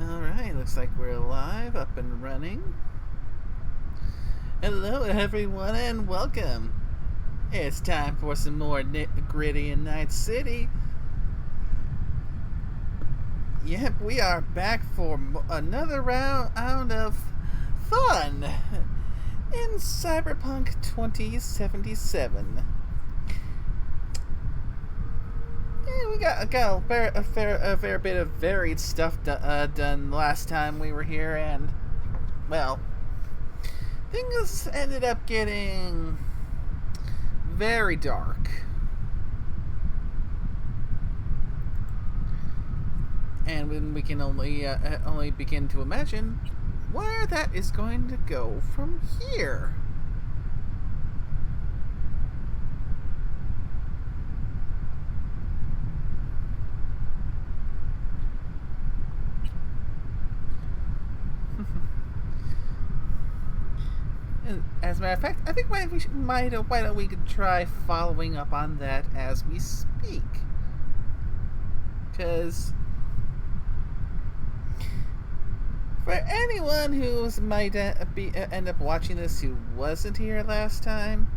Alright, looks like we're live, up and running. Hello, everyone, and welcome. It's time for some more gritty in Night City. Yep, we are back for another round of fun in Cyberpunk 2077. We got a fair bit of varied stuff done last time we were here, and, well, things ended up getting very dark. And when we can only begin to imagine where that is going to go from here. As a matter of fact, I think why don't we try following up on that as we speak? Because for anyone who might end up watching this who wasn't here last time,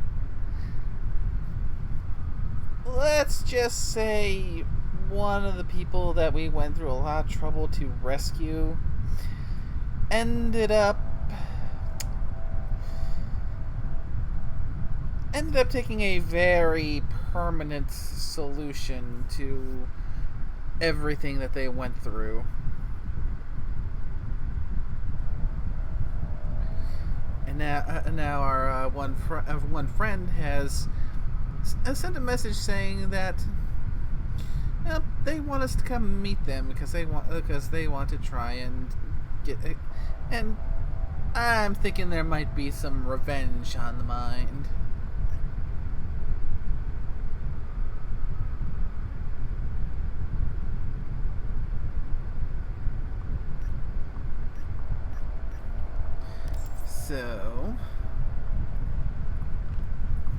let's just say one of the people that we went through a lot of trouble to rescue ended up taking a very permanent solution to everything that they went through. And now our one friend has sent a message saying that they want us to come meet them because they want to try and get. And I'm thinking there might be some revenge on the mind. So,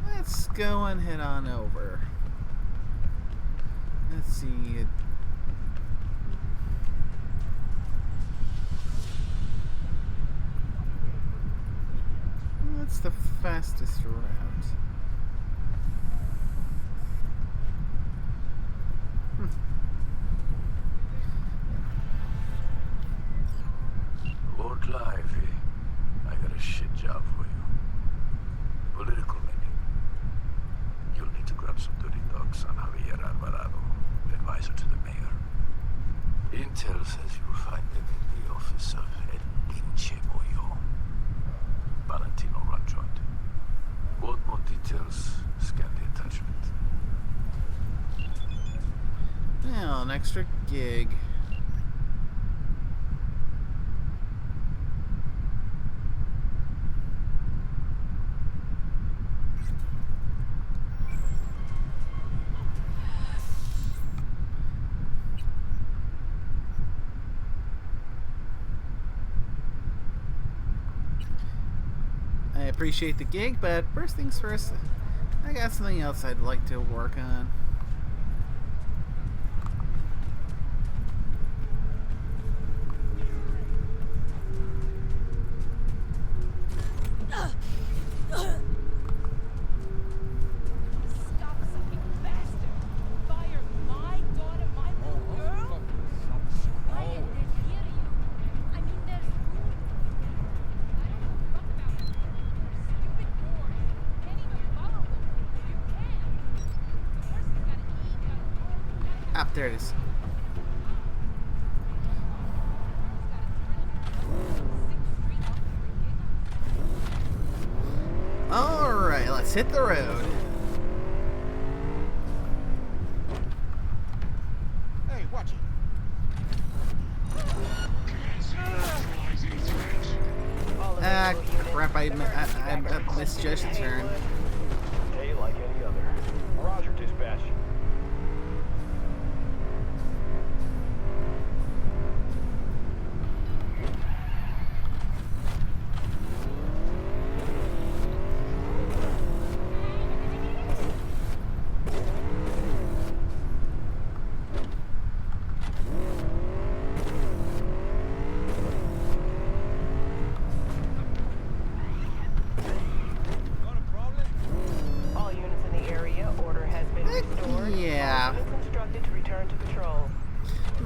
let's go and head on over. Let's see. What's the fastest route? Lord Lively, I got a shit job for you. Political meeting. You'll need to grab some dirty dogs on Javier Alvarado, advisor to the mayor. Intel says you'll find them in the office of El Pinche Boyo. Valentino run joint. Want more details? Scan the attachment. Now, an extra gig. I appreciate the gig, but first things first, I got something else I'd like to work on. Ah, there it is. Alright, let's hit the road. Hey, watch it. Ah, crap, I misjudged the turn. Day like any other. Roger, dispatch.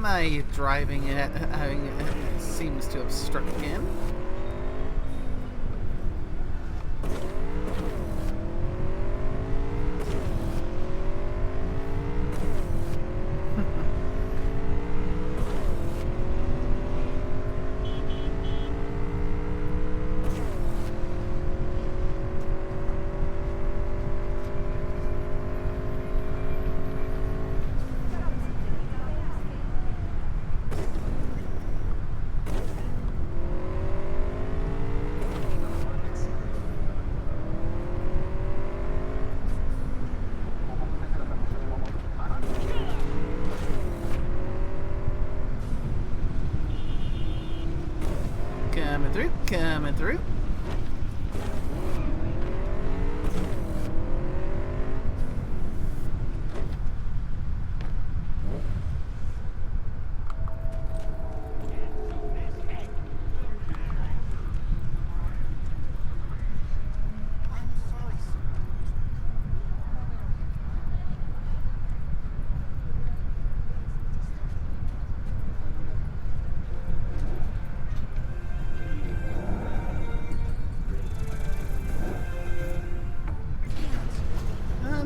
My driving seems to have struck again. Coming through.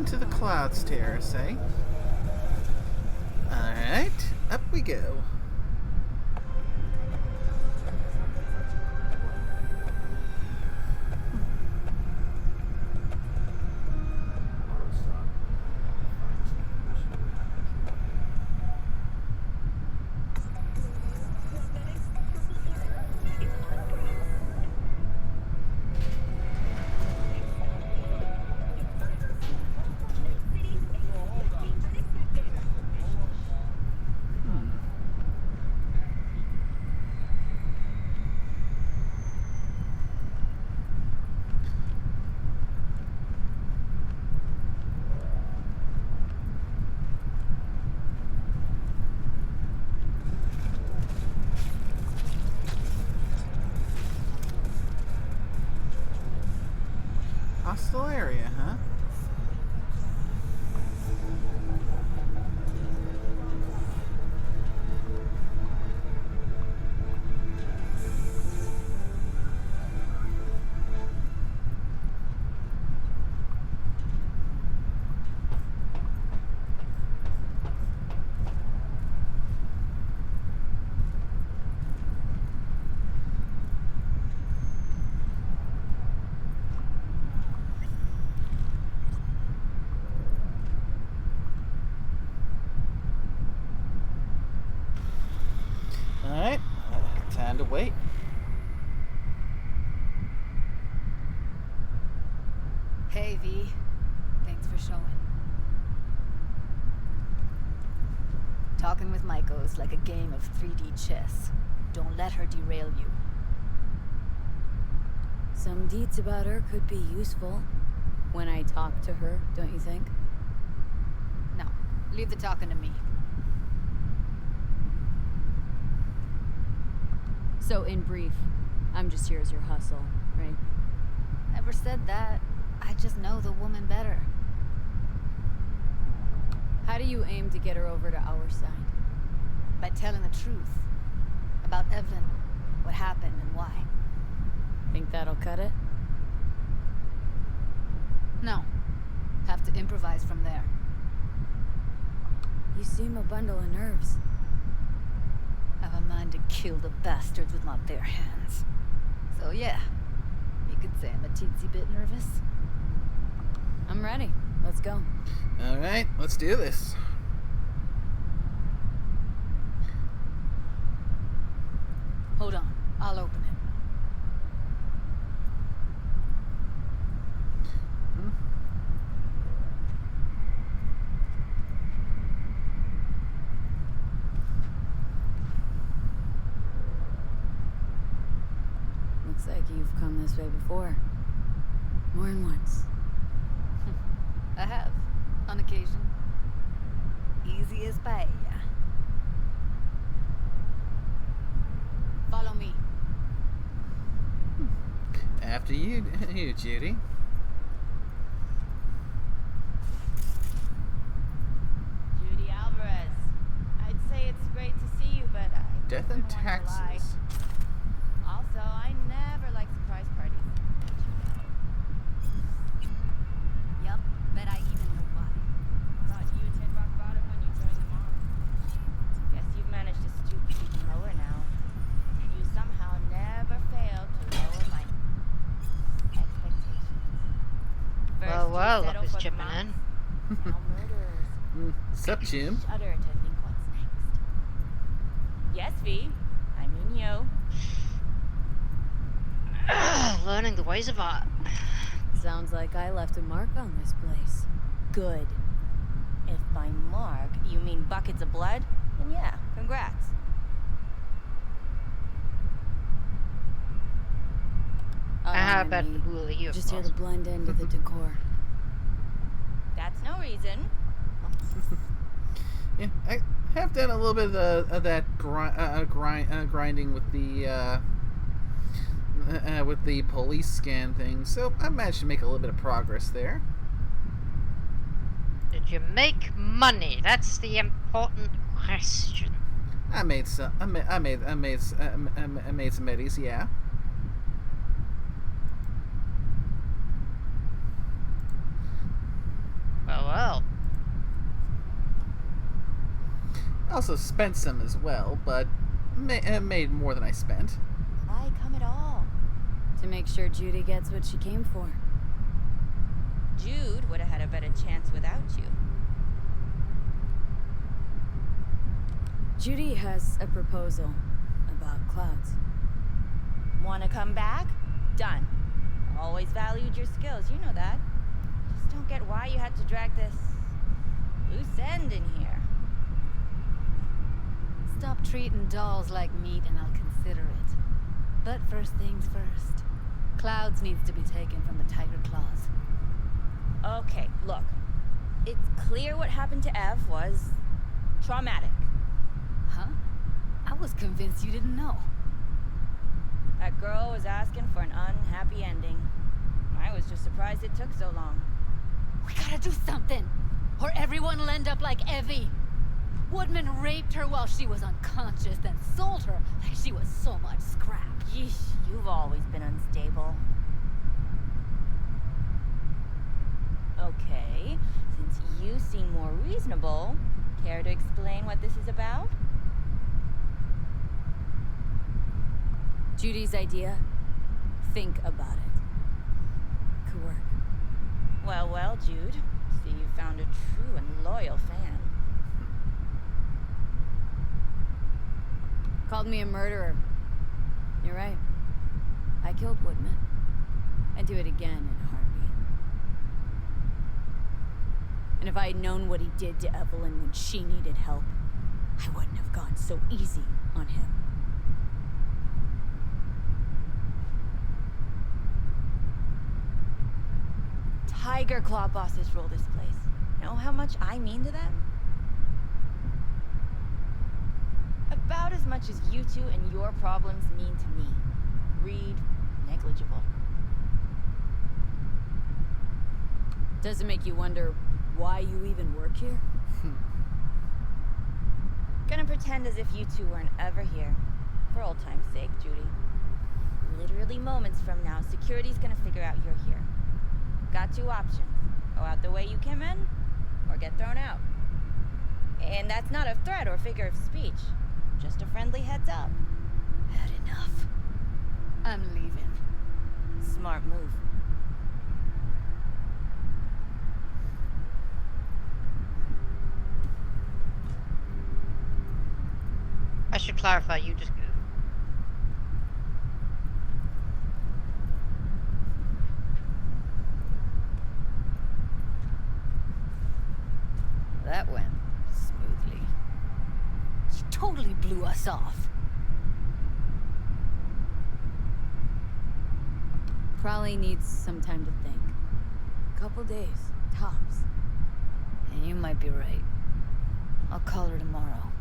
To the Clouds Terrace, eh? Alright, up we go. Hostile area, huh? Alright, time to wait. Hey, V. Thanks for showing. Talking with Maiko is like a game of 3D chess. Don't let her derail you. Some deets about her could be useful when I talk to her, don't you think? No, leave the talking to me. So, in brief, I'm just here as your hustle, right? Never said that. I just know the woman better. How do you aim to get her over to our side? By telling the truth. About Evelyn, what happened and why. Think that'll cut it? No. Have to improvise from there. You seem a bundle of nerves. Have a mind to kill the bastards with my bare hands. So yeah, you could say I'm a teensy bit nervous. I'm ready. Let's go. Alright, let's do this. Hold on, I'll open it. Looks like you've come this way before. More than once. I have, on occasion. Easy as paella. Follow me. After you, Judy. Judy Alvarez. I'd say it's great to death and taxes. Also, I never like surprise parties. Yup, bet I even know why. Thought you'd hit rock bottom when you joined the mob. Guess you've managed to stoop even lower now. You somehow never failed to lower my expectations. First, Well, you look settle who's for the chipping monks, in. now murderers. Sup, Jim? Shudder to think what's next. Yes, V. I mean you. Learning the ways of art. Sounds like I left a mark on this place. Good. If by mark you mean buckets of blood, then yeah, congrats. How Mind about me. the ghoul you, Just here to blend into the decor. That's no reason. Yeah, I have done a little bit of that grinding with the police scan thing, so I managed to make a little bit of progress there. Did you make money? That's the important question. I made some. I made some eddies. Yeah. Well. I also spent some as well, but made more than I spent. Why come at all? To make sure Judy gets what she came for. Jude would have had a better chance without you. Judy has a proposal about clouds. Wanna come back? Done. Always valued your skills, you know that. Just don't get why you had to drag this loose end in here. Stop treating dolls like meat and I'll consider it. But first things first. Clouds needs to be taken from the tiger claws. Okay, look. It's clear what happened to Ev was traumatic. Huh? I was convinced you didn't know. That girl was asking for an unhappy ending. I was just surprised it took so long. We gotta do something, or everyone will end up like Evie. Woodman raped her while she was unconscious, then sold her like she was so much scrap. Yeesh, you've always been unstable. Okay, since you seem more reasonable, care to explain what this is about? Judy's idea? Think about it. Could work. Well, Jude. See, you found a true and loyal fan. Called me a murderer. You're right. I killed Woodman. I'd do it again in a heartbeat. And if I had known what he did to Evelyn when she needed help, I wouldn't have gone so easy on him. Tiger Claw bosses rule this place. Know how much I mean to them? About as much as you two and your problems mean to me. Read negligible. Does it make you wonder why you even work here? Gonna pretend as if you two weren't ever here. For old time's sake, Judy. Literally moments from now, security's gonna figure out you're here. Got two options. Go out the way you came in, or get thrown out. And that's not a threat or figure of speech. Just a friendly heads up. Had enough. I'm leaving. Smart move. I should clarify, you just go. That went smoothly. She totally blew us off. Probably needs some time to think. Couple days, tops. And you might be right. I'll call her tomorrow.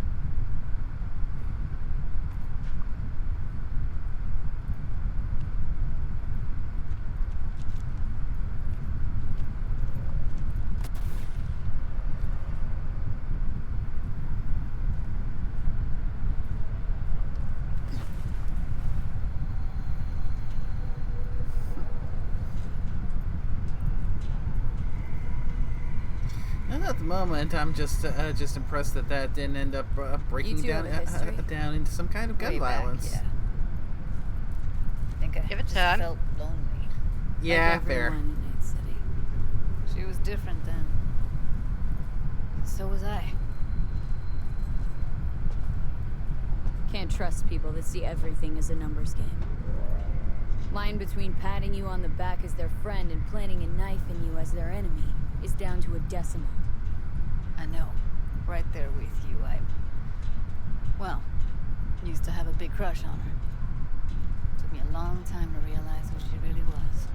the moment, I'm just impressed that didn't end up breaking two down have a history? down into some kind of gun Way back, violence. yeah. I think I Give it just time. felt lonely. Yeah, like fair. everyone in Night City. She was different then. So was I. Can't trust people that see everything as a numbers game. Line between patting you on the back as their friend and planting a knife in you as their enemy is down to a decimal. I know. Right there with you. Well, used to have a big crush on her. Took me a long time to realize who she really was.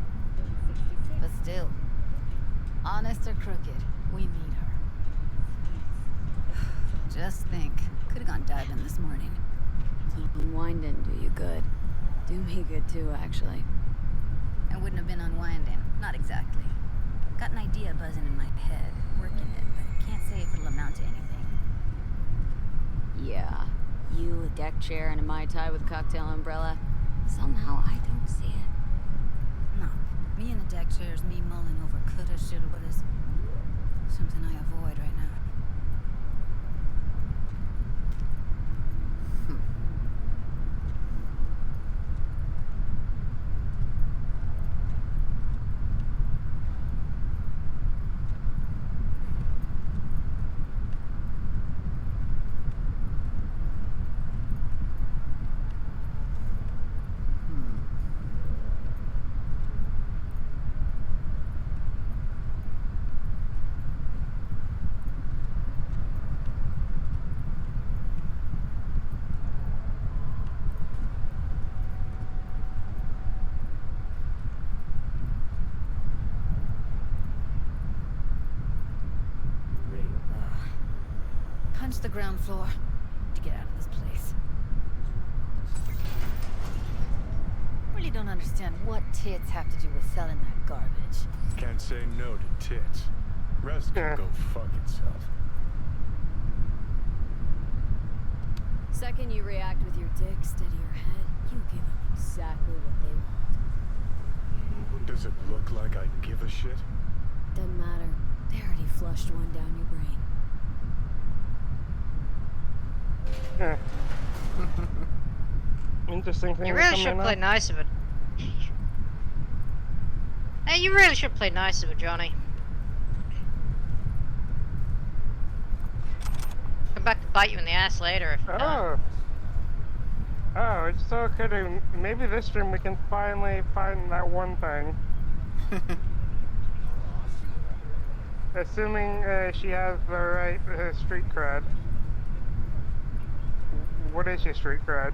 But still, honest or crooked, we need her. Just think, could have gone diving this morning. Wine didn't do you good. Do me good too, actually. I wouldn't have been unwinding. Not exactly. Got an idea buzzing in my head. Working it, but can't say if it'll amount to anything. Yeah. You, a deck chair, and a Mai Tai with cocktail umbrella. Somehow I don't see it. No. Me in a deck chair is me mulling over coulda, shoulda, wouldas. Something I avoid right now. Punch the ground floor to get out of this place. Really don't understand what tits have to do with selling that garbage. Can't say no to tits. Rest can go fuck itself. Second you react with your dick, steady your head, you give them exactly what they want. Does it look like I give a shit? Doesn't matter. They already flushed one down your brain. Interesting thing. You to really come should in play on. nice of it. Hey, you really should play nice of it, Johnny. Come back to bite you in the ass later if you don't. Oh, it's so kidding. Maybe this stream we can finally find that one thing. Assuming she has the right street cred. What is your street cred?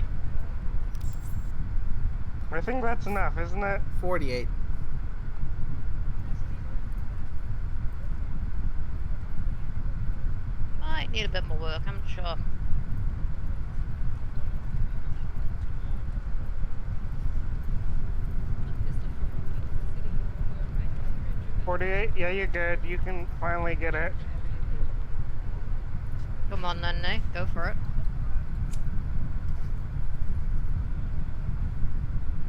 I think that's enough, isn't it? 48. Might need a bit more work, I'm sure. $48? Yeah, you're good. You can finally get it. Come on then, Nick. Go for it.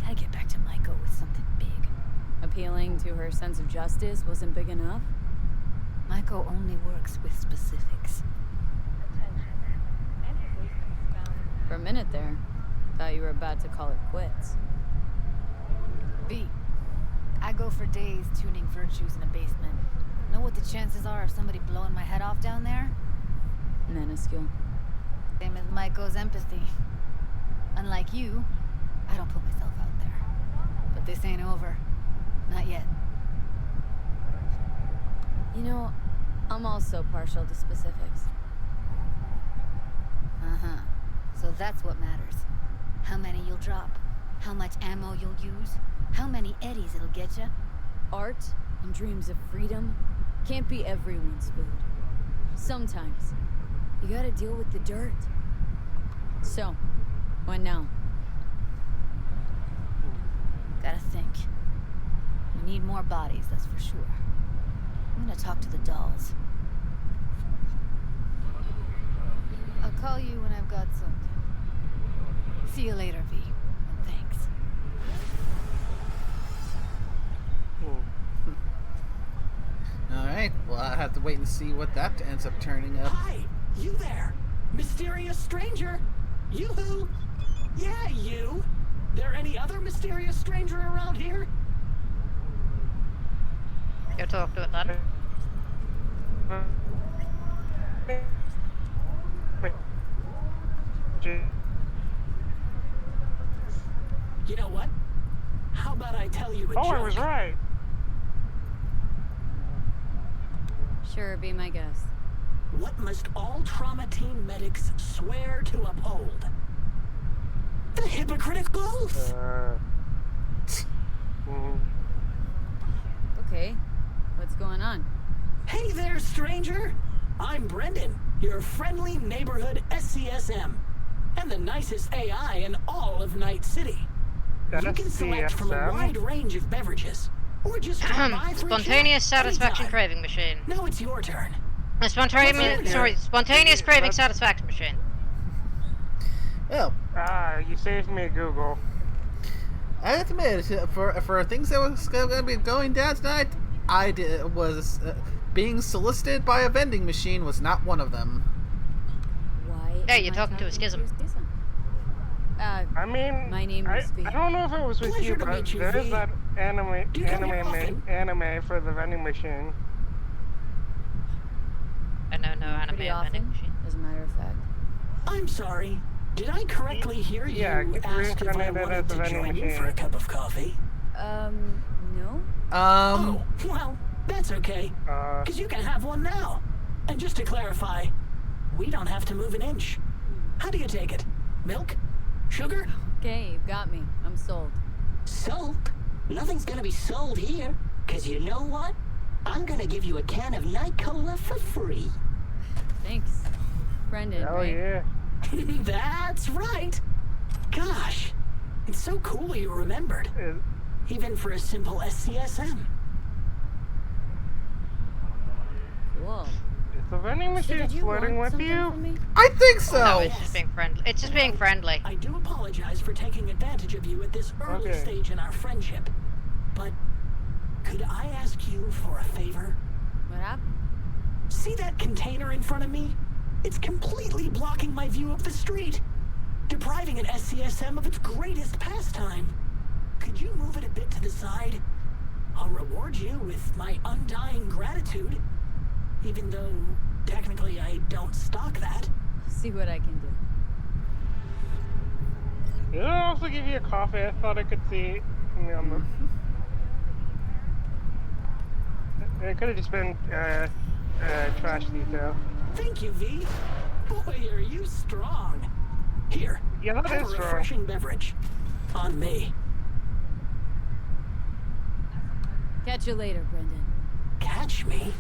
Gotta get back to Maiko with something big. Appealing to her sense of justice wasn't big enough? Maiko only works with specifics. For a minute there, thought you were about to call it quits. B. I go for days tuning virtues in a basement. Know what the chances are of somebody blowing my head off down there? Minuscule. Same as Maiko's empathy. Unlike you, I don't put myself out there. But this ain't over. Not yet. You know, I'm also partial to specifics. Uh-huh. So that's what matters. How many you'll drop. How much ammo you'll use. How many eddies it'll get you. Art and dreams of freedom can't be everyone's food. Sometimes, you gotta deal with the dirt. So, what now? Gotta think. We need more bodies, that's for sure. I'm gonna talk to the dolls. I'll call you when I've got something. See you later, V. And thanks. Alright, well, I have to wait and see what that ends up turning up. Hi, you there. Mysterious stranger. Yoo-hoo. Yeah, you. There any other mysterious stranger around here? Go talk to it then. You know what? How about I tell you a joke? Oh, I was right. Sure, be my guest. What must all trauma team medics swear to uphold? The Hippocratic Oath! Okay, what's going on? Hey there, stranger! I'm Brendan, your friendly neighborhood SCSM, and the nicest AI in all of Night City. You can select from a wide range of beverages, or just drop by for a Spontaneous chat satisfaction anytime. craving machine. Now it's your turn. A spontaneous craving satisfaction machine. Oh, You saved me, Google. I have to admit, for things that was going to be going down tonight, being solicited by a vending machine was not one of them. Why? Hey, am you're I talking to a schism. I mean, My name is V. I don't know if it was with Pleasure you, to but meet you, there is V. that anime Do you come here often? anime for the vending machine. I know no anime Pretty vending often, machine. as a matter of fact. I'm sorry. Did I correctly hear you Yeah, get ask if I reincarnated wanted as a to vending join you machine. for a cup of coffee? No? Oh, well, that's okay. Uh, Because you can have one now. And just to clarify, we don't have to move an inch. How do you take it? Milk? Sugar? Okay, you got me. I'm sold. Sold? Nothing's gonna be sold here. Because you know what? I'm gonna give you a can of Night Cola for free. Thanks. Brendan, hell right? yeah. That's right. Gosh, it's so cool you remembered. Even for a simple SCSM. Cool. Is the vending So machine did you flirting want with something you? from me? I think so. No, it's just being friendly. It's just being friendly. I do apologize for taking advantage of you at this early Okay. stage in our friendship. But could I ask you for a favor? What happened? See that container in front of me? It's completely blocking my view of the street, depriving an SCSM of its greatest pastime. Could you move it a bit to the side? I'll reward you with my undying gratitude, even though technically I don't stock that. See what I can do. Did I also give you a coffee? I thought I could see me on the... It could have just been trash detail. Thank you, V. Boy, are you strong. Here, Yeah, that have is a strong. refreshing beverage. On me. Catch you later, Brendan. Catch me?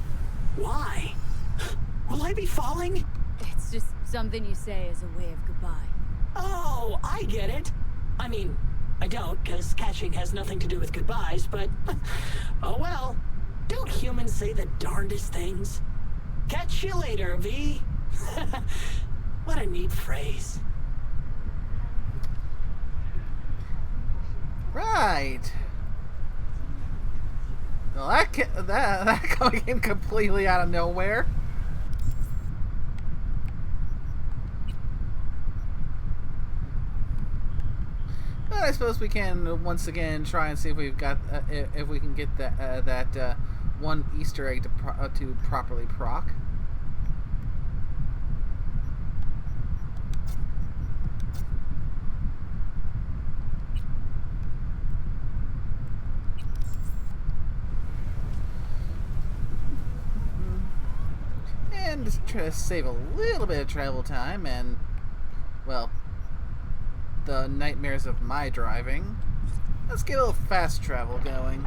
Why? Will I be falling? It's just something you say as a way of goodbye. Oh, I get it. I mean, I don't, because catching has nothing to do with goodbyes, but... oh well. Don't humans say the darndest things? Catch you later, V. What a neat phrase. Right. Well, that came completely out of nowhere. But I suppose we can once again try and see if we've got if we can get that one Easter egg to properly proc. And just try to save a little bit of travel time and, well, the nightmares of my driving. Let's get a little fast travel going.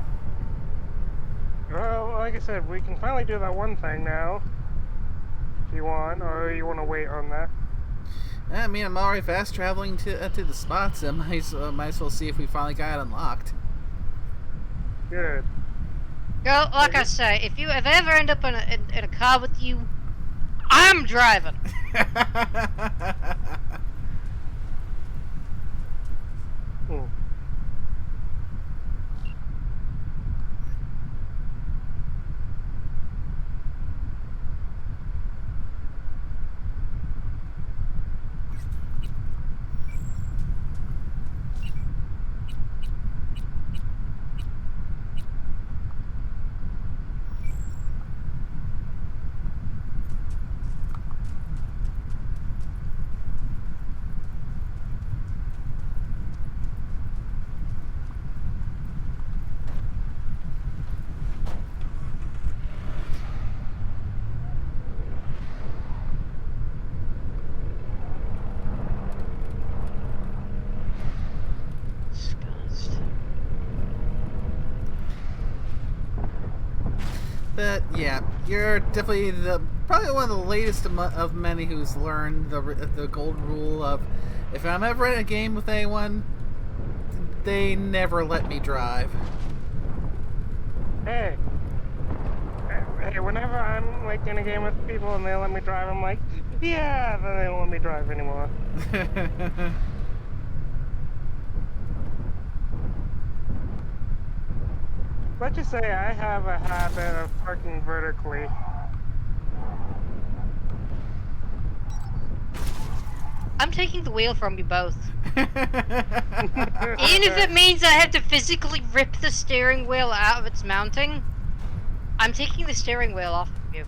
Well, like I said, we can finally do that one thing now. If you want, or you want to wait on that. I mean, I'm already fast traveling to the spots. I might as well see if we finally got it unlocked. Good. Girl, like I say, if you ever end up in a car with you, I'm driving. But yeah, you're definitely probably one of the latest of many who's learned the gold rule of if I'm ever in a game with anyone, they never let me drive. Hey, whenever I'm like in a game with people and they let me drive, I'm like, yeah, then they don't let me drive anymore. Let's just say I have a habit of parking vertically. I'm taking the wheel from you both. Even if it means I have to physically rip the steering wheel out of its mounting, I'm taking the steering wheel off of you.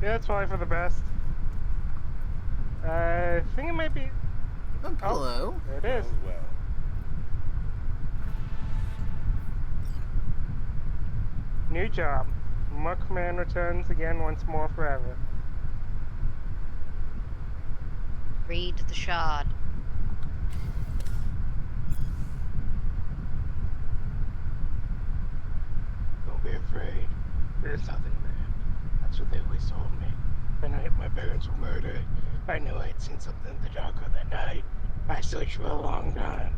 Yeah, it's probably for the best. I think it might be... Oh, hello. There it is. Well. New job. Muckman returns again once more forever. Read the shard. Don't be afraid. There's nothing there. That's what they always told me. The night my parents were murdered, I knew I had seen something in the dark of that night. I searched for a long time.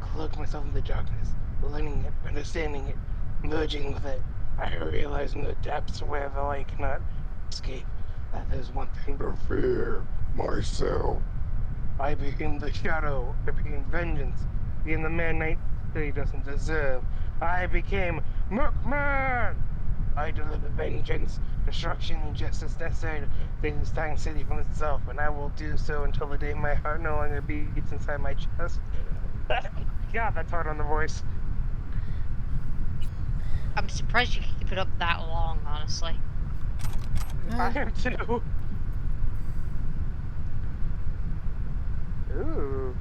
Cloaked myself in the darkness, learning it, understanding it, merging with it. I realized in the depths where the light cannot escape that there's one thing to fear, myself. I became the shadow. I became vengeance. Became the man night that he doesn't deserve. I became Muckman! I deliver vengeance, destruction, and justice necessary to save this dying city from itself, and I will do so until the day my heart no longer beats inside my chest. God, that's hard on the voice. I'm surprised you can keep it up that long, honestly. I am too. Ooh.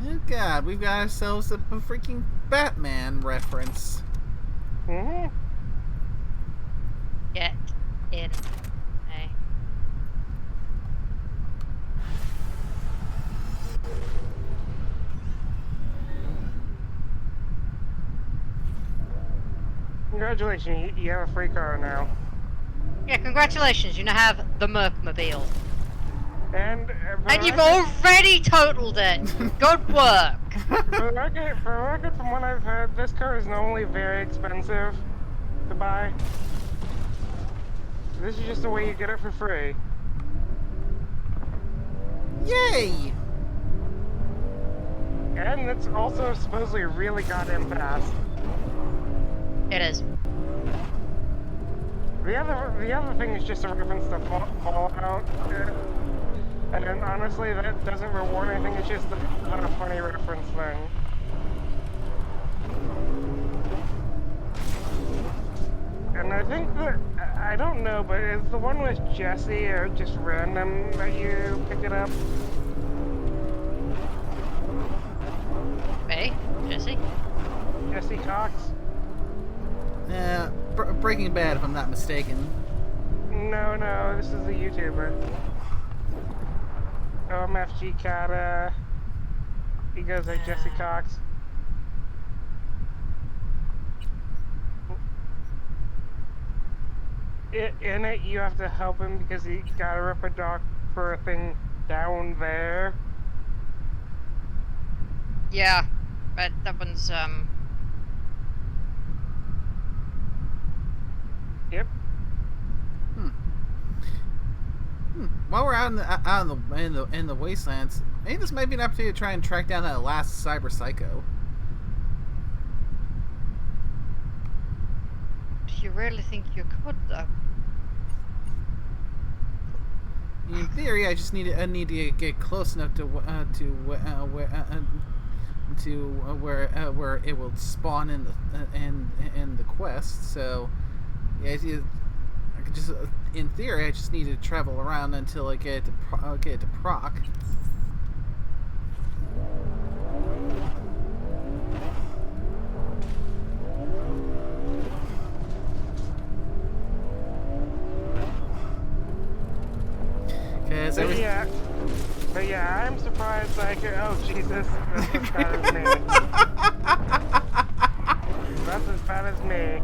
Oh god, we've got ourselves a freaking Batman reference. Mm-hmm. Get in. Hey. Congratulations, you have a free car now. Yeah, congratulations, you now have the Mercmobile. And you've already totaled it! Good work! For the record, from what I've heard, this car is normally very expensive to buy. This is just the way you get it for free. Yay! And it's also supposedly really goddamn fast. It is. The other thing is just a reference to Fallout. And then honestly, that doesn't reward anything, it's just a funny reference thing. And I think that, I don't know, but is the one with Jesse or just random that you pick it up? Hey, Jesse? Jesse Cox? Yeah, Breaking Bad, if I'm not mistaken. No, this is a YouTuber. OMFG Cat, he goes like Jesse Cox. In it, you have to help him because he gotta rip a dock for a thing down there. Yeah, but that one's, Yep. While we're out in the wastelands, maybe this might be an opportunity to try and track down that last cyber psycho. Do you really think you could, though? In theory, I just need to get close enough to where it will spawn in the quest. So, yeah, I could just in theory, I just need to travel around until I get to proc. But yeah, I'm surprised I could. Oh Jesus, that's as bad as me. That's as bad as me.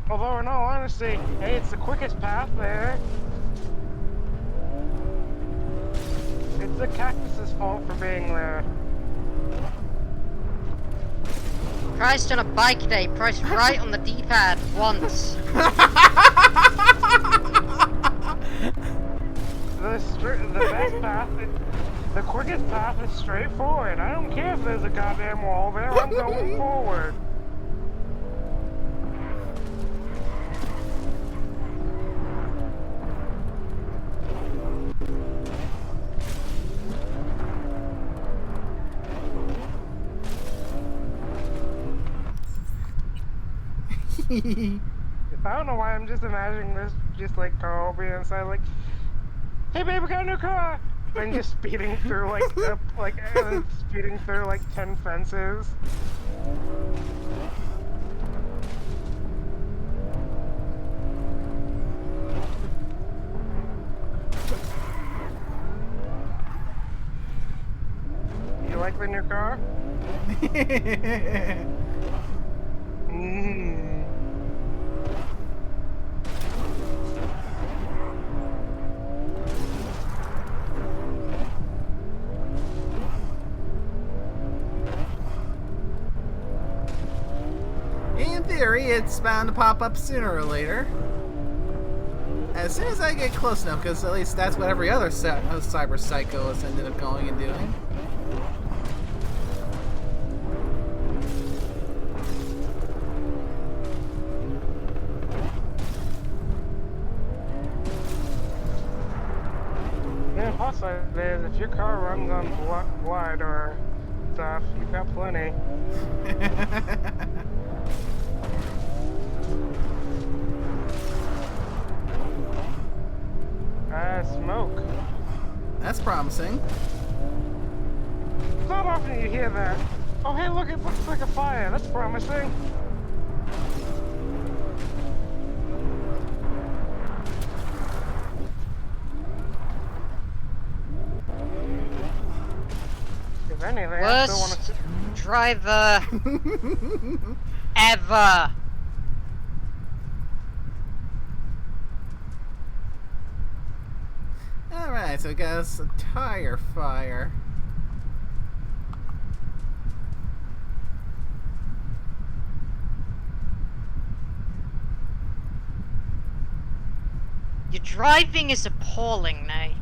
Although, in all honesty, hey, it's the quickest path there. It's the cactus's fault for being there. Christ on a bike day, press right on the D-pad once. The best path, the quickest path is straightforward. I don't care if there's a goddamn wall there, I'm going forward. I don't know why I'm just imagining this, just like Carl being inside, like, "Hey babe, we got a new car," and just speeding through speeding through like 10 fences. You like the new car? In theory, it's bound to pop up sooner or later. As soon as I get close enough, because at least that's what every other cyber psycho has ended up going and doing. Yeah, plus if your car runs on blood or stuff, you've got plenty. Smoke. That's promising. It's not often you hear that. Oh hey, look, it looks like a fire. That's promising. If anything, I still want to... driver ever. Alright, so we got us a tire fire. Your driving is appalling, Nay.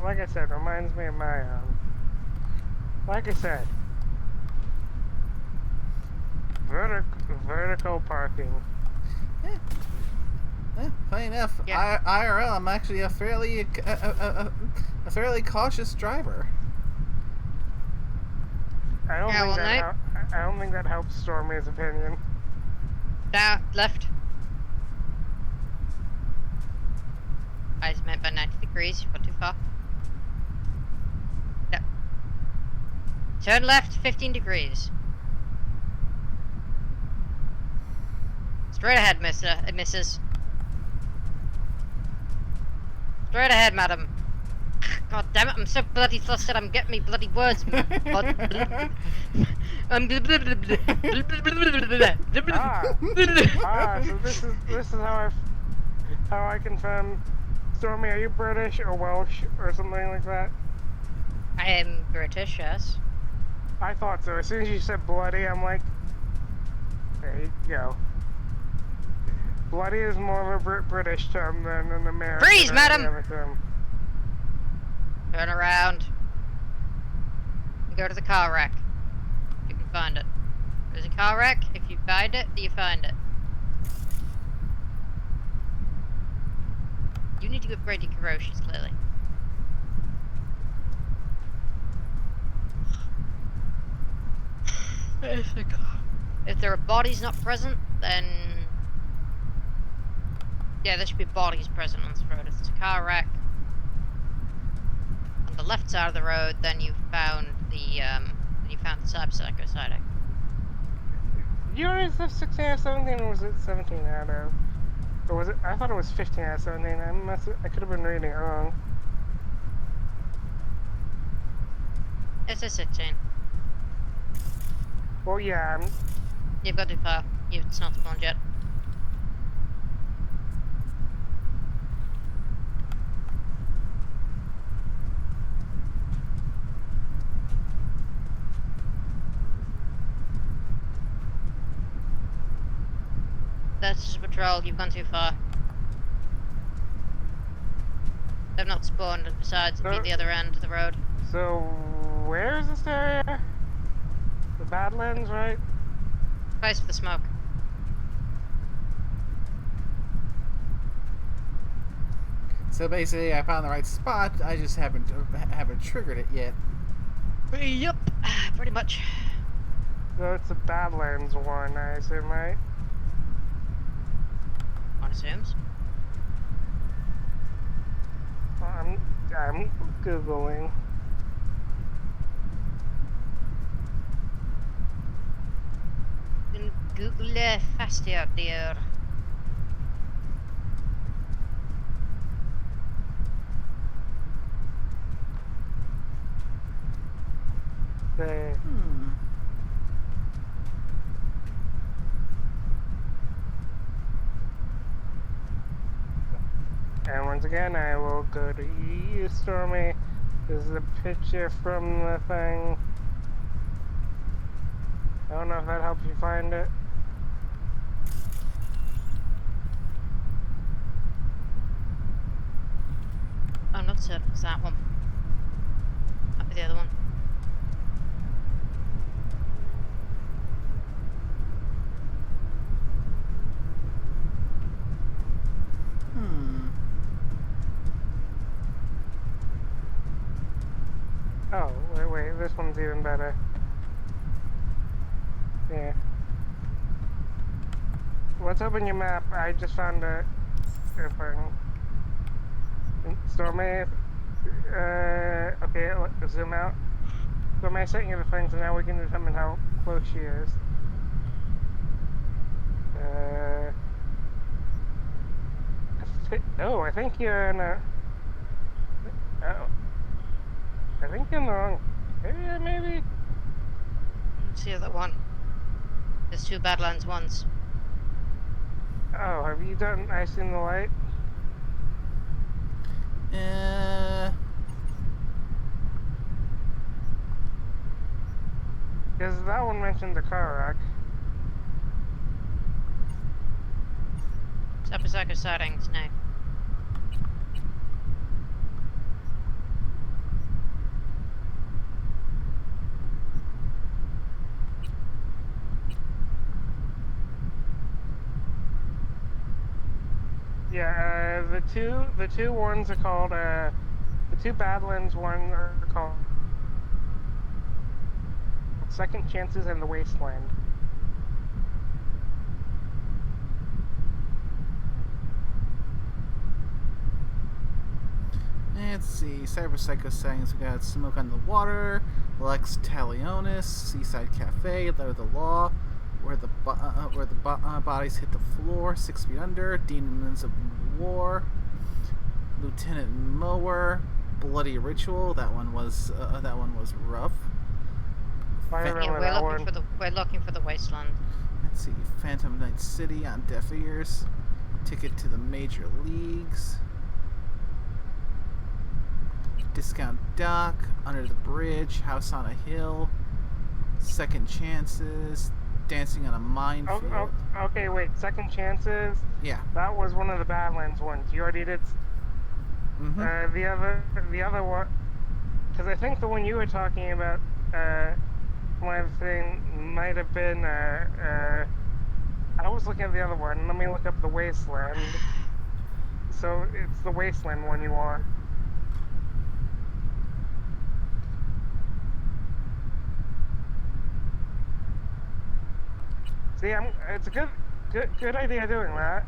Like I said, reminds me of my like I said, vertical parking. Funny enough, Yeah. IRL, I'm actually a fairly cautious driver. I don't think that helps Stormy's opinion. Down, left. I just meant by 90 degrees, you've gone too far. Yep. Turn left 15 degrees. Straight ahead, mister. It misses. Straight ahead, madam. God damn it, I'm so bloody flustered, I'm getting me bloody words. So this is how I confirm. Stormy, are you British or Welsh or something like that? I am British, yes. I thought so. As soon as you said bloody, I'm like, there you go. Bloody is more of a British term than an American. Freeze, madam! Term. Turn around. And go to the car rack. You can find it. There's a car rack. If you find it, you find it. You need to upgrade your Karoshis, clearly. If there are bodies not present, then... yeah, there should be bodies present on this road. If there's a car wreck on the left side of the road, then you found the Cyber Psycho sighting. You already said 16 out of 17, or was it 17 out of? Or was it? I thought it was 15 out of 17. I could have been reading it wrong. It's a 16. Well, yeah, You've got too far. It's not spawned yet. That's just a patrol. You've gone too far. They've not spawned besides So- the other end of the road. So, where is this area? The Badlands, right? Place for the smoke. So basically, I found the right spot. I just haven't triggered it yet. Yep, pretty much. So it's the Badlands one, I assume, right? One assumes. I'm googling. Then Google fast out there. The And once again, I will go to you, Stormy. This is a picture from the thing. I don't know if that helps you find it. I'm not certain it's that one. Might be the other one. Oh, wait, this one's even better. Yeah. Let's open your map. I just found a thing. Stormy, okay, zoom out. Stormy, I sent you the thing, so now we can determine how close she is. I think you're in a... Oh. I think you're in the wrong area, maybe? Let's see the other one. There's two Badlands ones. Oh, have you done Ice in the Light? Because that one mentioned the car wreck. Cyberpunk sightings, no. Yeah, the two ones are called the two Badlands one are called Second Chances and the Wasteland. Let's see. Cyber Psycho sightings. We got Smoke on the Water, Lex Talionis, Seaside Cafe, Letter of the Law, where the bodies hit the floor, 6 feet under, Demons of War, Lieutenant Mower, Bloody Ritual. That one was rough. We're looking for the wasteland. Let's see. Phantom Night City on Deaf Ears, Ticket to the Major Leagues, Discount Dock, Under the Bridge, House on a Hill, Second Chances, Dancing on a Minefield. Okay, wait. Second Chances? Yeah. That was one of the Badlands ones. You already did... The other one... Because I think the one you were talking about, might have been, I was looking at the other one. Let me look up the Wasteland. So, it's the Wasteland one you want. See, it's a good idea doing that.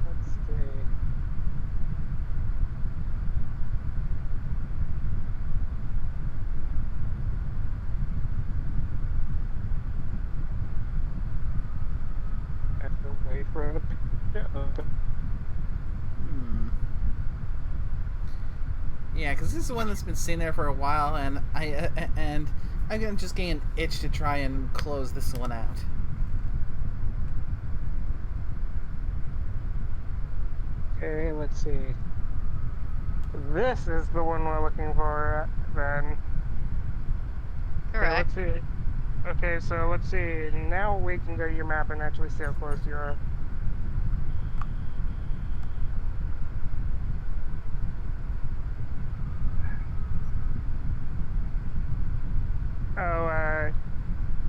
Let's see. Yeah, because this is one that's been sitting there for a while, and I'm just getting an itch to try and close this one out. Okay, let's see. This is the one we're looking for, then. Correct. Okay, let's see. Okay, so let's see. Now we can go to your map and actually see how close you are. Oh,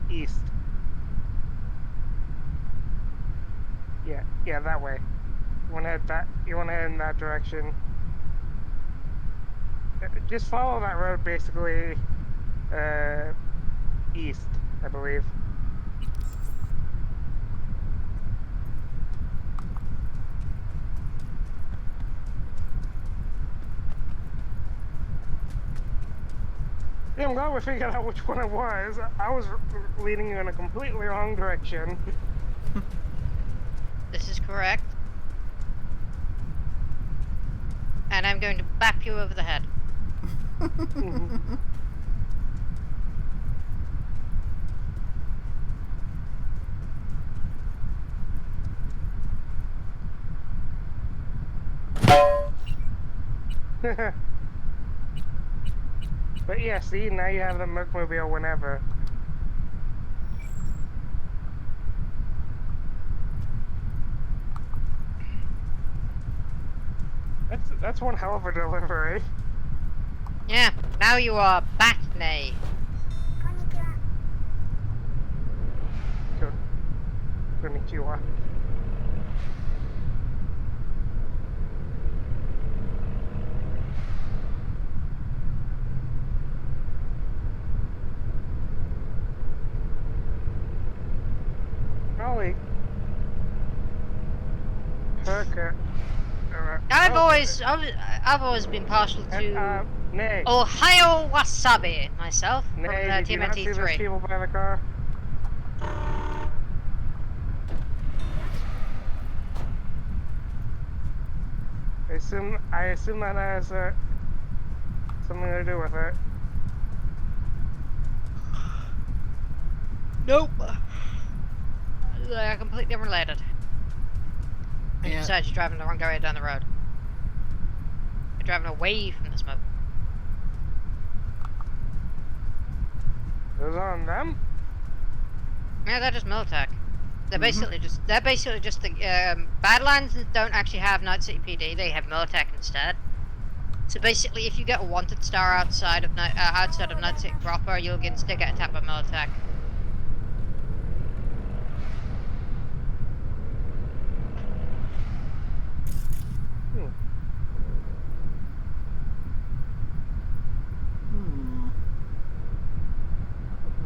east. Yeah, that way. You wanna head in that direction. Just follow that road, basically, east, I believe. Yeah, I'm glad we figured out which one it was. I was leading you in a completely wrong direction. This is correct. And I'm going to bap you over the head. But yeah, see, now you have the Mercmobile whenever. That's one hell of a delivery. Yeah, now you are Batney. Konnichiwa. Golly. Okay. I've always been partial to Nay. Ohio Wasabi myself from Nay, did you not see those TMNT3. people by the car? I assume that has something to do with it. Nope. They're completely unrelated. And Yeah. besides, you're driving the wrong way down the road. You're driving away from the smoke. It was on them? Yeah, they're just Militech. They're basically just the Badlands don't actually have Night City PD. They have Militech instead. So basically, if you get a wanted star outside of Night City proper, you'll instead get attacked by Militech.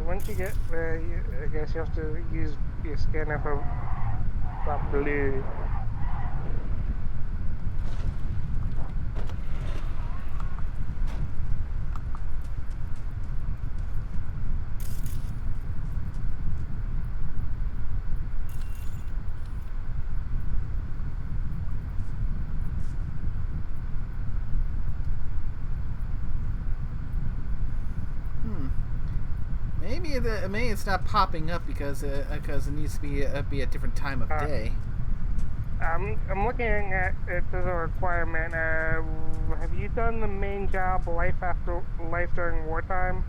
Once you get there, I guess you have to use your scanner for that blue. Maybe it's not popping up because it needs to be a different time of day. I'm looking at it as a requirement. Have you done the main job, life during wartime?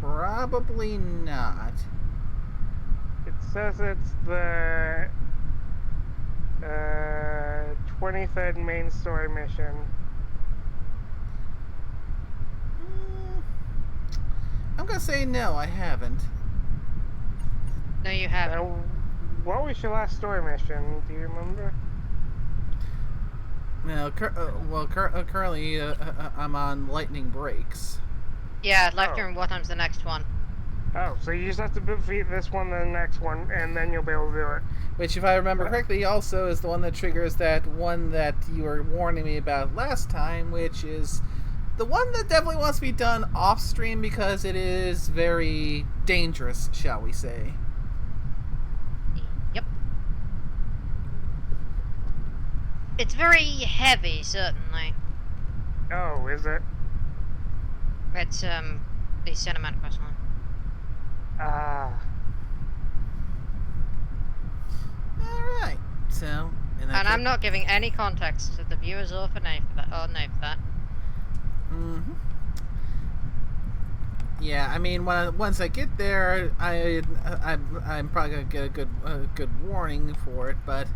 Probably not. It says it's the 23rd main story mission. I'm gonna say no, I haven't. No, you haven't. What was your last story mission? Do you remember? No, currently I'm on lightning breaks. Yeah, life during wartime's the next one. Oh, so you just have to defeat this one, then the next one, and then you'll be able to do it. Which, if I remember correctly, also is the one that triggers that one that you were warning me about last time, which is The one that definitely wants to be done off stream because it is very dangerous, shall we say. Yep. It's very heavy, certainly. Oh, is it? It's the cinematic quest one. Ah. Alright. So And I'm not giving any context to the viewers or for Nate for that. Mm-hmm. Yeah, I mean, once I get there, I'm probably gonna get a good warning for it. But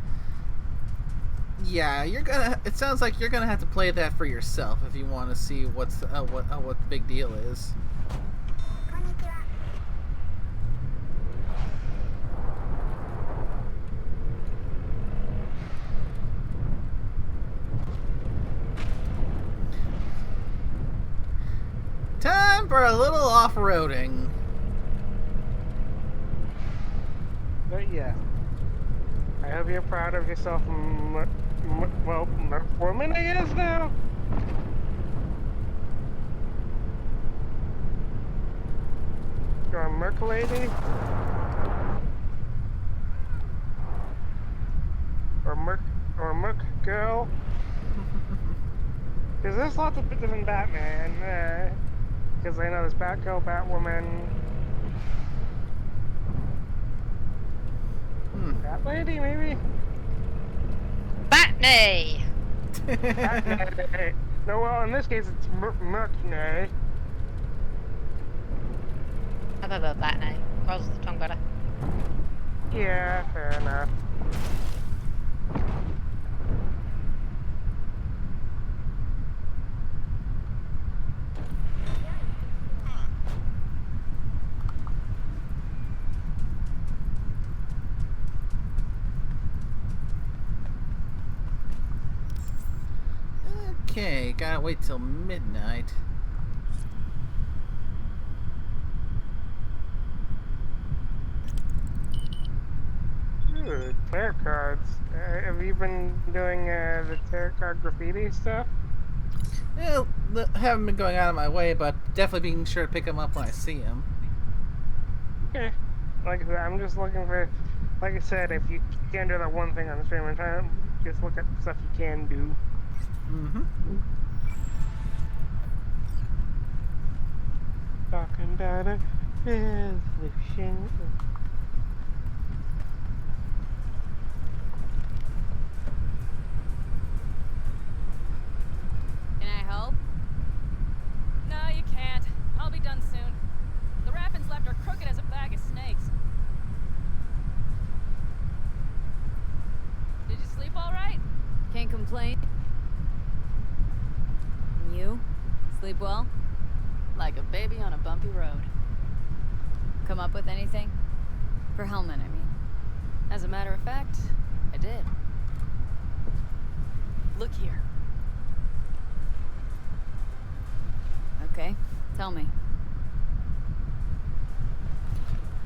yeah, it sounds like you're gonna have to play that for yourself if you want to see what the big deal is. Time for a little off-roading. But yeah. I hope you're proud of yourself, woman, I guess, now? You're a merc lady? Or merc girl? Because there's lots of different Batman, because I know there's Batgirl, Batwoman... Bat lady, maybe? Batney! Batney. No, well, in this case, it's Mercney. I thought about Batney. Rolls the tongue better. Yeah, fair enough. Okay, gotta wait till midnight. Ooh, tarot cards. Have you been doing the tarot card graffiti stuff? Well, haven't been going out of my way, but definitely being sure to pick them up when I see them. Okay. Like I said, I'm just looking for, like I said, if you can't do that one thing on the stream, I'm trying to just look at stuff you can do. Mm-hmm. Talking about a resolution. Can I help? No, you can't. I'll be done soon. The wrappings left are crooked as a bag of snakes. Did you sleep all right? Can't complain. And you? Sleep well? Like a baby on a bumpy road. Come up with anything? For Hellman, I mean. As a matter of fact, I did. Look here. Okay, tell me.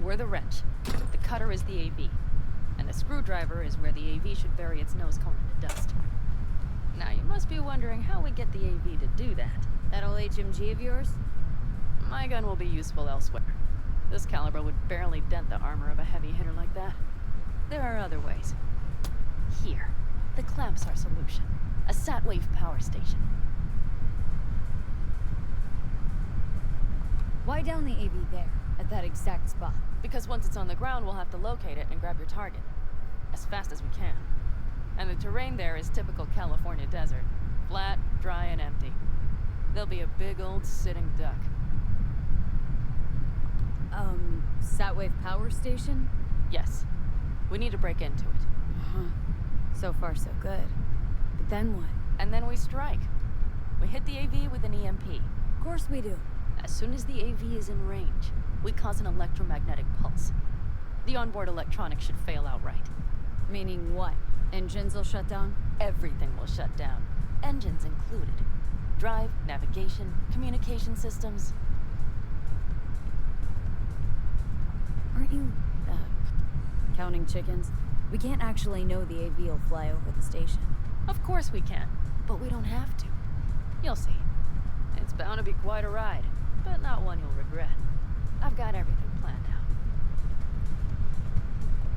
We're the wrench. The cutter is the AV. And the screwdriver is where the AV should bury its nose cone in the dust. Now you must be wondering how we get the AV to do that. That old HMG of yours? My gun will be useful elsewhere. This caliber would barely dent the armor of a heavy hitter like that. There are other ways. Here, the clamps are solution. A sat-wave power station. Why down the AV there, at that exact spot? Because once it's on the ground, we'll have to locate it and grab your target. As fast as we can. And the terrain there is typical California desert. Flat, dry, and empty. There'll be a big old sitting duck. Satwave power station? Yes. We need to break into it. Uh-huh. So far, so good. But then what? And then we strike. We hit the AV with an EMP. Of course we do. As soon as the AV is in range, we cause an electromagnetic pulse. The onboard electronics should fail outright. Meaning what? Engines will shut down? Everything will shut down. Engines included. Drive, navigation, communication systems. Aren't you, counting chickens? We can't actually know the AV will fly over the station. Of course we can, but we don't have to. You'll see. It's bound to be quite a ride, but not one you'll regret. I've got everything planned out.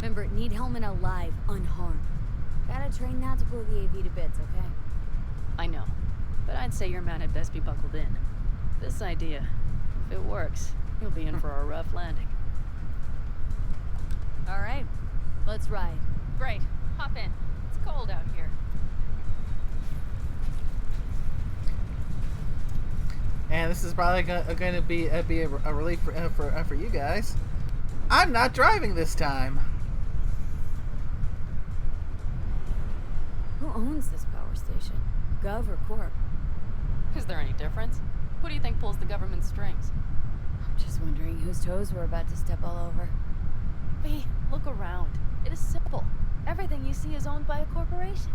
Remember, need helmet alive, unharmed. Gotta train not to blow the AV to bits, okay? I know, but I'd say your man had best be buckled in. This idea, if it works, you'll be in for a rough landing. All right, let's ride. Great, hop in. It's cold out here. And this is probably going to be a relief for you guys. I'm not driving this time. Who owns this power station? Gov or Corp? Is there any difference? Who do you think pulls the government strings? I'm just wondering whose toes we're about to step all over. V, look around. It is simple. Everything you see is owned by a corporation.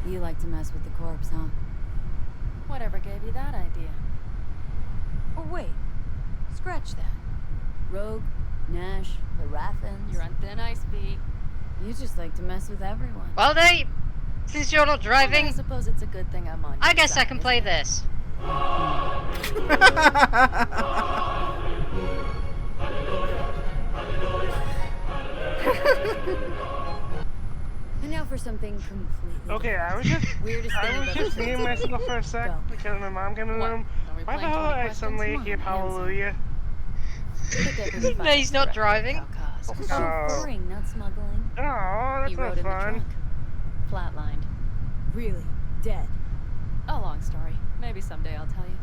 You like to mess with the corps, huh? Whatever gave you that idea? Or wait, scratch that. Rogue, Nash, the Raffins. You're on thin ice, V. You just like to mess with everyone. Well, since you're not driving, I suppose it's a good thing I'm on. I guess I can play this. And now for something completely Okay, I was just weirdest I thing was I've just ever thinking to seen. myself for a sec Go. because my mom came in the What? room. Are we Why the playing hell 20 I questions? suddenly Come on, hear answer. hallelujah? No, he's not driving. Oh, Oh. chauffeuring, not smuggling. Oh, that's He not rode in the fun. trunk. Flatlined. Really, dead. A long story. Maybe someday I'll tell you.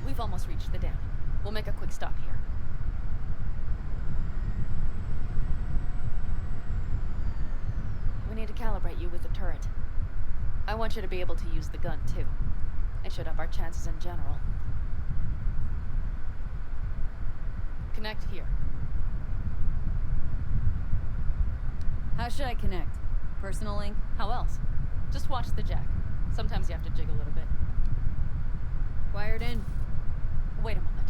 We've almost reached the dam. We'll make a quick stop here. We need to calibrate you with the turret. I want you to be able to use the gun, too. It should up our chances in general. Connect here. How should I connect? Personal link? How else? Just watch the jack. Sometimes you have to jig a little bit. Wired in. Wait a moment.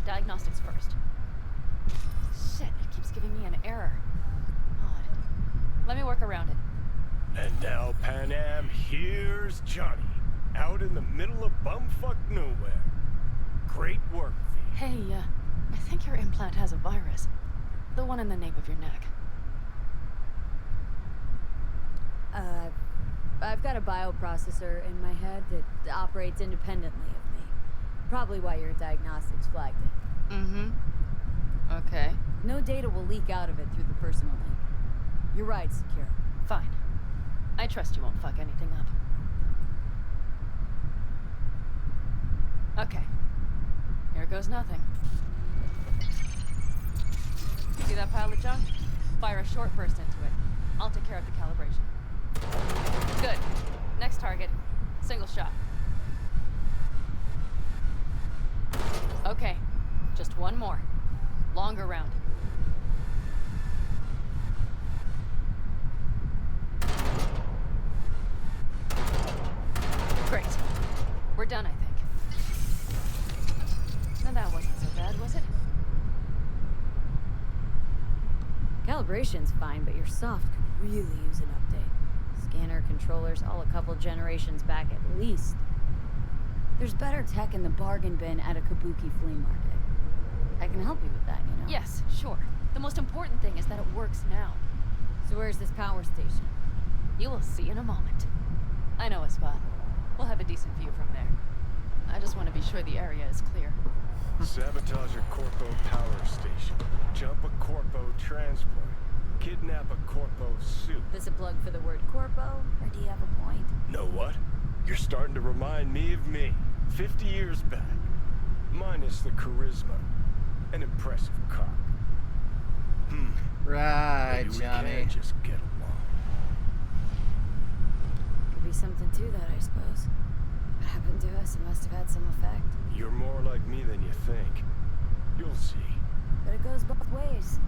Diagnostics first. Shit, it keeps giving me an error. Odd. Let me work around it. And now, Pan Am, here's Johnny, out in the middle of bumfuck nowhere. Great work, V. Hey, I think your implant has a virus. The one in the nape of your neck. I've got a bioprocessor in my head that operates independently of me. Probably why your diagnostics flagged it. Mm-hmm. Okay. No data will leak out of it through the personal link. You're right, secure. Fine. I trust you won't fuck anything up. Okay. Here goes nothing. See that pile of junk? Fire a short burst into it. I'll take care of the calibration. Good. Next target. Single shot. Okay. Just one more. Longer round. Great. We're done, I think. Now that wasn't so bad, was it? Calibration's fine, but your soft could really use an update. Scanner, controllers, all a couple generations back at least. There's better tech in the bargain bin at a kabuki flea market. I can help you with that, you know? Yes, sure. The most important thing is that it works now. So where's this power station? You will see in a moment. I know a spot. We'll have a decent view from there. I just want to be sure the area is clear. Sabotage a Corpo power station. Jump a Corpo transport. Kidnap a Corpo suit. This a plug for the word corpo, or do you have a point? Know what? You're starting to remind me of me, 50 years back. Minus the charisma. An impressive cock. Right, Maybe we Johnny. can just get along. Could be something to that, I suppose. What happened to us? It must have had some effect. You're more like me than you think. You'll see. But it goes both ways.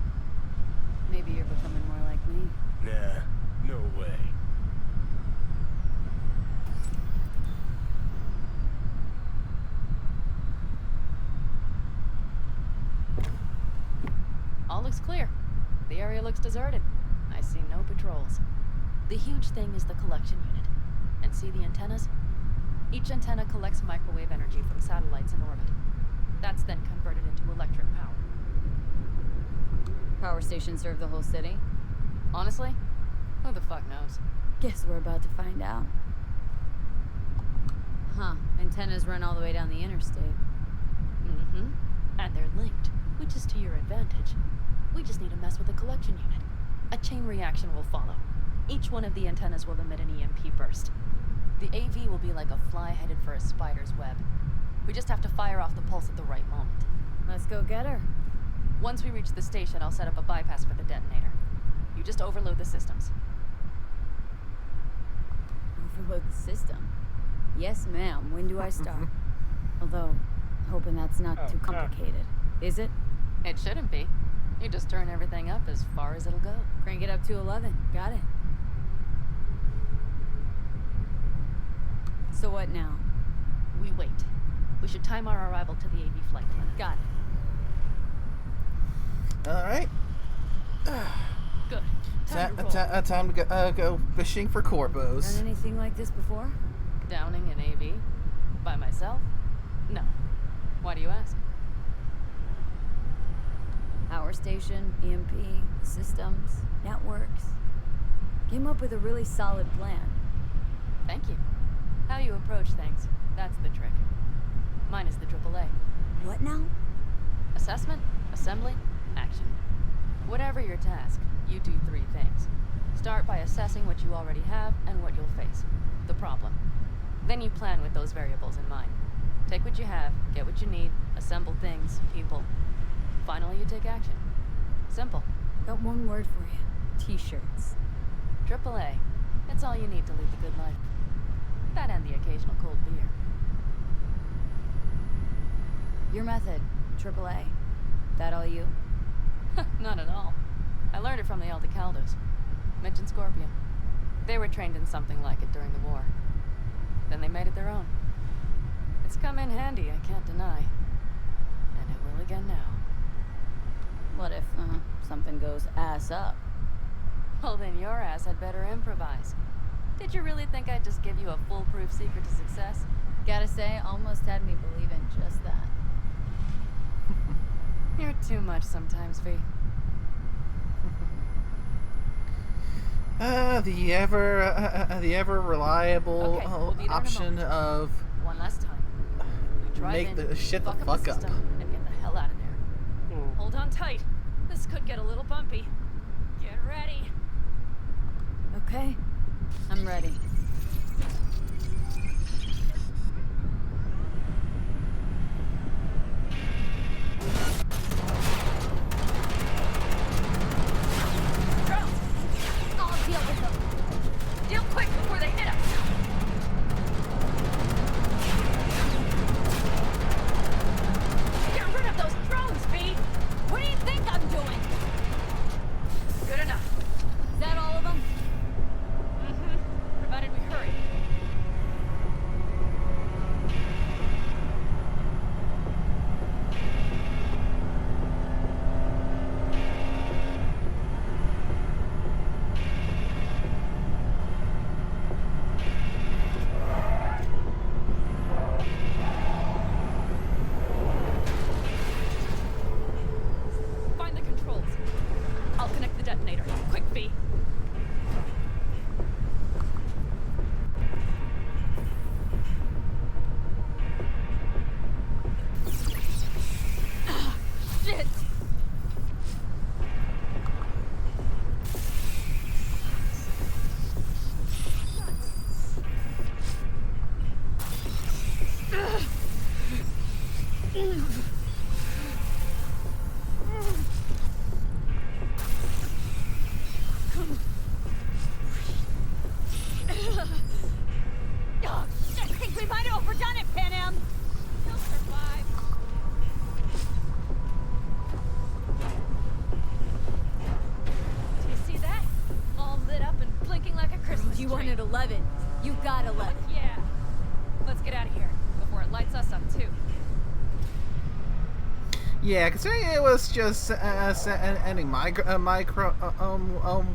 Maybe you're becoming more like me. Nah, no way. Looks clear. The area looks deserted. I see no patrols. The huge thing is the collection unit. And see the antennas? Each antenna collects microwave energy from satellites in orbit. That's then converted into electric power. Power stations serve the whole city? Honestly, who the fuck knows? Guess we're about to find out. Huh. Antennas run all the way down the interstate. Mm-hmm. And they're linked, which is to your advantage. We just need to mess with the collection unit. A chain reaction will follow. Each one of the antennas will emit an EMP burst. The AV will be like a fly headed for a spider's web. We just have to fire off the pulse at the right moment. Let's go get her. Once we reach the station, I'll set up a bypass for the detonator. You just overload the systems. Overload the system? Yes, ma'am. When do I start? Although, hoping that's not too complicated. Is it? It shouldn't be. You just turn everything up as far as it'll go. Crank it up to 11. Got it. So what now? We wait. We should time our arrival to the AV flight plan. Got it. Alright. Good. Time to go fishing for corpos. Done anything like this before? Downing an AV? By myself? No. Why do you ask? Power station, EMP, systems, networks. Came up with a really solid plan. Thank you. How you approach things, that's the trick. Mine is the AAA. What now? Assessment, assembly, action. Whatever your task, you do 3 things. Start by assessing what you already have and what you'll face. The problem. Then you plan with those variables in mind. Take what you have, get what you need, assemble things, people. Finally, you take action. Simple. Got one word for you. T-shirts. AAA. It's all you need to lead the good life. That and the occasional cold beer. Your method. AAA. That all you? Not at all. I learned it from the Aldecaldos. Mitch and Scorpion. They were trained in something like it during the war. Then they made it their own. It's come in handy, I can't deny. And it will again now. What if, something goes ass up? Well, then your ass had better improvise. Did you really think I'd just give you a foolproof secret to success? Gotta say, almost had me believe in just that. You're too much sometimes, V. The ever reliable Okay, we'll be there in a option moment. of One last time. We drive make in, the shit the fuck fuck the up. system, and get the hell out of there. Hold on tight. This could get a little bumpy. Get ready. Okay. I'm ready. Drones! I'll deal with them. Deal quick before they hit us. Get rid of those drones, V! What do you think I'm doing? Good enough. Is that all of them? Mm-hmm. Provided we hurry. Find the controls. I'll connect the detonator. Quick, V. Shit! Oh, shit! I think we might have overdone it, Pan Am! You'll survive. Do you see that? All lit up and blinking like a Christmas You tree. wanted 11. You got 11. Yeah. Let's get out of here before it lights us up too. Yeah, considering it was just ending micro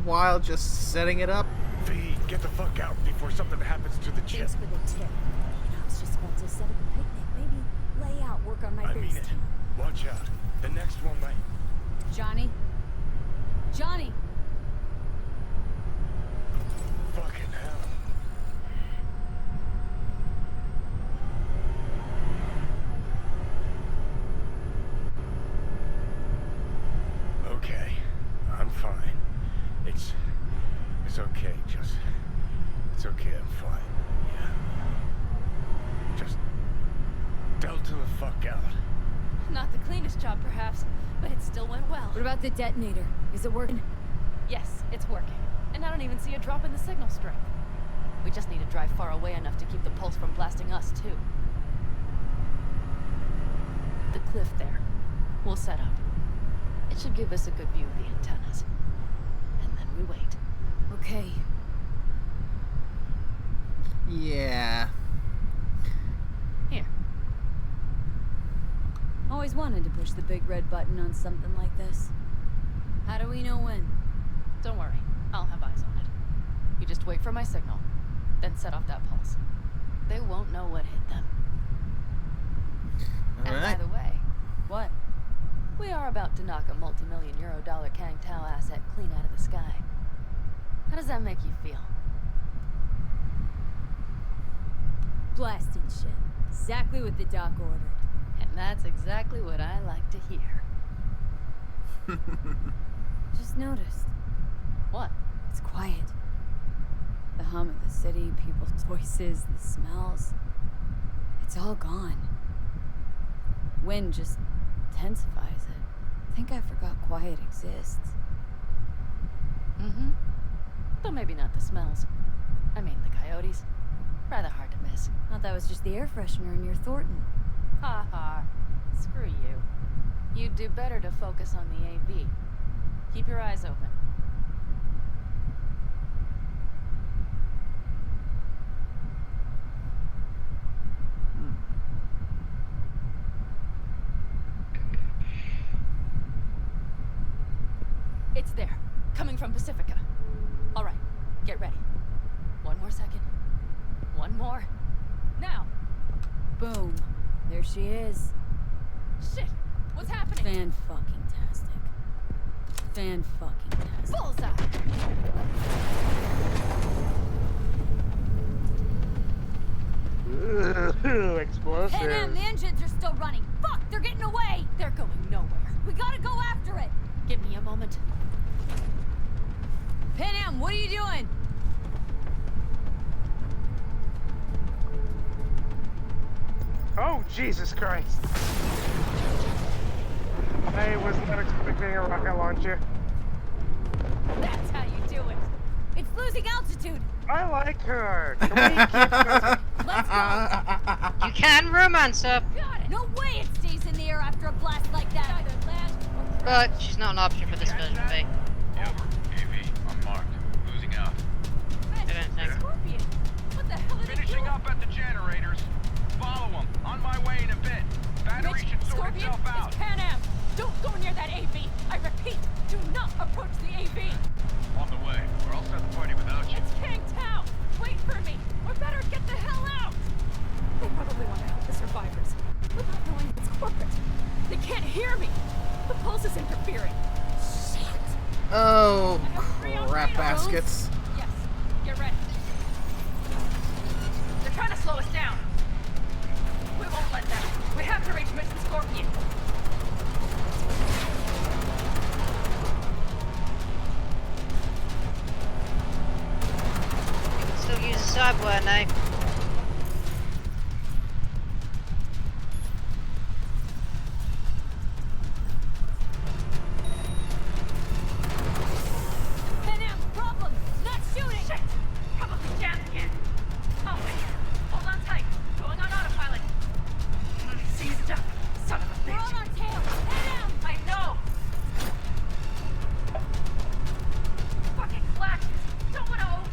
while just setting it up. V, get the fuck out before something happens to the chip. Thanks for the tip. I was just about to set up a picnic. Maybe lay out, work on my I base mean it. team. Watch out. The next one might... Johnny? Johnny! Fucking hell. Okay. I'm fine. It's okay, just... It's okay, I'm fine. Yeah. Just... Delta the fuck out. Not the cleanest job, perhaps, but it still went well. What about the detonator? Is it working? Yes, it's working. And I don't even see a drop in the signal strength. We just need to drive far away enough to keep the pulse from blasting us, too. The cliff there. We'll set up. It should give us a good view of the antennas. And then we wait. Okay. Yeah. Here. Always wanted to push the big red button on something like this. How do we know when? Don't worry. I'll have eyes on it. You just wait for my signal, then set off that pulse. They won't know what hit them. All And right. by the way, What? we are about to knock a multi-million euro dollar Kang Tao asset clean out of the sky. How does that make you feel? Blasting shit. Exactly what the doc ordered. And that's exactly what I like to hear. Just noticed. What? It's quiet. The hum of the city, people's voices, the smells. It's all gone. Wind just intensifies it. I think I forgot quiet exists. Mm-hmm. Though maybe not the smells. I mean, the coyotes. Rather hard to miss. Thought that was just the air freshener in your Thornton. Ha ha. Screw you. You'd do better to focus on the AV. Keep your eyes open. It's there. Coming from Pacifica. All right. Get ready. One more second. One more. Now! Boom. There she is. Shit! What's happening? Fan-fucking-tastic. Fan-fucking-tastic. Bullseye! Explosive. Hey, man, the engines are still running. Fuck, they're getting away. They're going nowhere. We gotta go after it. Give me a moment. Pan Am, what are you doing? Oh, Jesus Christ. I was not expecting a rocket launcher. That's how you do it. It's losing altitude. I like her. Can we keep going? Let's go. You can romance her, Got it. No way it stays in the air after a blast like that. Either land or but she's not an option for this version of me. Over. AV, unmarked. Losing out. I don't think. Scorpion. What the hell are they Finishing doing? up at the generators. Follow them. On my way in a bit. Battery Mitch, should sort Scorpion, itself out. it's Pan Am. Don't go near that AV. I repeat, do not approach the AV. On the way. Or I'll start the party without you. It's Kang Tao. Wait for me. Or better get the hell out. They probably want to help the survivors. Without knowing it's corporate. They can't hear me. The pulse is interfering. Shit. Oh, I have 3 on crap radar. baskets. Yes, get ready. They're trying to slow us down. We won't let them. We have to reach Mitch and Scorpion. You can still use a cyberware now. Pan Am, problem. Not shooting. Shit! Probably jammed again. Oh, wait. Hold on tight. Going on autopilot. Seized up. Son of a We're on bitch. our tail. Pan Am. I know. Fucking flashes. Don't want to open.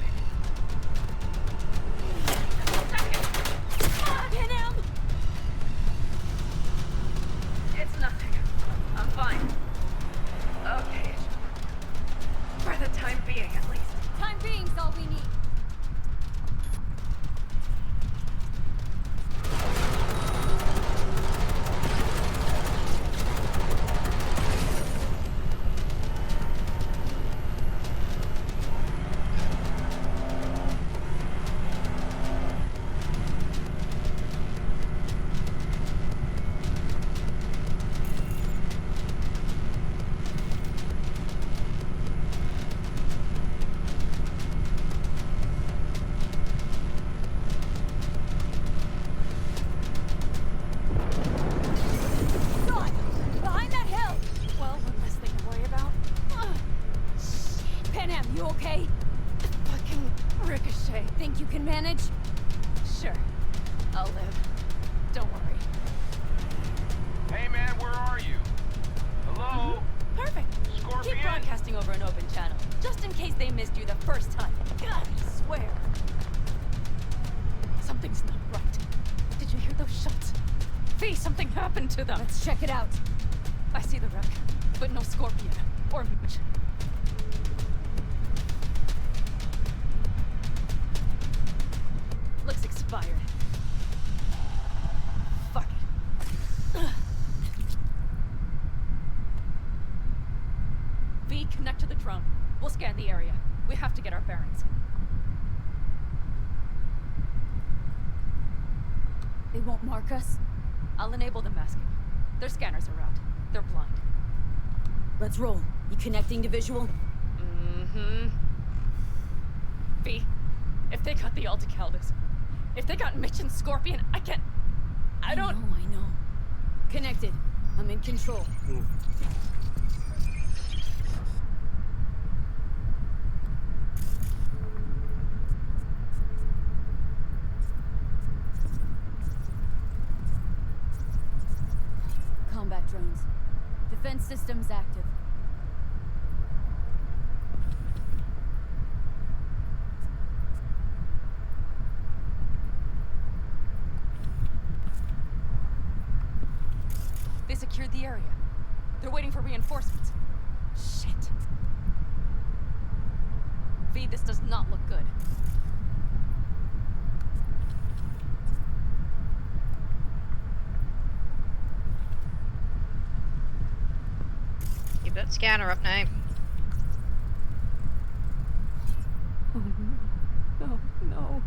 You okay? Fucking ricochet. Think you can manage? Sure. I'll live. Don't worry. Hey man, where are you? Hello? Perfect. Scorpion? Keep broadcasting over an open channel, just in case they missed you the first time. God, I swear. Something's not right. Did you hear those shots? V, something happened to them. Let's check it out. I see the wreck, but no Scorpion or Mitch. Looks expired. Fuck it. V, connect to the drone. We'll scan the area. We have to get our bearings. They won't mark us? I'll enable the masking. Their scanners are out. They're blind. Let's roll. You connecting to visual? Mm-hmm. V, if they got the Aldecaldos, if they got Mitch and Scorpion, I can't... I don't... I know. Connected. I'm in control. Combat drones. Defense systems active. They secured the area. They're waiting for reinforcements. Shit. V, this does not look good. Keep that scanner up now. Oh no. No, no.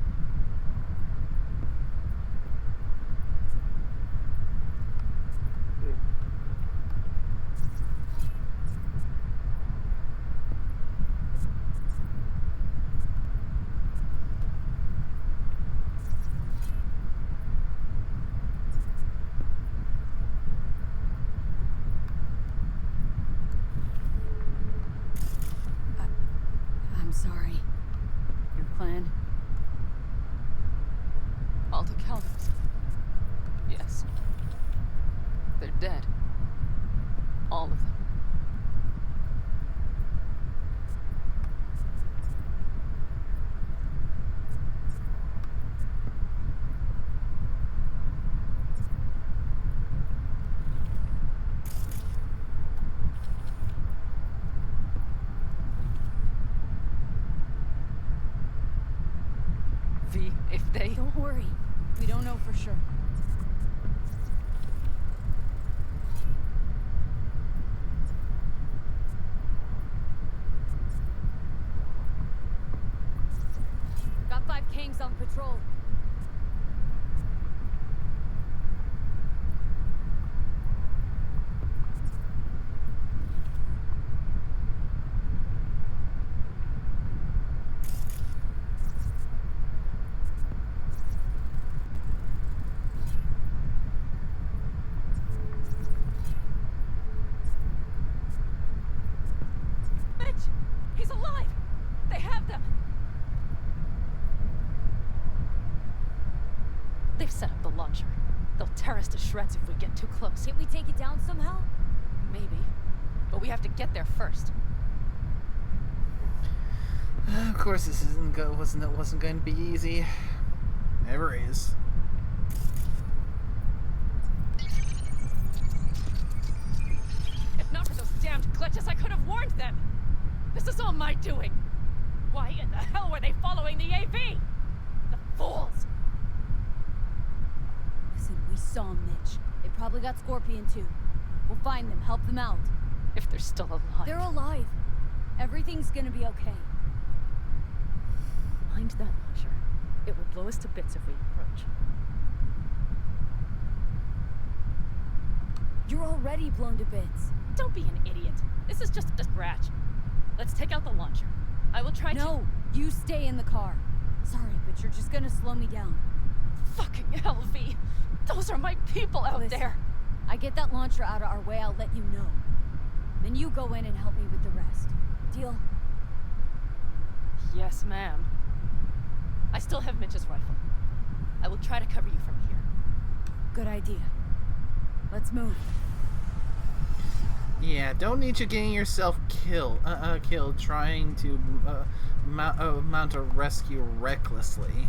I'm sorry. Your plan? Aldecaldos. Yes. They're dead. All of them. V, if they... Don't worry. We don't know for sure. Got 5 Kangs on patrol. Mitch! He's alive! They have them! They've set up the launcher. They'll tear us to shreds if we get too close. Can't we take it down somehow? Maybe. But we have to get there first. Of course, this wasn't going to be easy. Never is. If not for those damned glitches, I could have warned them! This is all my doing! Why in the hell were they following the AV? The fools! Listen, we saw Mitch. They probably got Scorpion too. We'll find them, help them out. If they're still alive. They're alive. Everything's gonna be okay. Mind that launcher. It will blow us to bits if we approach. You're already blown to bits. Don't be an idiot. This is just a scratch. Let's take out the launcher. I will try to... No, you stay in the car. Sorry, but you're just gonna slow me down. Fucking hell, V. Those are my people out Listen, there. I get that launcher out of our way, I'll let you know. Then you go in and help me with the rest. Deal? Yes, ma'am. I still have Mitch's rifle. I will try to cover you from here. Good idea. Let's move. Yeah, don't need you getting yourself killed trying to mount a rescue recklessly.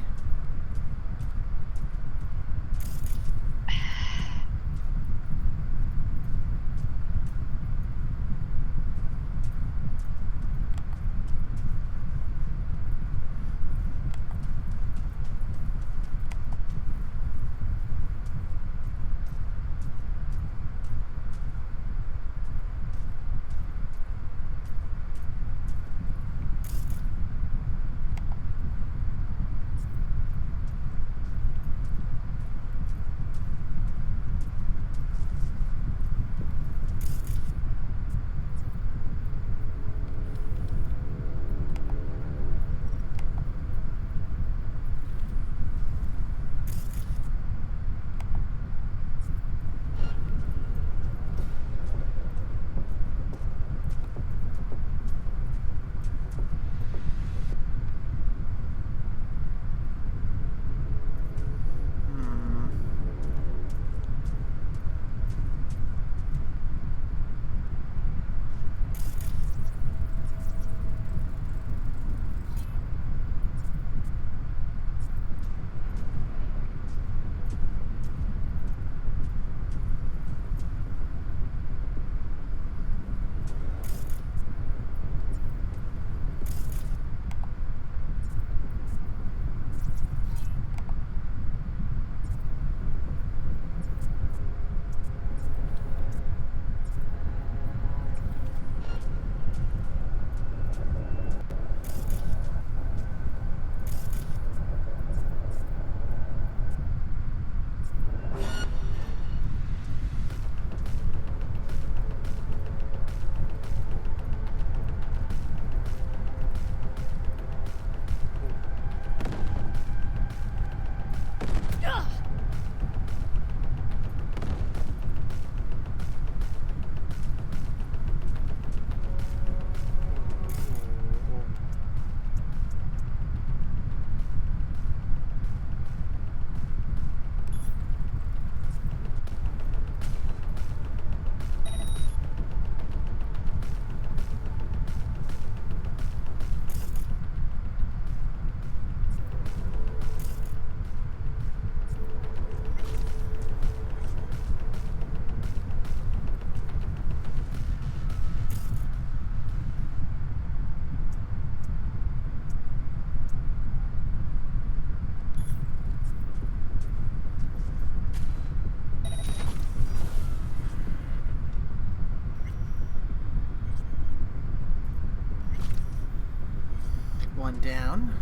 One down.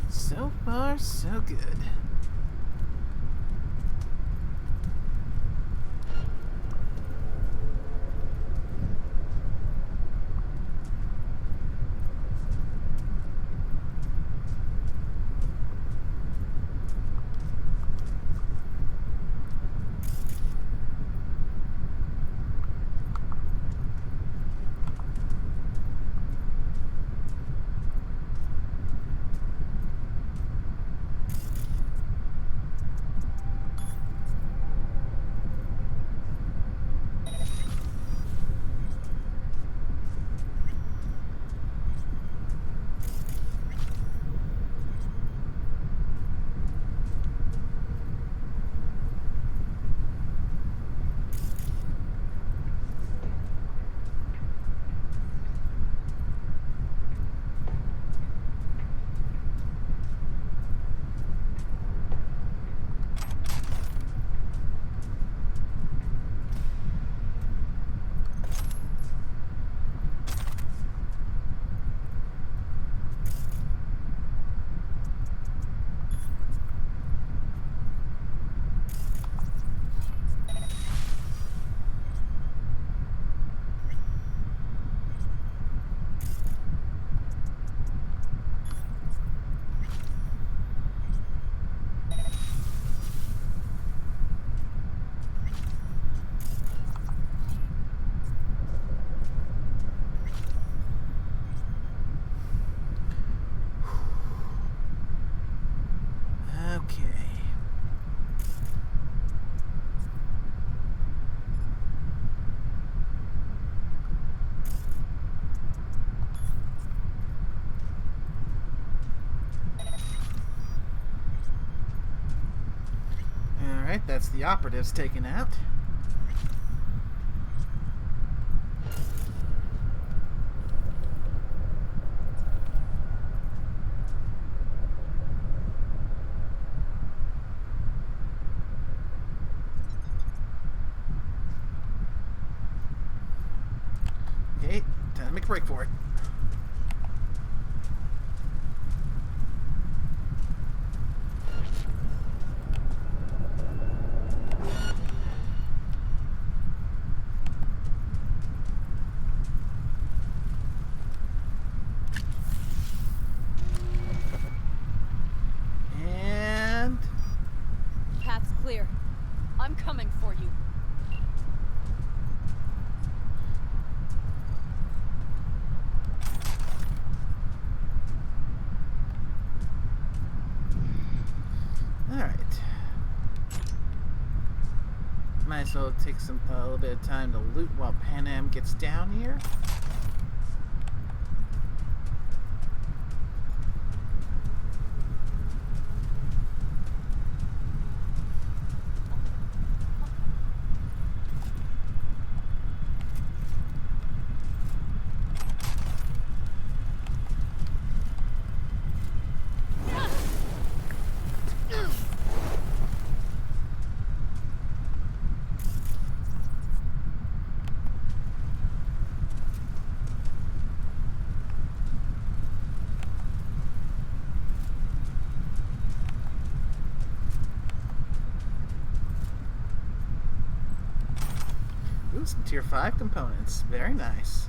So far, so good. that's the operatives taken out. Okay, time to make a break for it. And Path's clear. I'm coming for you. alright. Might as well take a little bit of time to loot while Panam gets down here. Ooh, some tier 5 components. Very nice.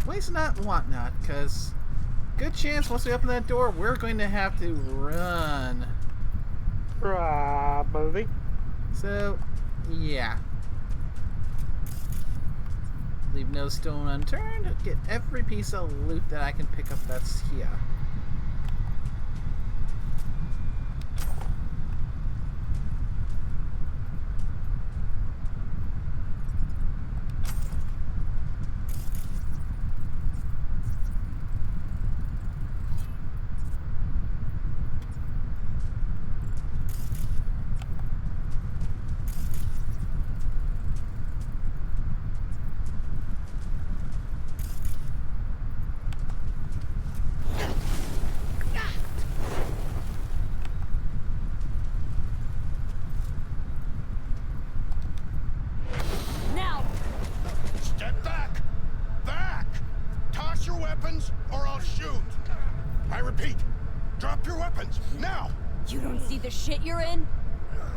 Waste not, want not, because good chance once we open that door, we're going to have to run. Probably. So, yeah. Leave no stone unturned. Get every piece of loot that I can pick up that's here. Now! Step back! Back! Toss your weapons, or I'll shoot! I repeat, drop your weapons, now! You don't see the shit you're in?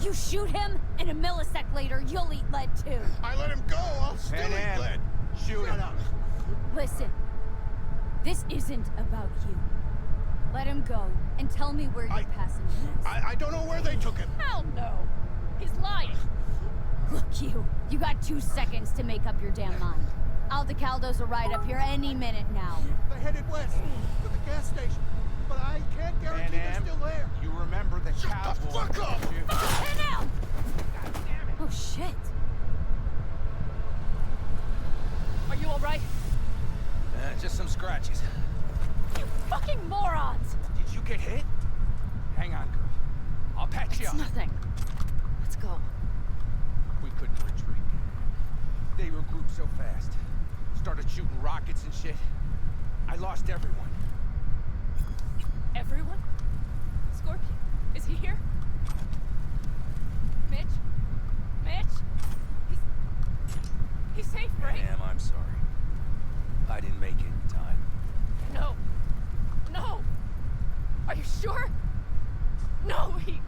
You shoot him, and a millisecond later, you'll eat lead too. I let him go, I'll still eat lead! Shoot him. Listen, this isn't about you. Let him go, and tell me where you're passing next. I don't know where they took him. Hell no! He's lying! Look, you got 2 seconds to make up your damn mind. Aldecaldo's are right up here any minute now. They headed west, to the gas station. But I can't guarantee they're still there. You remember the Shut cowboy. the fuck up! Hit him! Oh, shit. Are you alright? Just some scratches. You fucking morons! Did you get hit? Hang on, girl. I'll patch you It's up. nothing. Let's go. We couldn't retreat. They regrouped so fast. Started shooting rockets and shit. I lost everyone. Everyone? Scorpion, is he here? Mitch? Mitch? He's safe, right? Ma'am, I'm sorry. I didn't make it in time. No. No! Are you sure? No, he...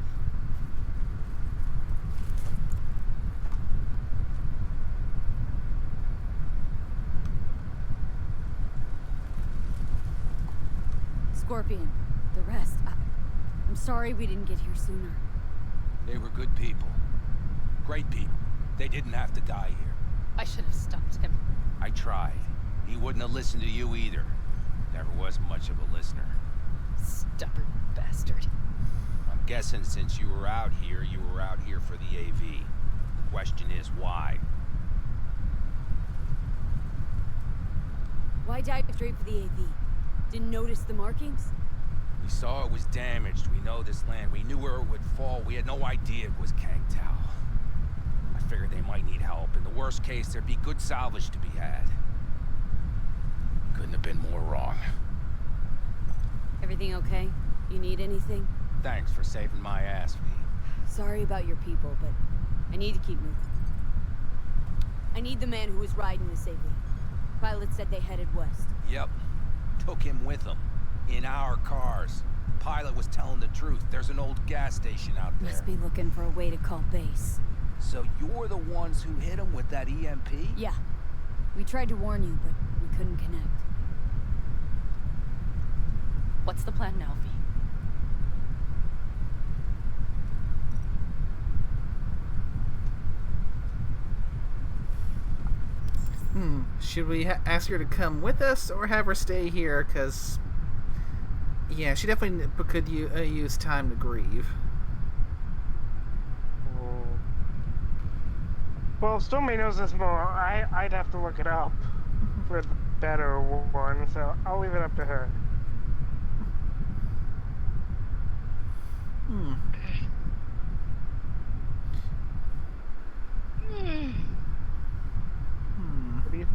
Scorpion, the rest, I'm sorry we didn't get here sooner. They were good people. Great people. They didn't have to die here. I should have stopped him. I tried. He wouldn't have listened to you either. Never was much of a listener. Stubborn bastard. I'm guessing since you were out here for the AV. The question is why? Why dive straight for the AV? Didn't notice the markings? We saw it was damaged. We know this land. We knew where it would fall. We had no idea it was Kang Tao. I figured they might need help. In the worst case, there'd be good salvage to be had. Couldn't have been more wrong. Everything okay? You need anything? Thanks for saving my ass, V. Sorry about your people, but I need to keep moving. I need the man who was riding this AV. Pilot said they headed west. Yep. Took him with them. In our cars. Pilot was telling the truth. There's an old gas station out there. Must be looking for a way to call base. So you're the ones who hit him with that EMP? Yeah. We tried to warn you, but we couldn't connect. What's the plan now, V? Should we ask her to come with us or have her stay here? Because, yeah, she definitely could use time to grieve. Well, if Stormy knows this more, I'd have to look it up for the better one, so I'll leave it up to her. What do you...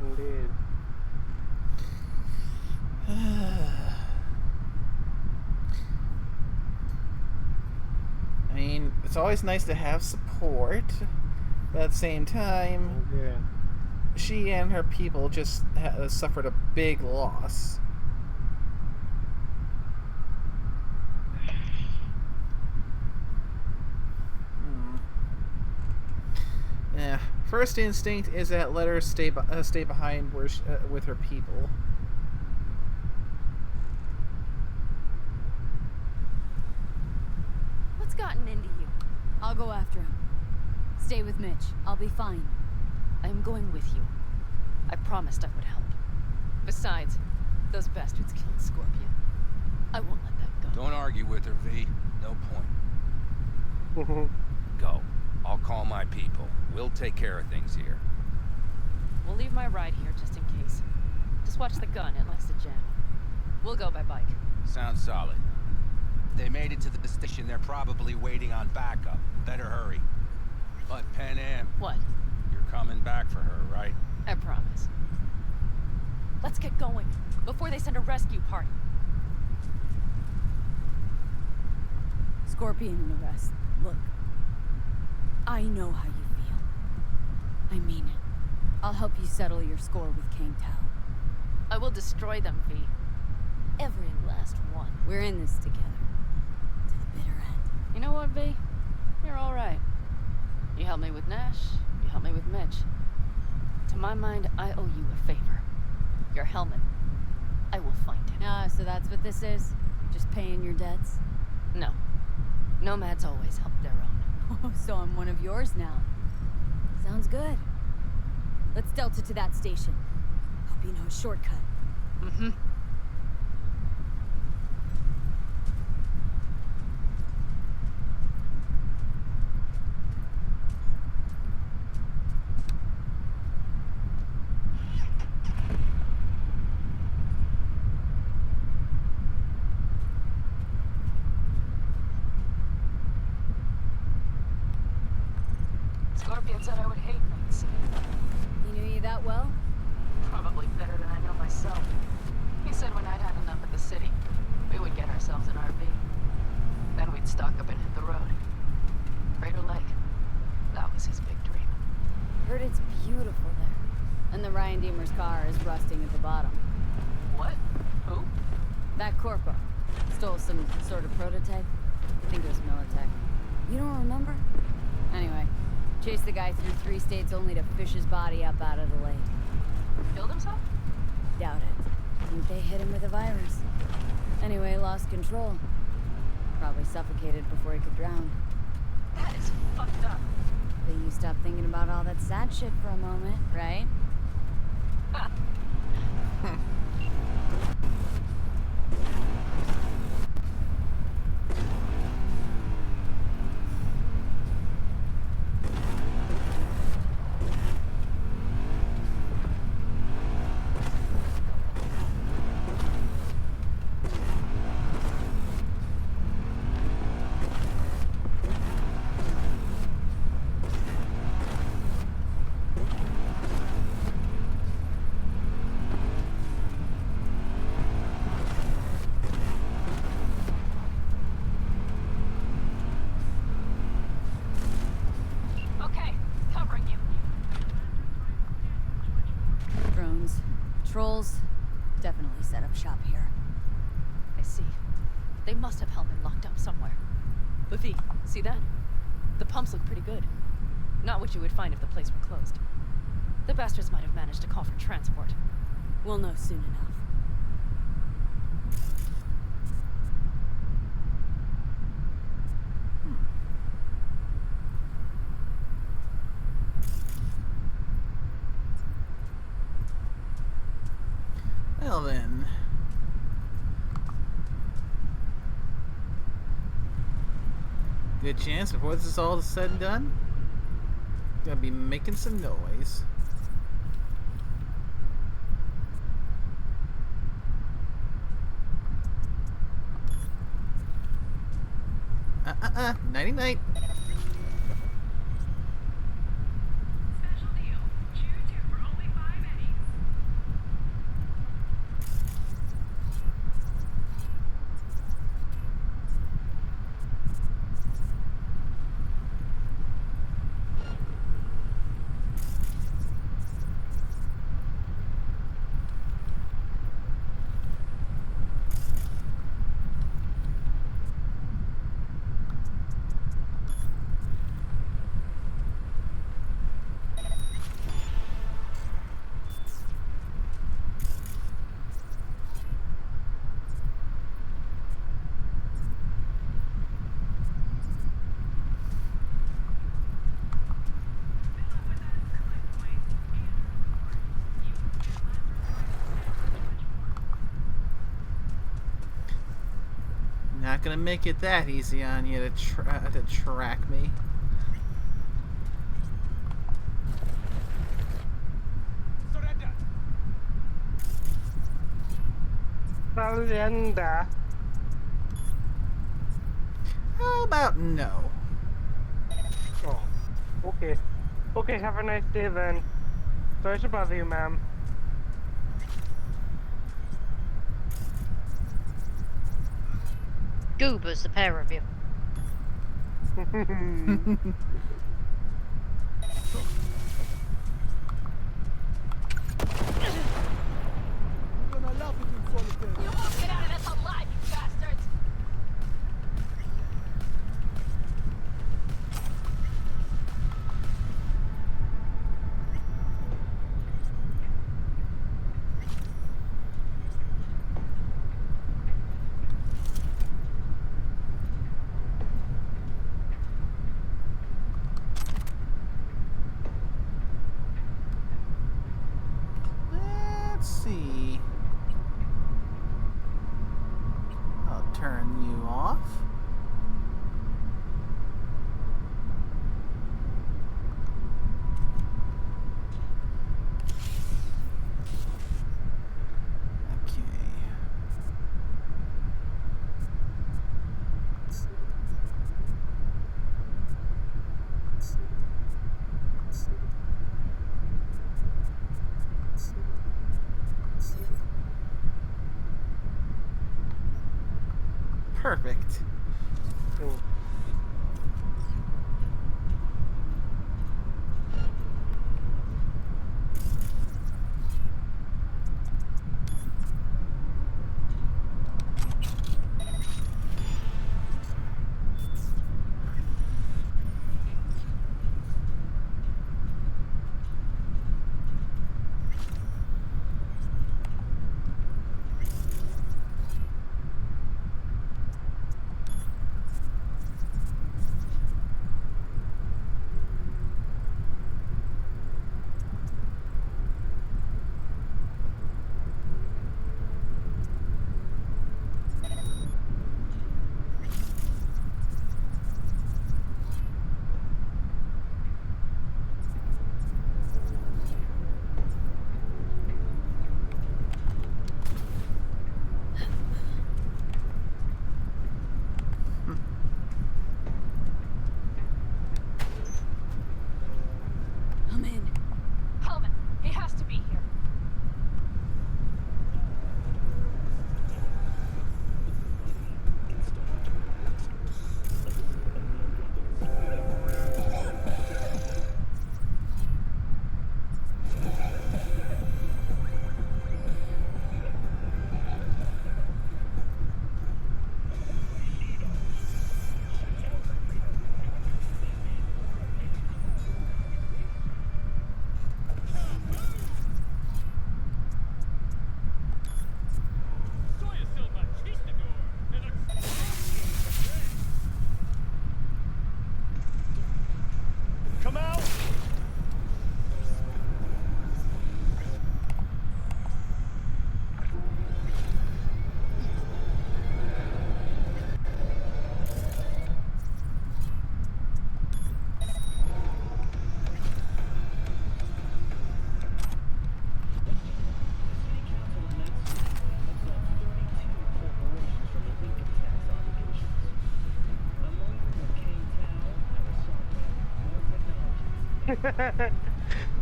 Indeed. I mean, it's always nice to have support, but at the same time, Yeah. she and her people just suffered a big loss. Yeah. First instinct is that let her stay behind where with her people. What's gotten into you? I'll go after him. Stay with Mitch. I'll be fine. I am going with you. I promised I would help. Besides, those bastards killed Scorpion. I won't let that go. Don't argue with her, V. No point. Go. I'll call my people. We'll take care of things here. We'll leave my ride here just in case. Just watch the gun. It likes to jam. We'll go by bike. Sounds solid. They made it to the station. They're probably waiting on backup. Better hurry. But Pan Am, What? you're coming back for her, right? I promise. Let's get going before they send a rescue party. Scorpion and the rest. Look. I know how you feel. I mean it. I'll help you settle your score with Kang Tao. I will destroy them, V. Every last one. We're in this together. To the bitter end. You know what, V? You're all right. You helped me with Nash. You helped me with Mitch. To my mind, I owe you a favor. Your helmet. I will find it. Ah, so that's what this is? Just paying your debts? No. Nomads always help their own. Oh, so I'm one of yours now. Sounds good. Let's delta to that station. Hope you know a shortcut. Mm-hmm. Scorpion said I would hate nights. He knew you that well? Probably better than I know myself. He said when I'd had enough of the city, we would get ourselves an RV. Then we'd stock up and hit the road. Crater Lake. That was his big dream. Heard it's beautiful there. And the Ryan Deemer's car is rusting at the bottom. What? Who? That corporal. Stole some sort of prototype. I think it was Militech. You don't remember? Anyway, chased the guy through 3 states only to fish his body up out of the lake. Killed himself? Doubt it. Think they hit him with a virus. Anyway, lost control. Probably suffocated before he could drown. That is fucked up. But you stop thinking thinking about all that sad shit for a moment, right? Trolls definitely set up shop here. I see. They must have Hellman locked up somewhere. But V, see that? The pumps look pretty good. Not what you would find if the place were closed. The bastards might have managed to call for transport. We'll know soon enough. Well then. Good chance before this is all said and done, gonna be making some noise. Nighty night. Not gonna make it that easy on you to track me. Surrender. How about no? Oh, okay. Okay, have a nice day then. Sorry to bother you, ma'am. Goobers, the pair of you. You won't get out of this alive, you bastards! Let's see. I'll turn you off. Okay. Perfect. Oh.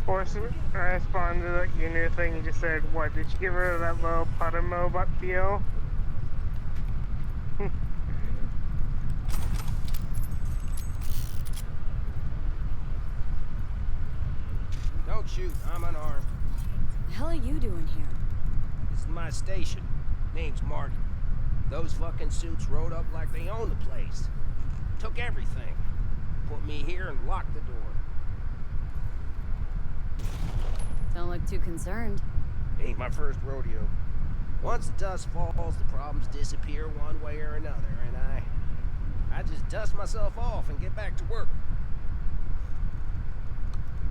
Or I responded to like your new thing. Just said, "What did you give her that little putter mo butt feel?" Don't shoot. I'm unarmed. The hell are you doing here? This is my station. Name's Marty. Those fucking suits rode up like they own the place. Took everything. Put me here and locked the door. Don't look too concerned. Ain't my first rodeo. Once the dust falls, the problems disappear one way or another, and I just dust myself off and get back to work.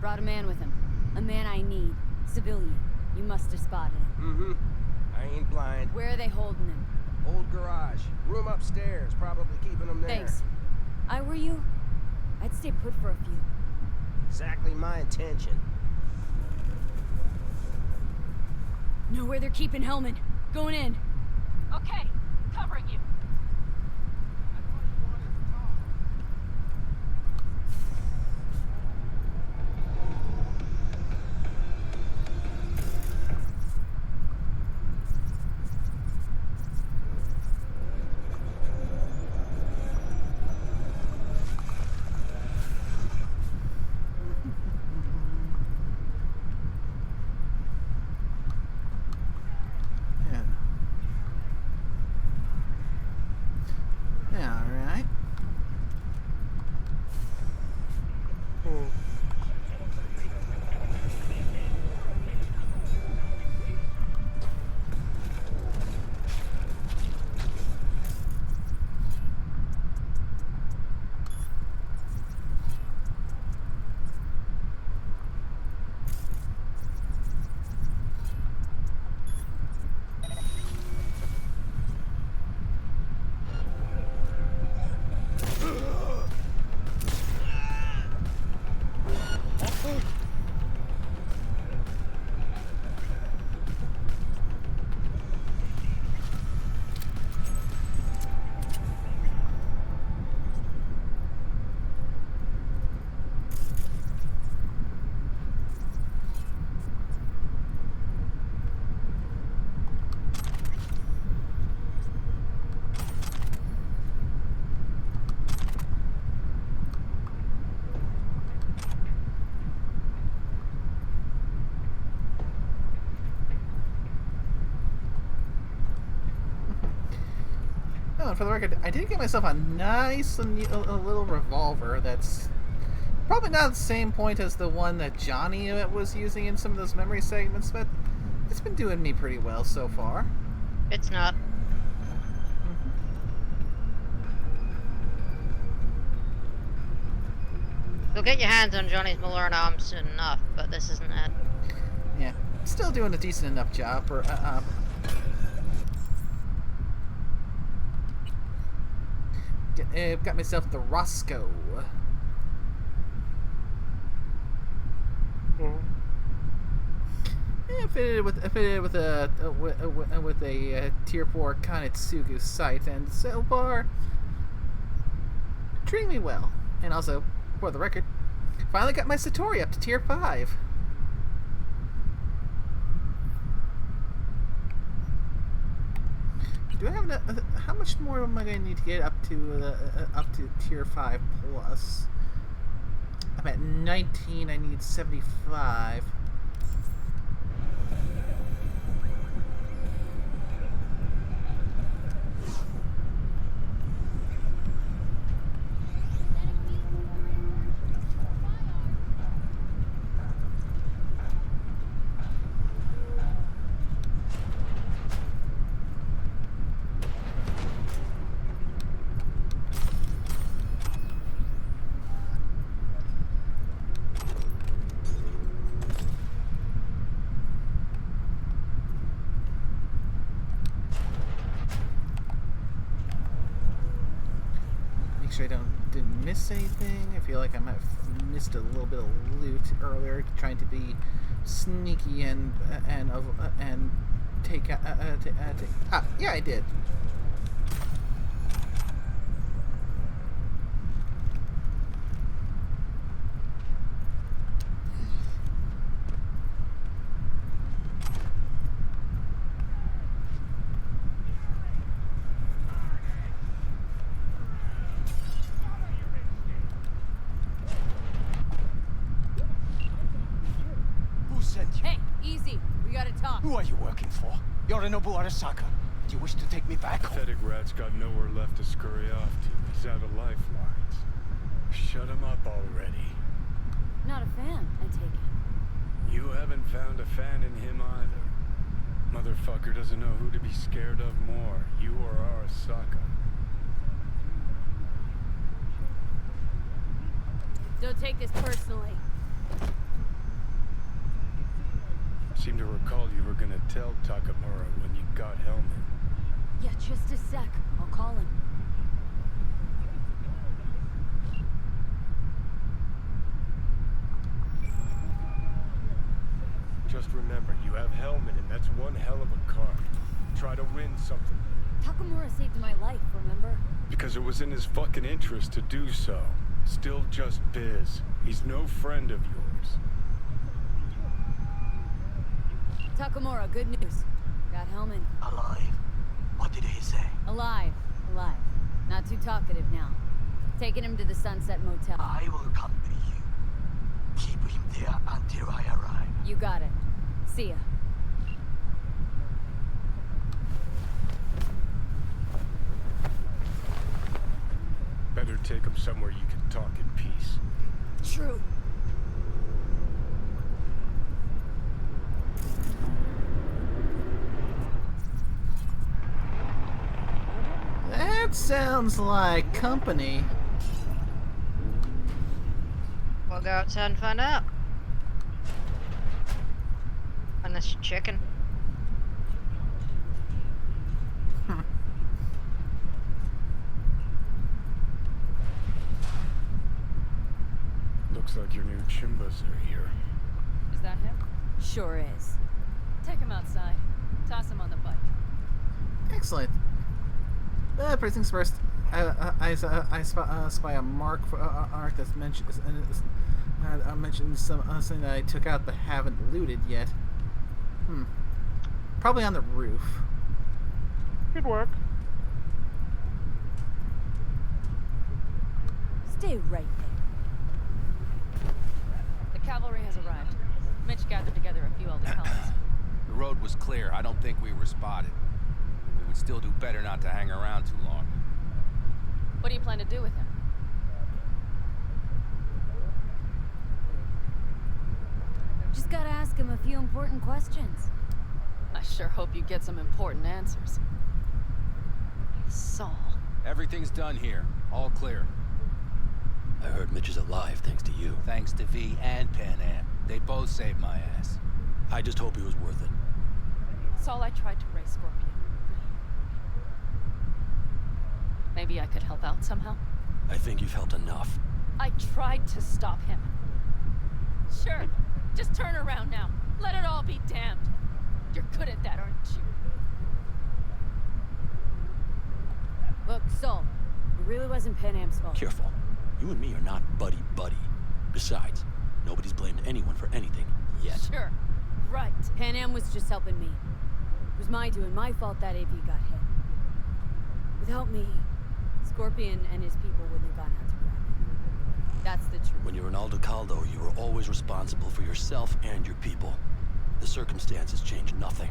Brought a man with him. A man I need. Civilian. You must have spotted him. Mm-hmm. I ain't blind. Where are they holding him? Old garage. Room upstairs. Probably keeping him there. Thanks. I were you, I'd stay put for a few. Exactly my intention. Know where they're keeping Hellman. Going in. Okay, covering you. For the record, I did get myself a nice a little revolver that's probably not the same point as the one that Johnny was using in some of those memory segments, but it's been doing me pretty well so far. It's not. You'll get your hands on Johnny's Malern arm soon enough, but this isn't it. Yeah, still doing a decent enough job for got myself the Roscoe. Yeah, fitted with a tier 4 Kanetsugu sight, and so far treating me well. And also, for the record, finally got my Satori up to tier 5. Do I have enough? How much more am I going to need to get up to tier 5 plus? I'm at 19. I need 75. I didn't miss anything. I feel like I might have missed a little bit of loot earlier, trying to be sneaky and take yeah, I did. sent you. Hey, easy. We gotta talk. Who are you working for? Yorinobu Arasaka. Do you wish to take me back? Pathetic rat's got nowhere left to scurry off to. He's out of lifelines. Shut him up already. Not a fan, I take it. You haven't found a fan in him either. Motherfucker doesn't know who to be scared of more, you or Arasaka. Don't take this personally. Seem to recall you were gonna tell Takamura when you got Hellman. Yeah, just a sec. I'll call him. Just remember, you have Hellman, and that's one hell of a card. Try to win something. Takamura saved my life, remember? Because it was in his fucking interest to do so. Still just biz. He's no friend of yours. Takamura, good news. Got Hellman. Alive? What did he say? Alive. Alive. Not too talkative now. Taking him to the Sunset Motel. I will accompany you. Keep him there until I arrive. You got it. See ya. Better take him somewhere you can talk in peace. True. That sounds like company. We'll go outside and find out. Unless you're chicken. Looks like your new Chimbas are here. Is that him? Sure is. Take him outside. Toss him on the bike. Excellent. First things first, I spy a mark for art that's mentioned. I mentioned something that I took out but haven't looted yet. Probably on the roof. Good work. Stay right there. The cavalry has arrived. Mitch gathered together a few elder colonies. The road was clear. I don't think we were spotted. We would still do better not to hang around too long. What do you plan to do with him? Just gotta ask him a few important questions. I sure hope you get some important answers. Saul. Everything's done here. All clear. I heard Mitch is alive thanks to you. Thanks to V and Pan Am. They both saved my ass. I just hope he was worth it. Saul, I tried to raise Scorpion. Maybe I could help out somehow? I think you've helped enough. I tried to stop him. Sure. Just turn around now. Let it all be damned. You're good at that, aren't you? Look, Saul, it really wasn't Pan Am's fault. Careful. You and me are not buddy-buddy. Besides, nobody's blamed anyone for anything yet. Sure. Right. Pan Am was just helping me. It was my doing, my fault that AV got hit. Without me, Scorpion and his people wouldn't have gone out to grab him. That's the truth. When you're in Aldecaldo, you were always responsible for yourself and your people. The circumstances change nothing.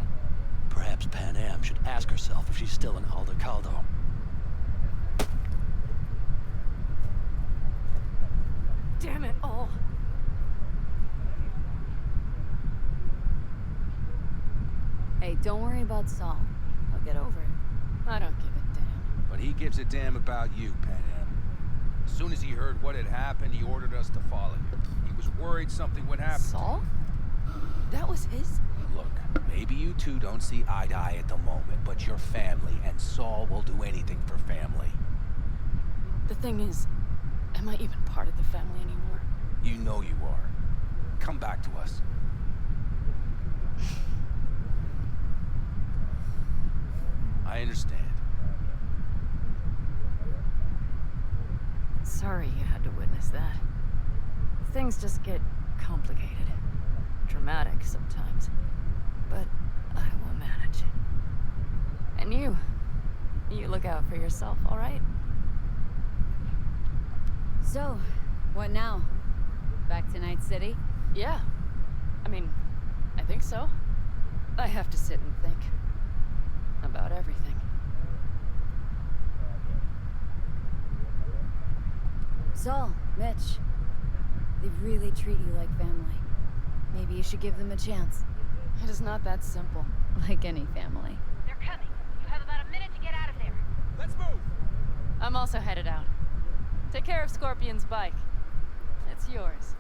Perhaps Pan Am should ask herself if she's still in Aldecaldo. Damn it all. Hey, don't worry about Saul. I'll get over it. I don't give a damn. But he gives a damn about you, Pan Am. As soon as he heard what had happened, he ordered us to follow you. He was worried something would happen. Saul? That was his? Look, maybe you two don't see eye to eye at the moment, but you're family, and Saul will do anything for family. The thing is, am I even part of the family anymore? You know you are. Come back to us. I understand. Sorry you had to witness that. Things just get complicated. Dramatic sometimes. But I will manage. And you look out for yourself, all right? So, what now? Back to Night City? Yeah. I mean, think so. I have to sit and think. About everything. Saul, Mitch. They really treat you like family. Maybe you should give them a chance. It is not that simple. Like any family. They're coming. You have about a minute to get out of there. Let's move! I'm also headed out. Take care of Scorpion's bike. It's yours.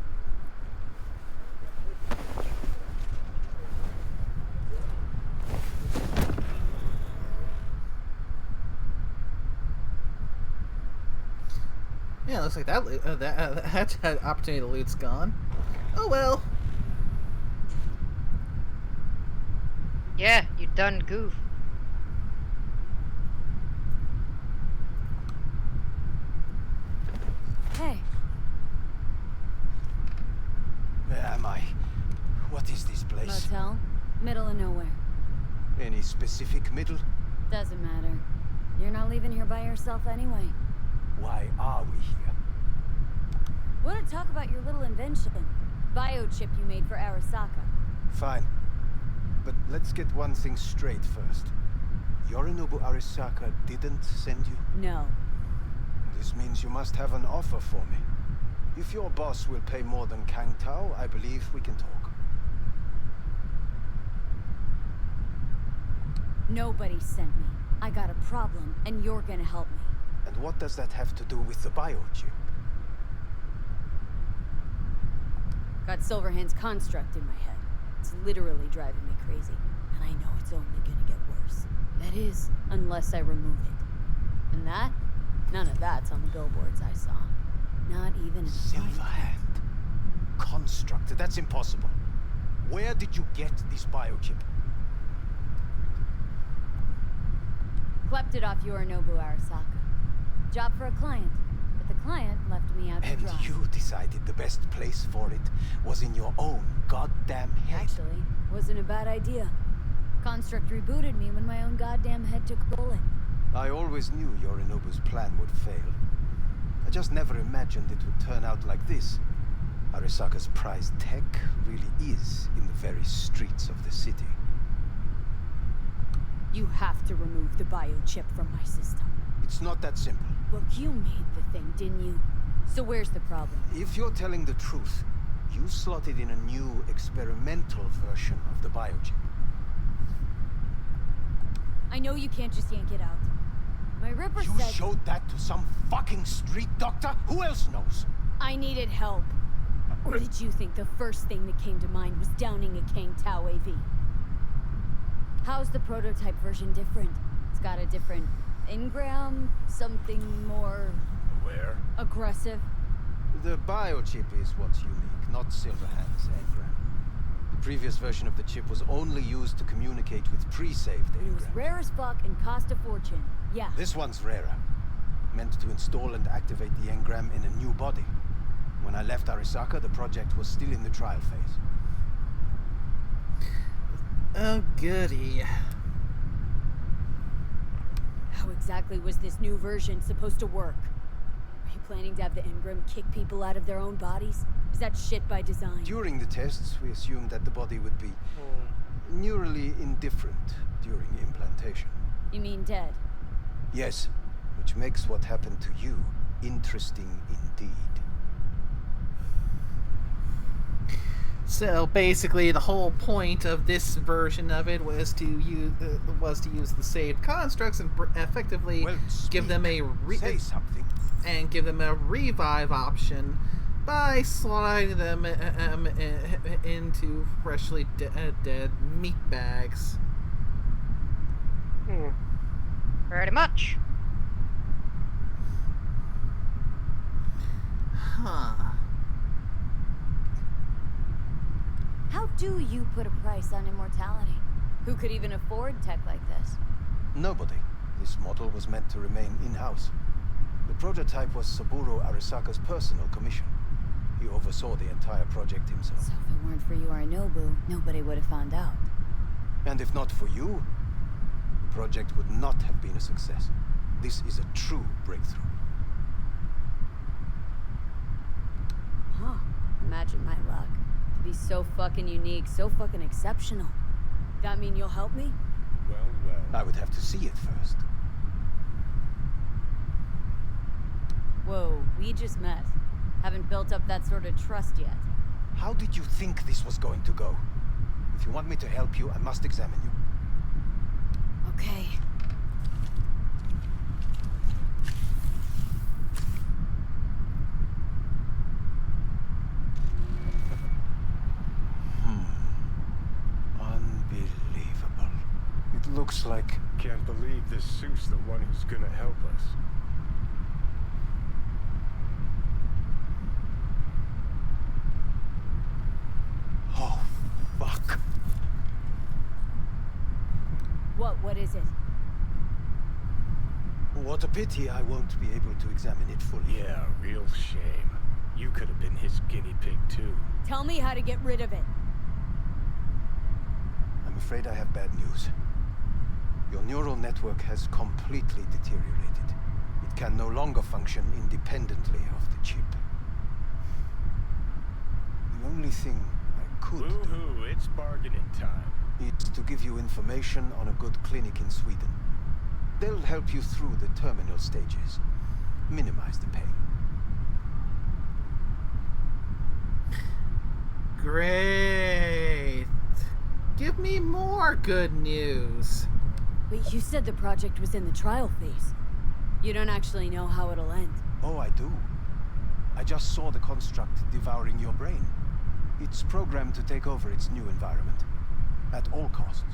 Yeah, looks like that opportunity to loot's gone. Oh well. Yeah, you done goof. Hey. Where am I? What is this place? Motel. Middle of nowhere. Any specific middle? Doesn't matter. You're not leaving here by yourself anyway. Why are we here? Want to talk about your little invention? Biochip you made for Arasaka. Fine. But let's get one thing straight first. Yorinobu Arasaka didn't send you? No. This means you must have an offer for me. If your boss will pay more than Kang Tao, I believe we can talk. Nobody sent me. I got a problem, and you're gonna help me. And what does that have to do with the biochip? Got Silverhand's construct in my head. It's literally driving me crazy, and I know it's only gonna get worse. That is, unless I remove it. And that? None of that's on the billboards I saw. Not even in Silverhand. Construct. That's impossible. Where did you get this biochip? Clept it off Yorinobu Arasaka. Job for a client, but the client left me out to And dry. you decided the best place for it was in your own goddamn head. Actually, wasn't a bad idea. Construct rebooted me when my own goddamn head took a bullet. I always knew Yorinobu's plan would fail. I just never imagined it would turn out like this. Arasaka's prized tech really is in the very streets of the city. You have to remove the biochip from my system. It's not that simple. Look, you made the thing, didn't you? So where's the problem? If you're telling the truth, you slotted in a new experimental version of the biochip. I know you can't just yank it out. My Ripper You said... showed that to some fucking street doctor? Who else knows? I needed help. Or did you think the first thing that came to mind was downing a Kang Tao AV? How's the prototype version different? It's got a different engram, something more... Where? aggressive. The biochip is what's unique, not Silverhand's engram. The previous version of the chip was only used to communicate with pre-saved It was engrams. rare as fuck and cost a fortune. Yeah. This one's rarer. Meant to install and activate the engram in a new body. When I left Arasaka, the project was still in the trial phase. Oh, goody. How exactly was this new version supposed to work? Are you planning to have the engram kick people out of their own bodies? Is that shit by design? During the tests, we assumed that the body would be neurally indifferent during implantation. You mean dead? Yes, which makes what happened to you interesting indeed. So basically, the whole point of this version of it was to use the saved constructs and effectively give them a Say something. and give them a revive option by sliding them into freshly dead meat bags. Pretty much. Huh. How do you put a price on immortality? Who could even afford tech like this? Nobody. This model was meant to remain in-house. The prototype was Saburo Arasaka's personal commission. He oversaw the entire project himself. So if it weren't for Yorinobu, nobody would have found out. And if not for you, the project would not have been a success. This is a true breakthrough. Huh. Imagine my luck. To be so fucking unique, so fucking exceptional. That mean you'll help me? Well, well. I would have to see it first. Whoa, we just met. Haven't built up that sort of trust yet. How did you think this was going to go? If you want me to help you, I must examine you. Okay. Unbelievable. It looks like... Can't believe this suit's the one who's gonna help us. Oh, fuck. What is it? What a pity I won't be able to examine it fully. Yeah, real shame. You could have been his guinea pig too. Tell me how to get rid of it. I'm afraid I have bad news. Your neural network has completely deteriorated. It can no longer function independently of the chip. The only thing I could Woohoo, it's bargaining time. is to give you information on a good clinic in Sweden. They'll help you through the terminal stages. Minimize the pain. Great. Give me more good news. Wait, you said the project was in the trial phase. You don't actually know how it'll end. Oh, I do. I just saw the construct devouring your brain. It's programmed to take over its new environment. At all costs.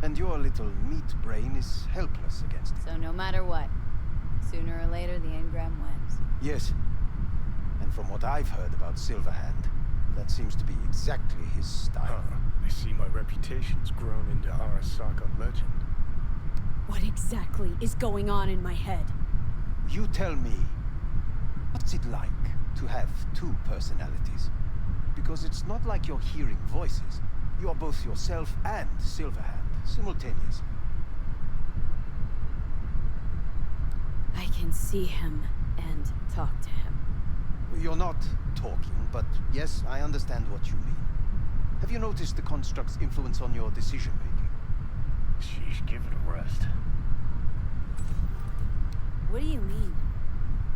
And your little meat brain is helpless against it. So no matter what, sooner or later the engram wins. Yes. And from what I've heard about Silverhand, that seems to be exactly his style. I see my reputation's grown into Arasaka legend. What exactly is going on in my head? You tell me, what's it like to have two personalities? Because it's not like you're hearing voices. You are both yourself and Silverhand, simultaneously. I can see him and talk to him. You're not talking, but yes, I understand what you mean. Have you noticed the construct's influence on your decision-making? Sheesh, give it a rest. What do you mean?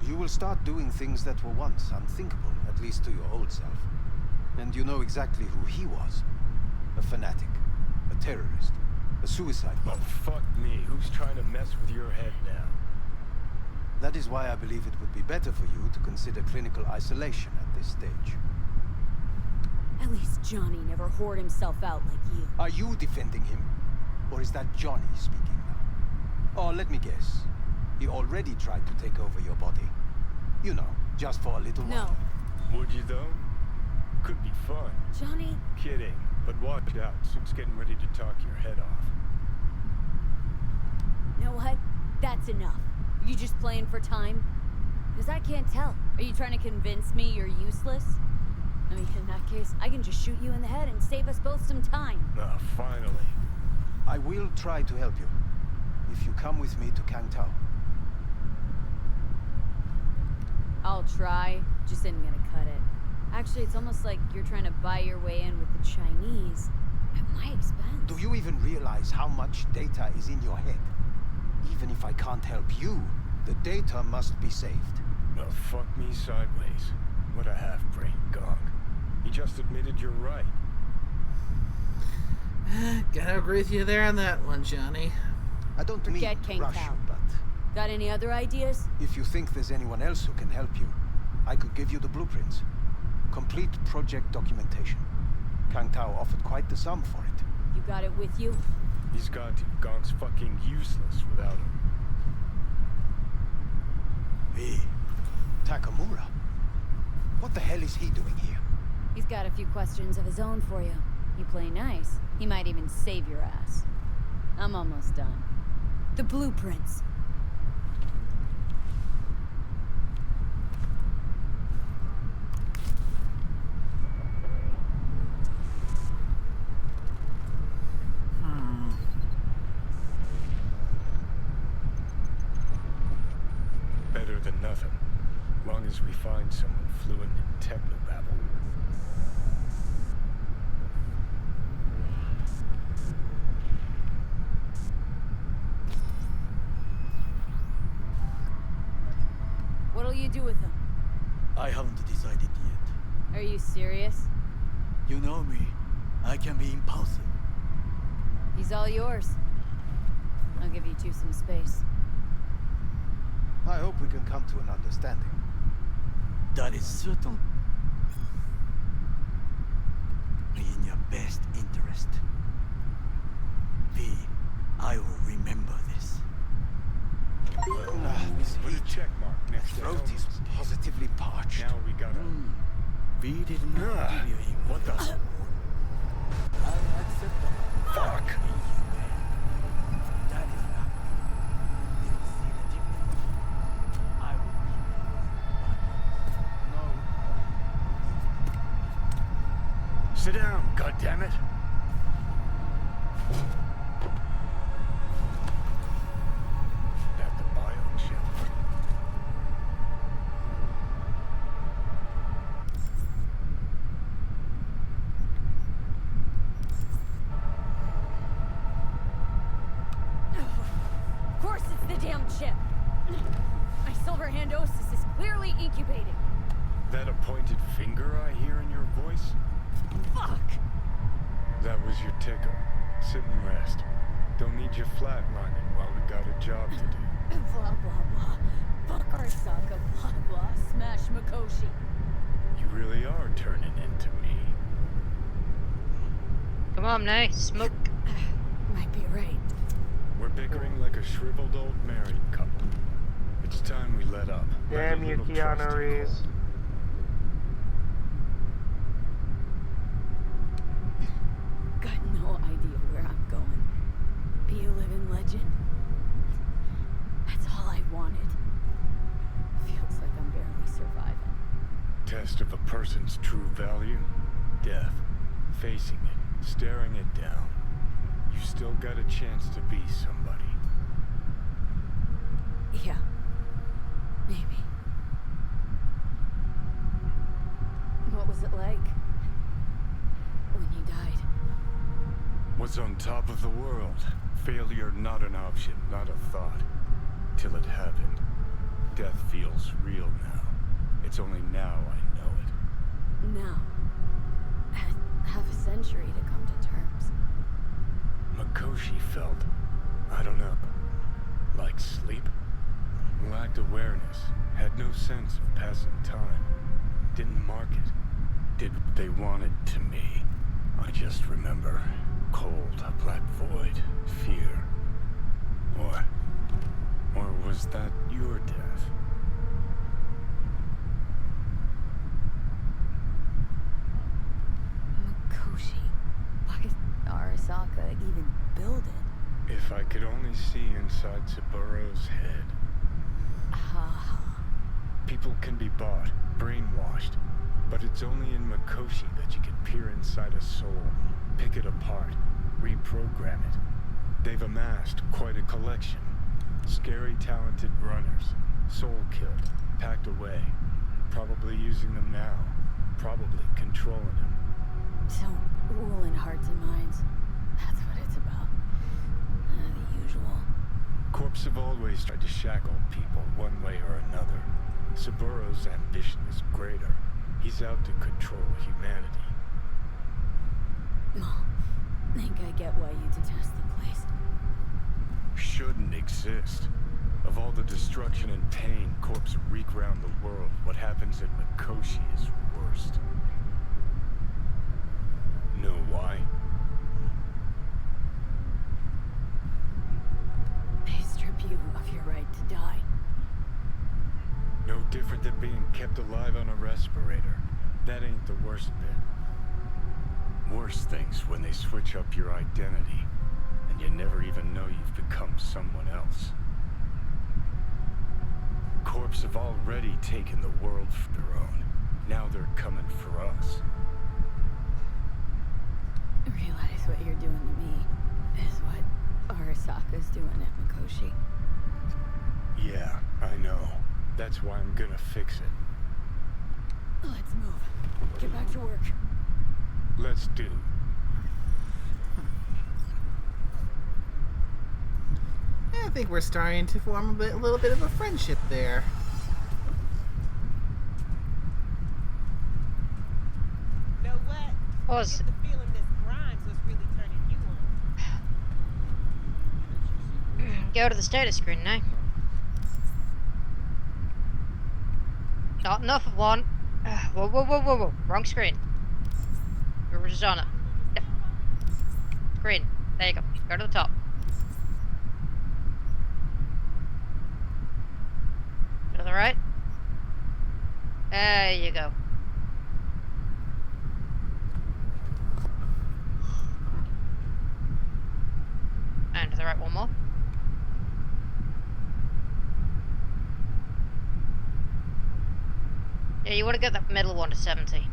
You will start doing things that were once unthinkable, at least to your old self. And you know exactly who he was. A fanatic, a terrorist, a suicide bomber. Oh, fuck me. Who's trying to mess with your head now? That is why I believe it would be better for you to consider clinical isolation at this stage. At least Johnny never whored himself out like you. Are you defending him? Or is that Johnny speaking now? Oh, let me guess. He already tried to take over your body. You know, just for a little while. No. Would you though? Could be fun. Johnny? Kidding. But watch out. Suit's getting ready to talk your head off. You know what? That's enough. Are you just playing for time? Because I can't tell. Are you trying to convince me you're useless? I mean, in that case, I can just shoot you in the head and save us both some time. Ah, finally. I will try to help you. If you come with me to Kangtao. I'll try. Just isn't gonna cut it. Actually, it's almost like you're trying to buy your way in with the Chinese. At my expense. Do you even realize how much data is in your head? Even if I can't help you, the data must be saved. Well, fuck me sideways. What a half-brain gong. He just admitted you're right. Gotta agree with you there on that one, Johnny. I don't mean to rush you, but... Got any other ideas? If you think there's anyone else who can help you, I could give you the blueprints. Complete project documentation. Kangtao offered quite the sum for it. You got it with you? He's got to. Gong's fucking useless without him. Hey, Takamura. What the hell is he doing here? He's got a few questions of his own for you. You play nice, he might even save your ass. I'm almost done. The blueprints. Better than nothing. Long as we find someone fluent in technobabble. do with him? I haven't decided yet. Are you serious? You know me. I can be impulsive. He's all yours. I'll give you two some space. I hope we can come to an understanding. That is certainly in your best interest. V, I will remember this. This Put a check mark next to throat is Elmer's. positively parched. Now we gotta... V did not give you a What the... unacceptable. Fuck! That is not. You'll see the difference. I will No. Sit down, goddammit! That the biochip. Of course it's the damn chip. My silver handosis is clearly incubating. That a pointed finger I hear in your voice? Fuck! That was your ticker. Sit and rest. Don't need you flatlining while we got a job to do. Blah, blah, blah. Fuck Arasaka, blah, blah. Smash Mikoshi. You really are turning into me. Come on now, smoke. Might be right. We're bickering like a shriveled old married couple. It's time we let up. Let Damn a you, little trust Keanu in Reeves. Got no idea where I'm going. Be a living legend. That's all I wanted. Feels like I'm barely surviving. Test of a person's true value? Death. Facing it. Staring it down. You still got a chance to be somebody. Yeah. Maybe. What was it like? When you died? Was on top of the world. Failure not an option, not a thought. Till it happened. Death feels real now. It's only now I know it. Now. Had half a century to come to terms. Mikoshi felt, I don't know, like sleep? Lacked awareness, had no sense of passing time. Didn't mark it. Did what they wanted to me. I just remember cold, a black void, fear. Or was that your death? Mikoshi. Why did Arasaka even build it? If I could only see inside Saburo's head. People can be bought, brainwashed, but it's only in Mikoshi that you can peer inside a soul, pick it apart, reprogram it. They've amassed quite a collection. Scary, talented runners, soul-killed, packed away, probably using them now, probably controlling them. So, ruling hearts and minds. That's what it's about. The usual. Corps have always tried to shackle people one way or another. Saburo's ambition is greater. He's out to control humanity. Think I get why you detest the place. Shouldn't exist. Of all the destruction and pain Corps wreak round the world, what happens at Mikoshi is worst. Know why? They strip you of your right to die. No different than being kept alive on a respirator. That ain't the worst bit. Worst things when they switch up your identity, and you never even know you've become someone else. Corps have already taken the world for their own. Now they're coming for us. Realize what you're doing to me is what Arasaka's doing at Mikoshi. Yeah, I know. That's why I'm gonna fix it. Let's move. Get back to work. Let's do. I think we're starting to form a little bit of a friendship there. Was get the feeling this Grimes was really turning you on. go to the status screen now. Not enough of one. Whoa, whoa, whoa, whoa, whoa. Wrong screen. We were just on it. Yep. Screen. There you go. Go to the top. Go to the right. There you go. And to the right one more. Yeah, you want to get that middle one to 70.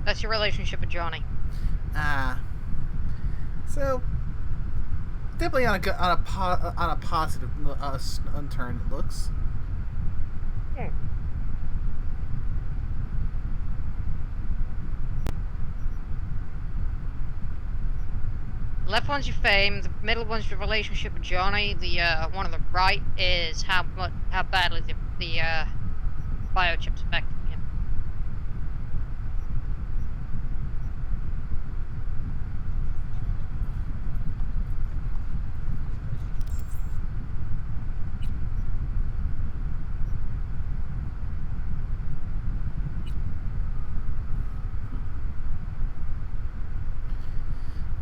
That's your relationship with Johnny. So definitely on a positive turn. It looks. The left one's your fame. The middle one's your relationship with Johnny. The one on the right is how badly the biochips affected you.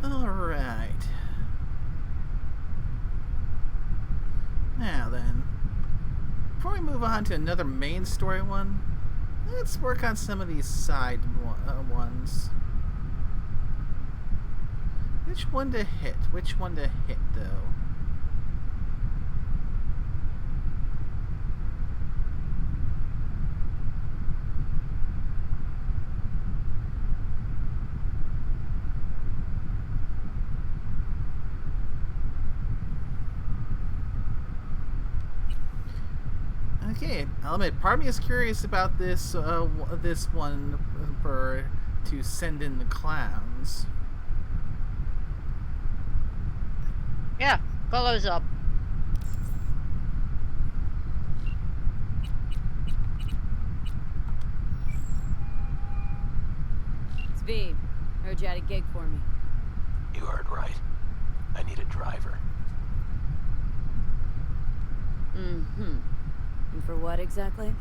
Alright. Now then, before we move on to another main story one, let's work on some of these side ones. Which one to hit? Which one to hit, though? Okay, I'll admit, part of me is curious about this this one to send in the clowns. Yeah, follows up. It's V. Heard you had a gig for me. You heard right. I need a driver. Mm-hmm. And for what exactly?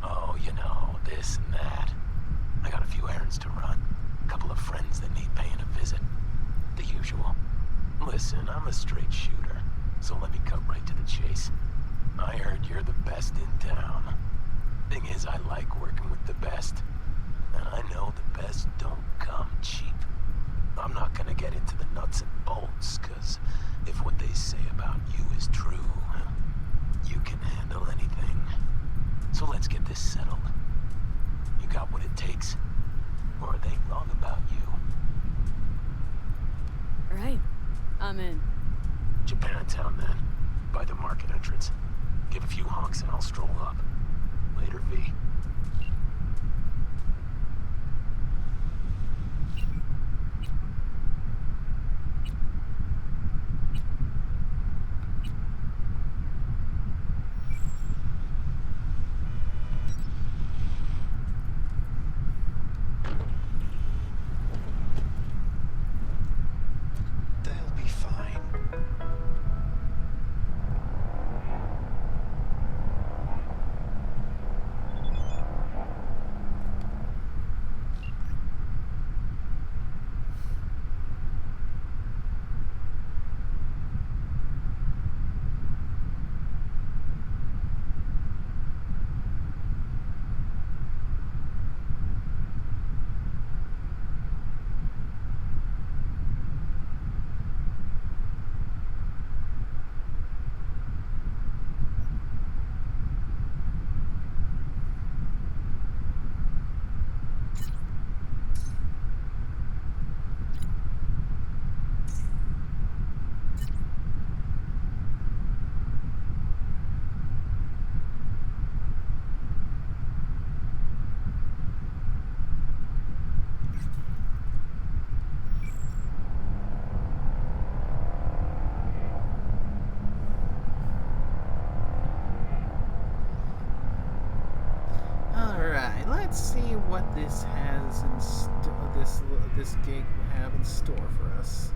Oh, you know, this and that. I got a few errands to run. A couple of friends that need paying a visit. The usual. Listen, I'm a straight shooter, so let me cut right to the chase. I heard you're the best in town. Thing is, I like working with the best. And I know the best don't come cheap. I'm not gonna get into the nuts and bolts, cause if what they say about you is true, you can handle anything. So let's get this settled. You got what it takes? Or are they wrong about you? Right. I'm in. Japantown, then. By the market entrance. Give a few honks and I'll stroll up. Later, V. They'll be fine. let's see what this has in this gig will have in store for us.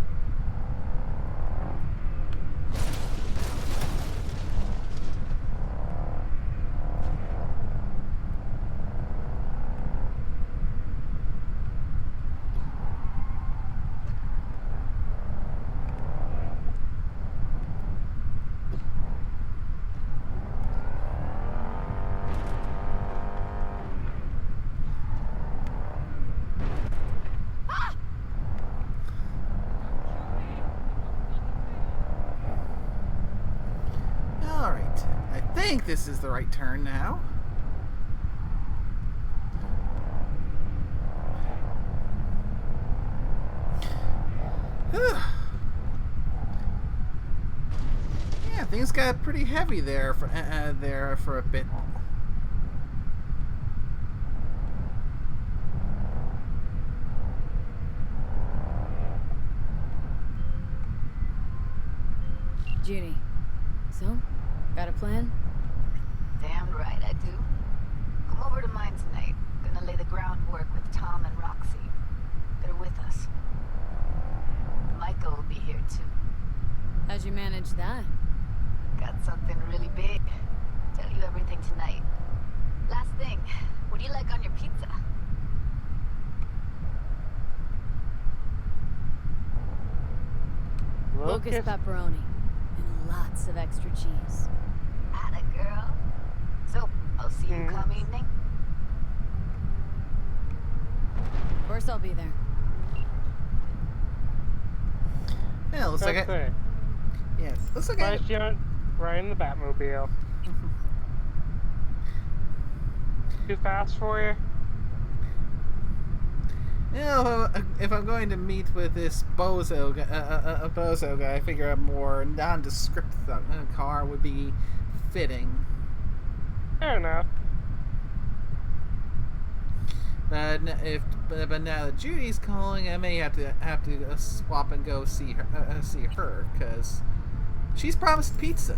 Alright, I think this is the right turn now. Yeah, things got pretty heavy there for a bit. Judy, so, got a plan? Damn right I do. Come over to mine tonight. Gonna lay the groundwork with Tom and Roxy. They're with us. Micah will be here too. How'd you manage that? Got something really big. Tell you everything tonight. Last thing, what do you like on your pizza? Locust pepperoni. And lots of extra cheese. Atta girl. So, I'll see you come evening. Of course I'll be there. Yeah, looks like Okay. Yeah, looks like Nice young riding the Batmobile. Too fast for you? You know, if I'm going to meet with this bozo guy, I figure a more nondescript car would be fitting. Fair enough. But now that Judy's calling, I may have to swap and go see her because she's promised pizza.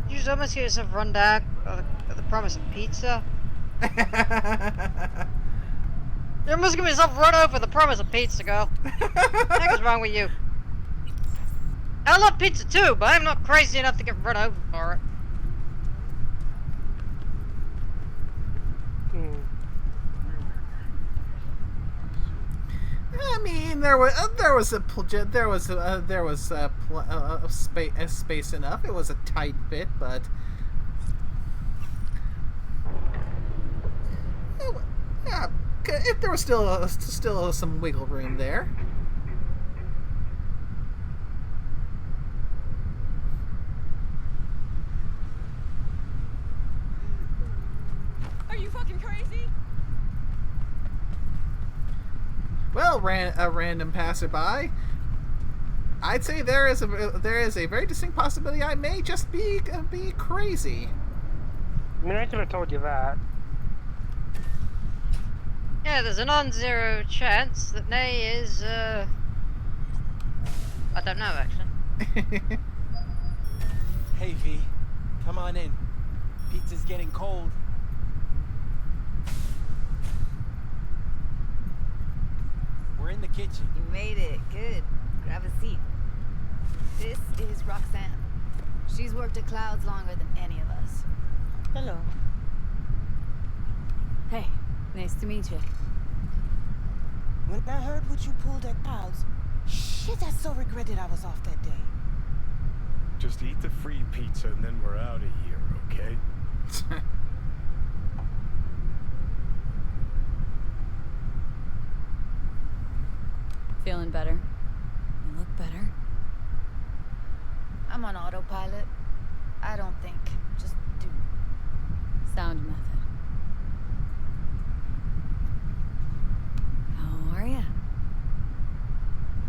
You just almost get yourself run down at the promise of pizza. You almost get yourself run over the promise of pizza, girl. What the heck is wrong with you? I love pizza too, but I'm not crazy enough to get run over for it. I mean, there was space enough. It was a tight fit, but yeah, if there was still some wiggle room there. Are you fucking crazy? Well, a random passerby, I'd say there is a very distinct possibility I may just be crazy. I mean, I could have told you that. Yeah, there's a non-zero chance that Nay is, I don't know, actually. Hey, V. Come on in. Pizza's getting cold. We're in the kitchen. You made it. Good. Grab a seat. This is Roxanne. She's worked at Clouds longer than any of us. Hello. Hey, nice to meet you. When I heard what you pulled at Clouds, shit, I so regretted I was off that day. Just eat the free pizza and then we're out of here, okay? Feeling better? You look better. I'm on autopilot. I don't think. Just do. Sound method. How are ya?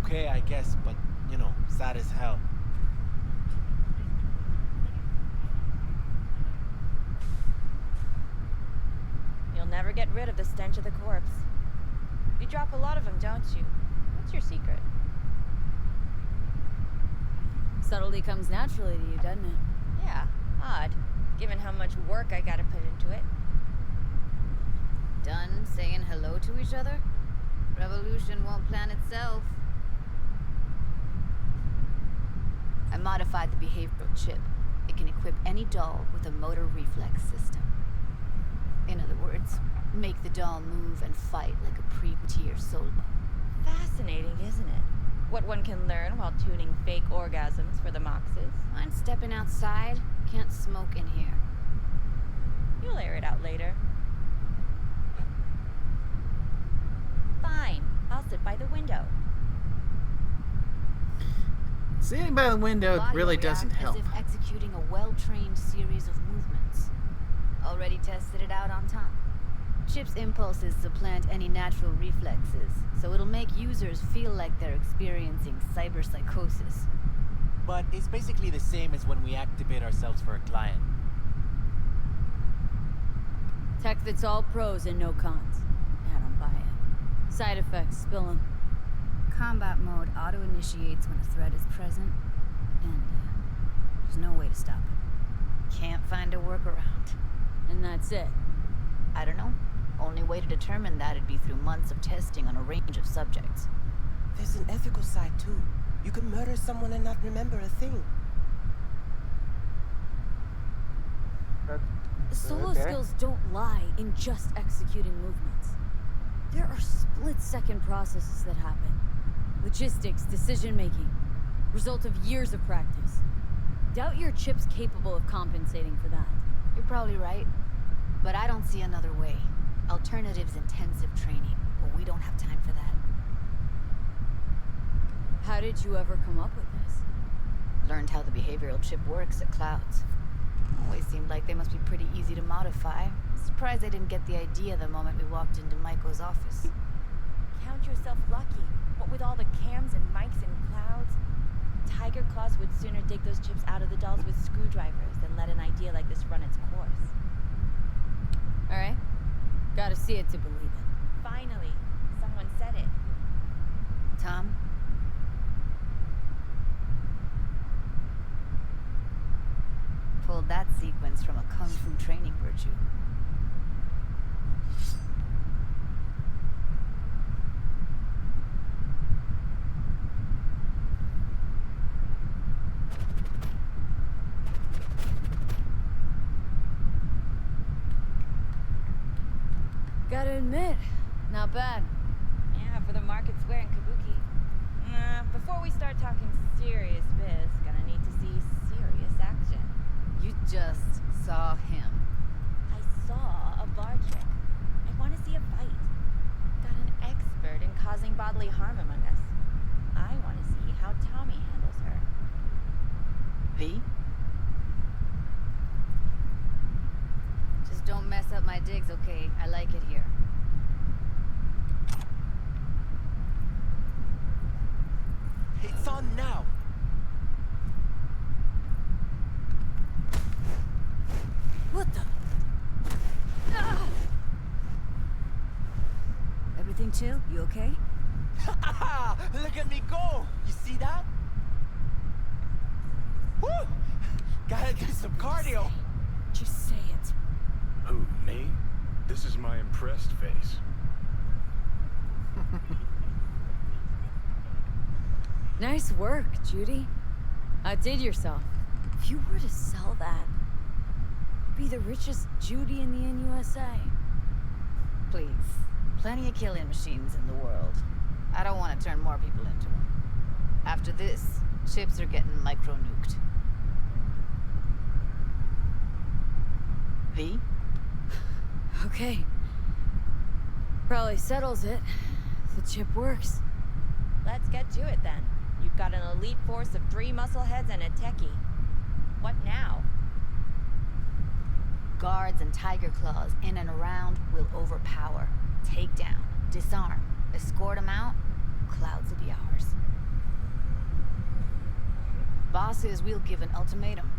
Okay, I guess, but, you know, sad as hell. You'll never get rid of the stench of the corpse. You drop a lot of them, don't you? What's your secret? Subtlety comes naturally to you, doesn't it? Yeah, odd, given how much work I gotta put into it. Done saying hello to each other? Revolution won't plan itself. I modified the behavioral chip. It can equip any doll with a motor reflex system. In other words, make the doll move and fight like a pre-tier solo. Fascinating, isn't it? What one can learn while tuning fake orgasms for the Moxes. Mind stepping outside? Can't smoke in here. You'll air it out later. Fine, I'll sit by the window. Sitting by the window Body really will doesn't react help. As if executing a well-trained series of movements. Already tested it out on Tom. Chip's impulses supplant any natural reflexes, so it'll make users feel like they're experiencing cyberpsychosis. But it's basically the same as when we activate ourselves for a client. Tech that's all pros and no cons. I don't buy it. Side effects, spill 'em. Combat mode auto-initiates when a threat is present, and there's no way to stop it. Can't find a workaround. And that's it. I don't know. Only way to determine that'd be through months of testing on a range of subjects. There's an ethical side too. You can murder someone and not remember a thing. Solo skills don't lie in just executing movements. There are split-second processes that happen. Logistics, decision-making. Result of years of practice. Doubt your chip's capable of compensating for that. You're probably right. But I don't see another way. Alternative's intensive training, but we don't have time for that. How did you ever come up with this? Learned how the behavioral chip works at Clouds. Always seemed like they must be pretty easy to modify. Surprised I didn't get the idea the moment we walked into Maiko's office. Count yourself lucky. What with all the cams and mics and Clouds? Tiger Claws would sooner dig those chips out of the dolls with screwdrivers than let an idea like this run its course. Alright. Gotta see it to believe it. Finally, someone said it. Tom? Pulled that sequence from a kung fu training virtue. Gotta admit, not bad. Yeah, for the Market Square in Kabuki. Before we start talking serious biz, gonna need to see serious action. You just saw him. I saw a bar trick. I want to see a fight. Got an expert in causing bodily harm among us. I want to see how Tommy handles her. V? Just don't mess up my digs, okay? I like it here. It's on now. What the? Ah! Everything chill? You okay? Look at me go! You see that? Woo! Gotta do some cardio. Just say it. Who, me? This is my impressed face. Nice work, Judy. Outdid yourself. If you were to sell that, be the richest Judy in the NUSA. Please. Plenty of killing machines in the world. I don't want to turn more people into them. After this, chips are getting micro-nuked. V? Okay. Probably settles it. The chip works. Let's get to it then. You've got an elite force of 3 muscleheads and a techie. What now? Guards and Tiger Claws in and around will overpower. Take down, disarm, escort them out. Clouds will be ours. Bosses will give an ultimatum.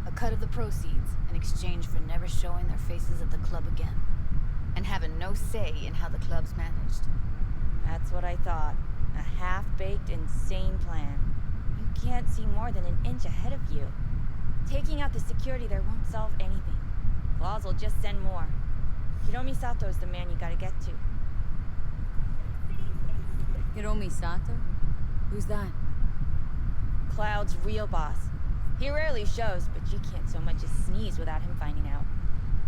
A cut of the proceeds in exchange for never showing their faces at the club again. And having no say in how the club's managed. That's what I thought. A half-baked, insane plan. You can't see more than an inch ahead of you. Taking out the security there won't solve anything. Claws will just send more. Hiromi Sato's the man you gotta get to. Hiromi Sato? Who's that? Cloud's real boss. He rarely shows, but you can't so much as sneeze without him finding out.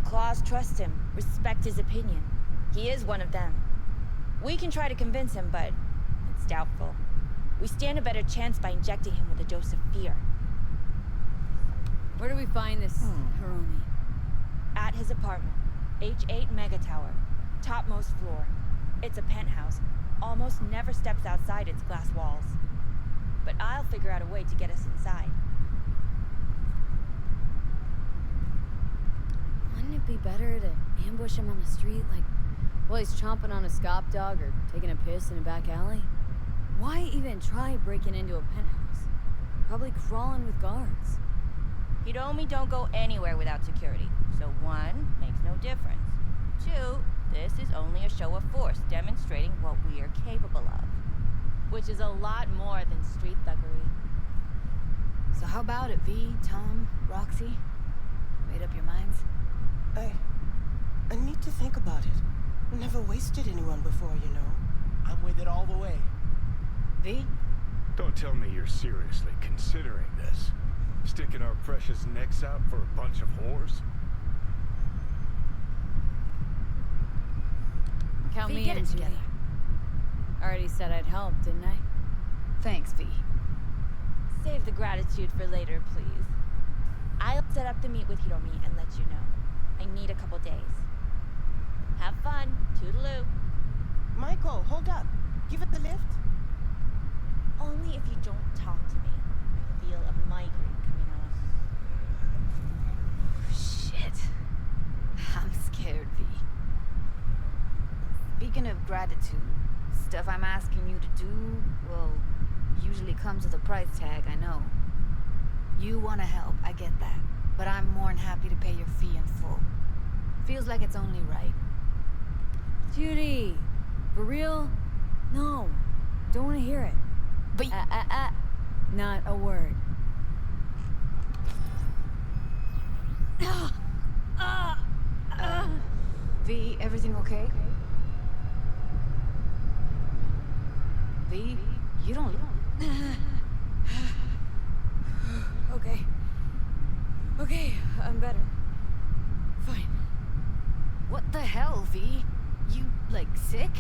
Claws trust him, respect his opinion. He is one of them. We can try to convince him, but it's doubtful. We stand a better chance by injecting him with a dose of fear. Where do we find this Hiromi? At his apartment. H8 Mega Tower. Topmost floor. It's a penthouse. Almost never steps outside its glass walls. But I'll figure out a way to get us inside. Wouldn't it be better to ambush him on the street, like while he's chomping on a scop dog or taking a piss in a back alley? Why even try breaking into a penthouse? Probably crawling with guards. Hiromi don't go anywhere without security. So 1, makes no difference. 2, this is only a show of force demonstrating what we are capable of. Which is a lot more than street thuggery. So how about it, V, Tom, Roxy? Made up your minds? I need to think about it. Never wasted anyone before, you know. I'm with it all the way. V? Don't tell me you're seriously considering this. Sticking our precious necks out for a bunch of whores? Count V, me get in, it Judy. together. Already said I'd help, didn't I? Thanks, V. Save the gratitude for later, please. I'll set up the meet with Hiromi and let you know. I need a couple days. Have fun. Toodaloo. Michael, hold up. Give it the lift. Only if you don't talk to me. I feel a migraine coming on. Shit. I'm scared, V. Speaking of gratitude, stuff I'm asking you to do, well, usually comes with a price tag, I know. You want to help, I get that. But I'm more than happy to pay your fee in full. Feels like it's only right. Judy! For real? No. Don't want to hear it. But Not a word. V, everything okay? V, you don't... Okay. Okay, I'm better. Fine. What the hell, V? You, like, sick?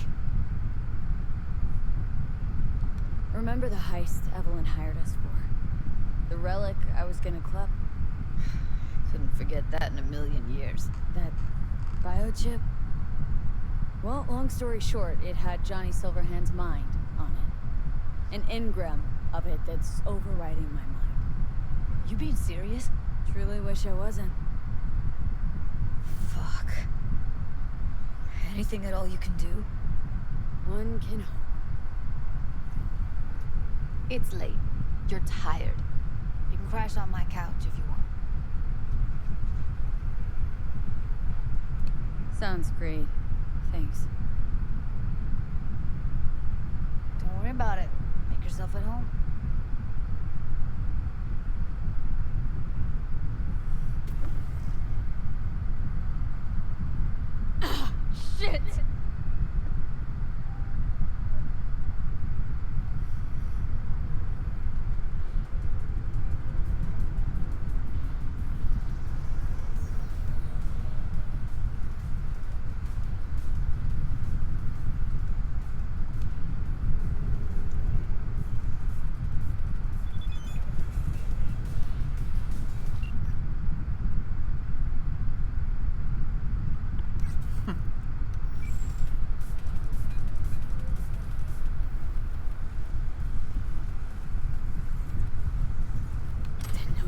Remember the heist Evelyn hired us for? The relic I was gonna club? Couldn't forget that in a million years. That biochip? Well, long story short, it had Johnny Silverhand's mind on it. An engram of it that's overriding my mind. You being serious? Truly wish I wasn't. Fuck. Anything at all you can do? One can hope. It's late. You're tired. You can crash on my couch if you want. Sounds great. Thanks. Don't worry about it. Make yourself at home. Shit!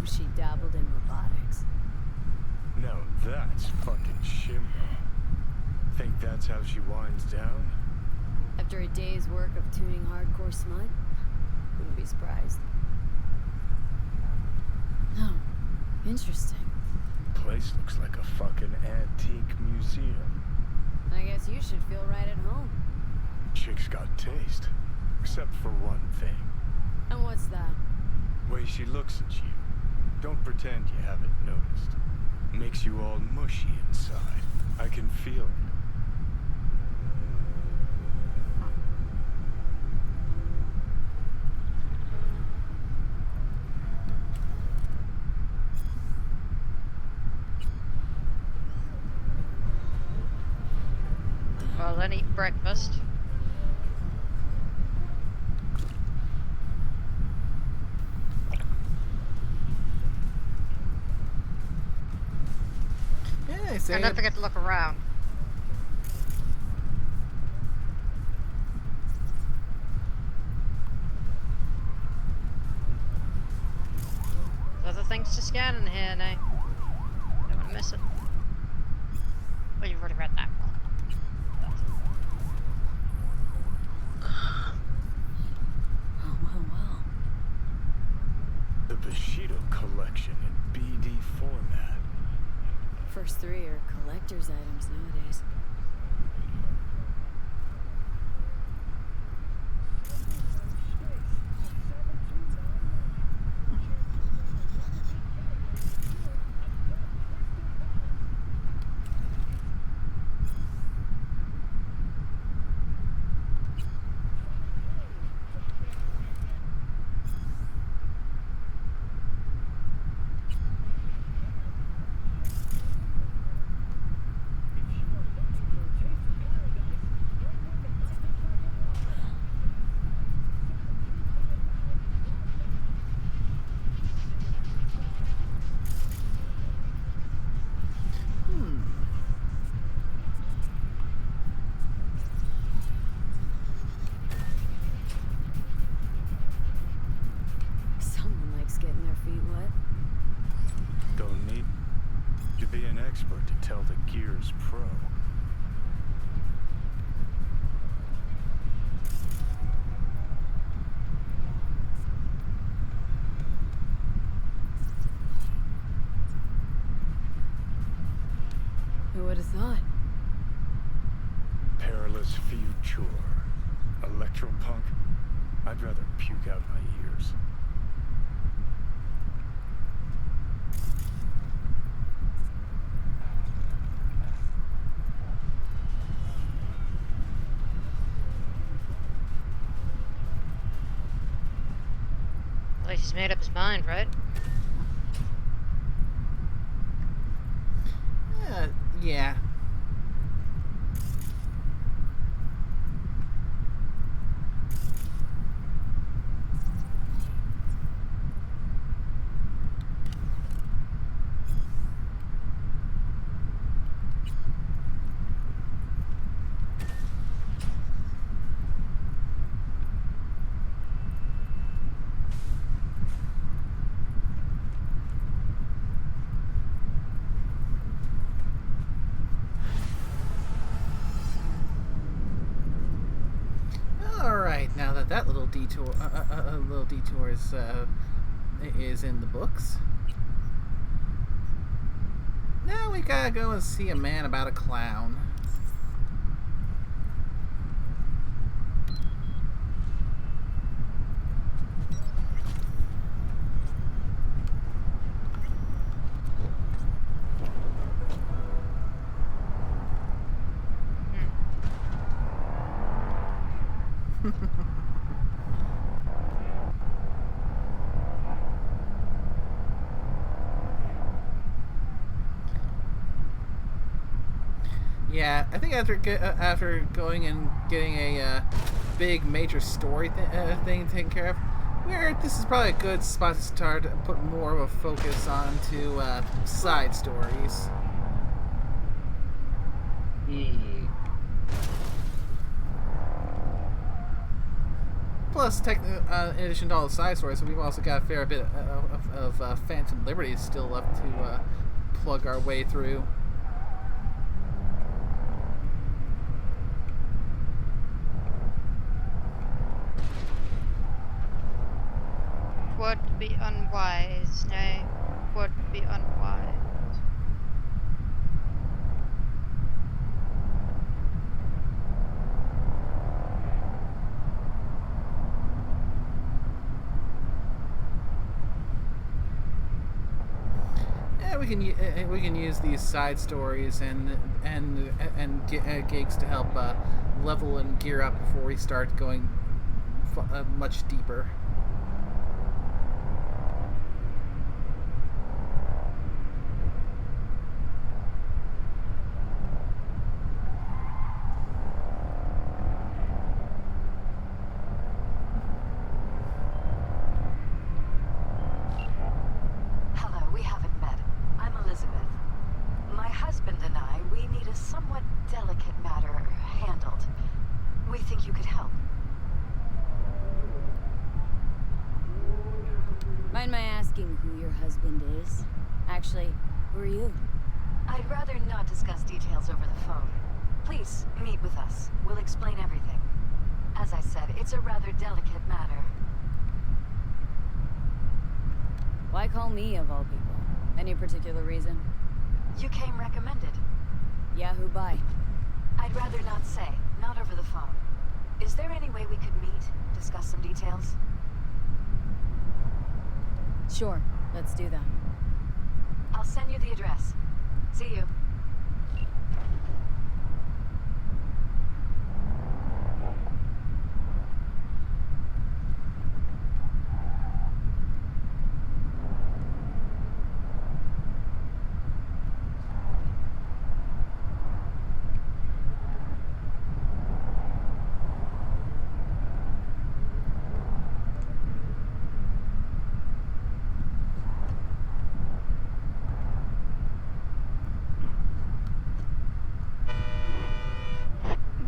She dabbled in robotics. Now that's fucking shimbo. Think that's how she winds down? After a day's work of tuning hardcore smut, wouldn't be surprised. Oh, interesting. Place looks like a fucking antique museum. I guess you should feel right at home. Chick's got taste. Except for one thing. And what's that? Way she looks at you. Don't pretend you haven't noticed. Makes you all mushy inside. I can feel it. Well, then eat breakfast. Yeah, they say And don't forget to look around. There's other things to scan in here, Nay. Don't want to miss it. Oh, you've already read that one. Well. The Bushido collection in BD format. First three are collector's items nowadays. Someone likes getting their feet wet. Don't need to be an expert to tell the Gears Pro. Who would have thought? Perilous future. Electropunk. I'd rather puke out my ears. At least he's made up his mind, right? Yeah. Alright, now that that little detour is in the books, now we gotta go and see a man about a clown. Yeah, I think after going and getting a big major story thing taken care of, this is probably a good spot to start and put more of a focus onto side stories. Plus, in addition to all the side stories, we've also got a fair bit of Phantom Liberty still left to plug our way through. Would be unwise, nay, would be unwise. Yeah, we can use these side stories and gigs to help level and gear up before we start going much deeper. Hello, we haven't met. I'm Elizabeth. My husband and I, we need a somewhat delicate matter handled. We think you could help. Mind my asking who your husband is? Actually, who are you? I'd rather not discuss details over the phone. Please, meet with us. We'll explain everything. As I said, it's a rather delicate matter. Why call me of all people? Any particular reason? You came recommended. Yeah, who by? I'd rather not say. Not over the phone. Is there any way we could meet? Discuss some details? Sure, let's do that. I'll send you the address. See you.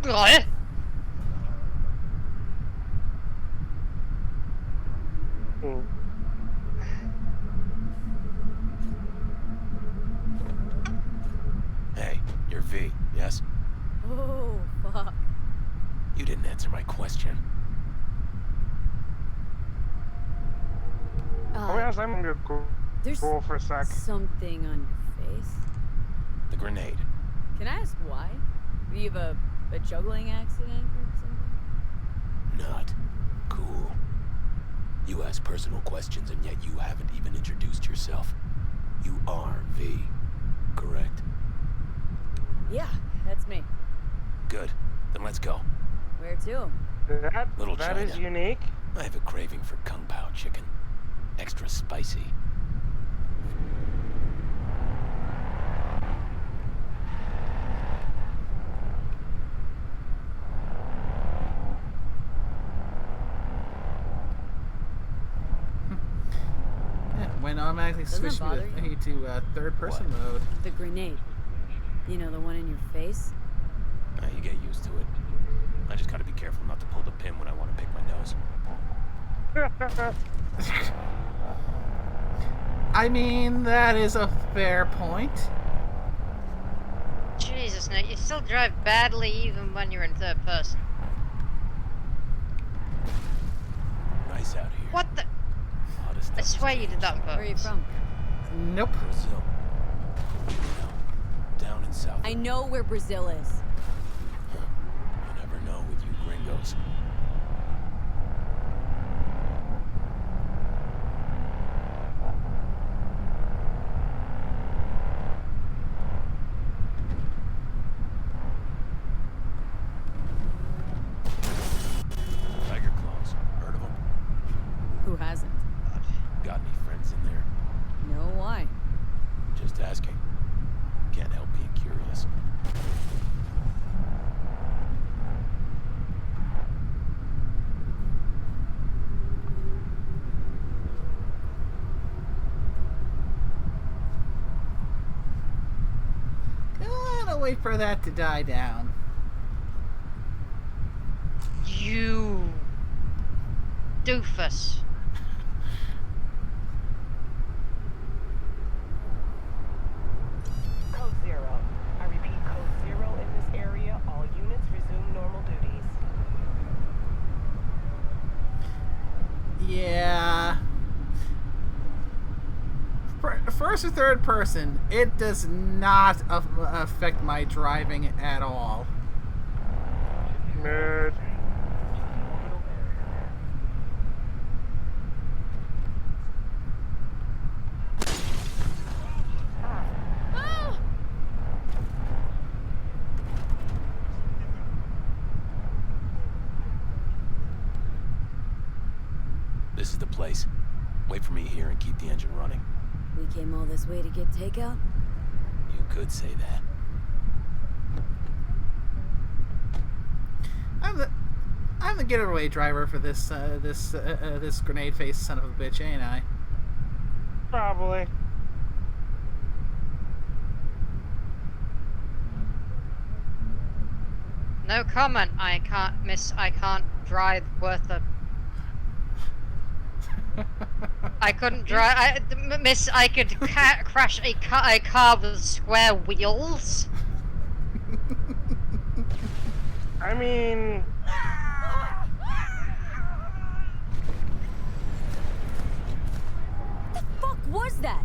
Rồi. Hey, you're V, yes? Oh, fuck. You didn't answer my question. Oh yes, I'm gonna There's go for a sec. something on your face. The grenade. Can I ask why? Do you have a juggling accident or something? Not cool. You ask personal questions and yet you haven't even introduced yourself. You are V, correct? Yeah, that's me. Good. Then let's go. Where to? Little That China. is unique. I have a craving for Kung Pao chicken. Extra spicy. When automatically Doesn't switch it bother me to third person mode. The grenade. You know, the one in your face? You get used to it. I just gotta be careful not to pull the pin when I want to pick my nose. I mean, that is a fair point. Jesus, no, you still drive badly even when you're in third person. Nice out here. What the? Hottest I swear you did that on purpose. Where are you from? Nope. Brazil. Down in South. I know where Brazil is. You never know with you gringos. Tiger claws. Heard of them? Who hasn't? Got any friends in there? No, why? Just asking. Can't help being curious. Gotta wait for that to die down. You doofus. Code 0. I repeat, Code 0 in this area. All units resume normal duties. Yeah. First or third person, it does not affect my driving at all. Nerd. This is the place. Wait for me here and keep the engine running. We came all this way to get takeout? You could say that. I'm the getaway driver for this this grenade-faced son of a bitch, ain't I? Probably. No comment. I can't drive worth a... I couldn't drive. Miss, I could crash a car with square wheels. I mean... The fuck was that?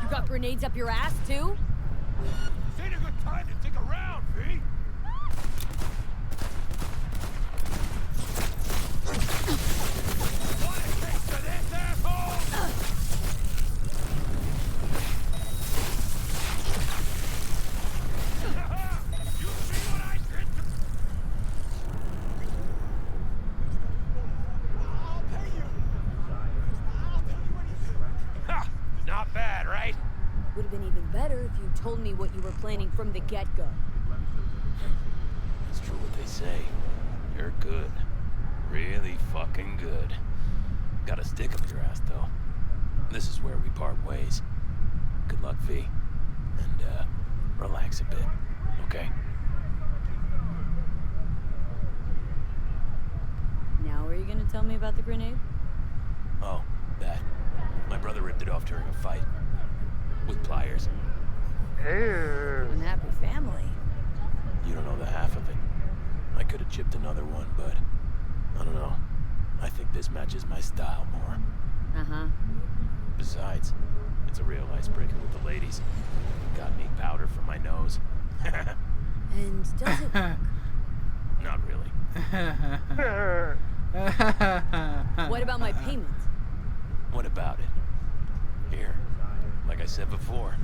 You got grenades up your ass, too? This ain't a good time to dig around, V. Want a taste of this, asshole? You see what I did to... I'll pay you. I'll tell you what you do. Ha! Not bad, right? Would have been even better if you told me what you were planning from the get-go. It's true what they say. You're good. Really fucking good. Got a stick up your ass, though. This is where we part ways. Good luck, V. And, relax a bit, okay? Now are you gonna tell me about the grenade? Oh, that. My brother ripped it off during a fight. With pliers. Unhappy family. You don't know the half of it. I could have chipped another one, but... I don't know. I think this matches my style more. Uh-huh. Besides, it's a real icebreaker with the ladies. Got any powder for my nose. And does it work? Not really. What about my payment? What about it? Here, like I said before,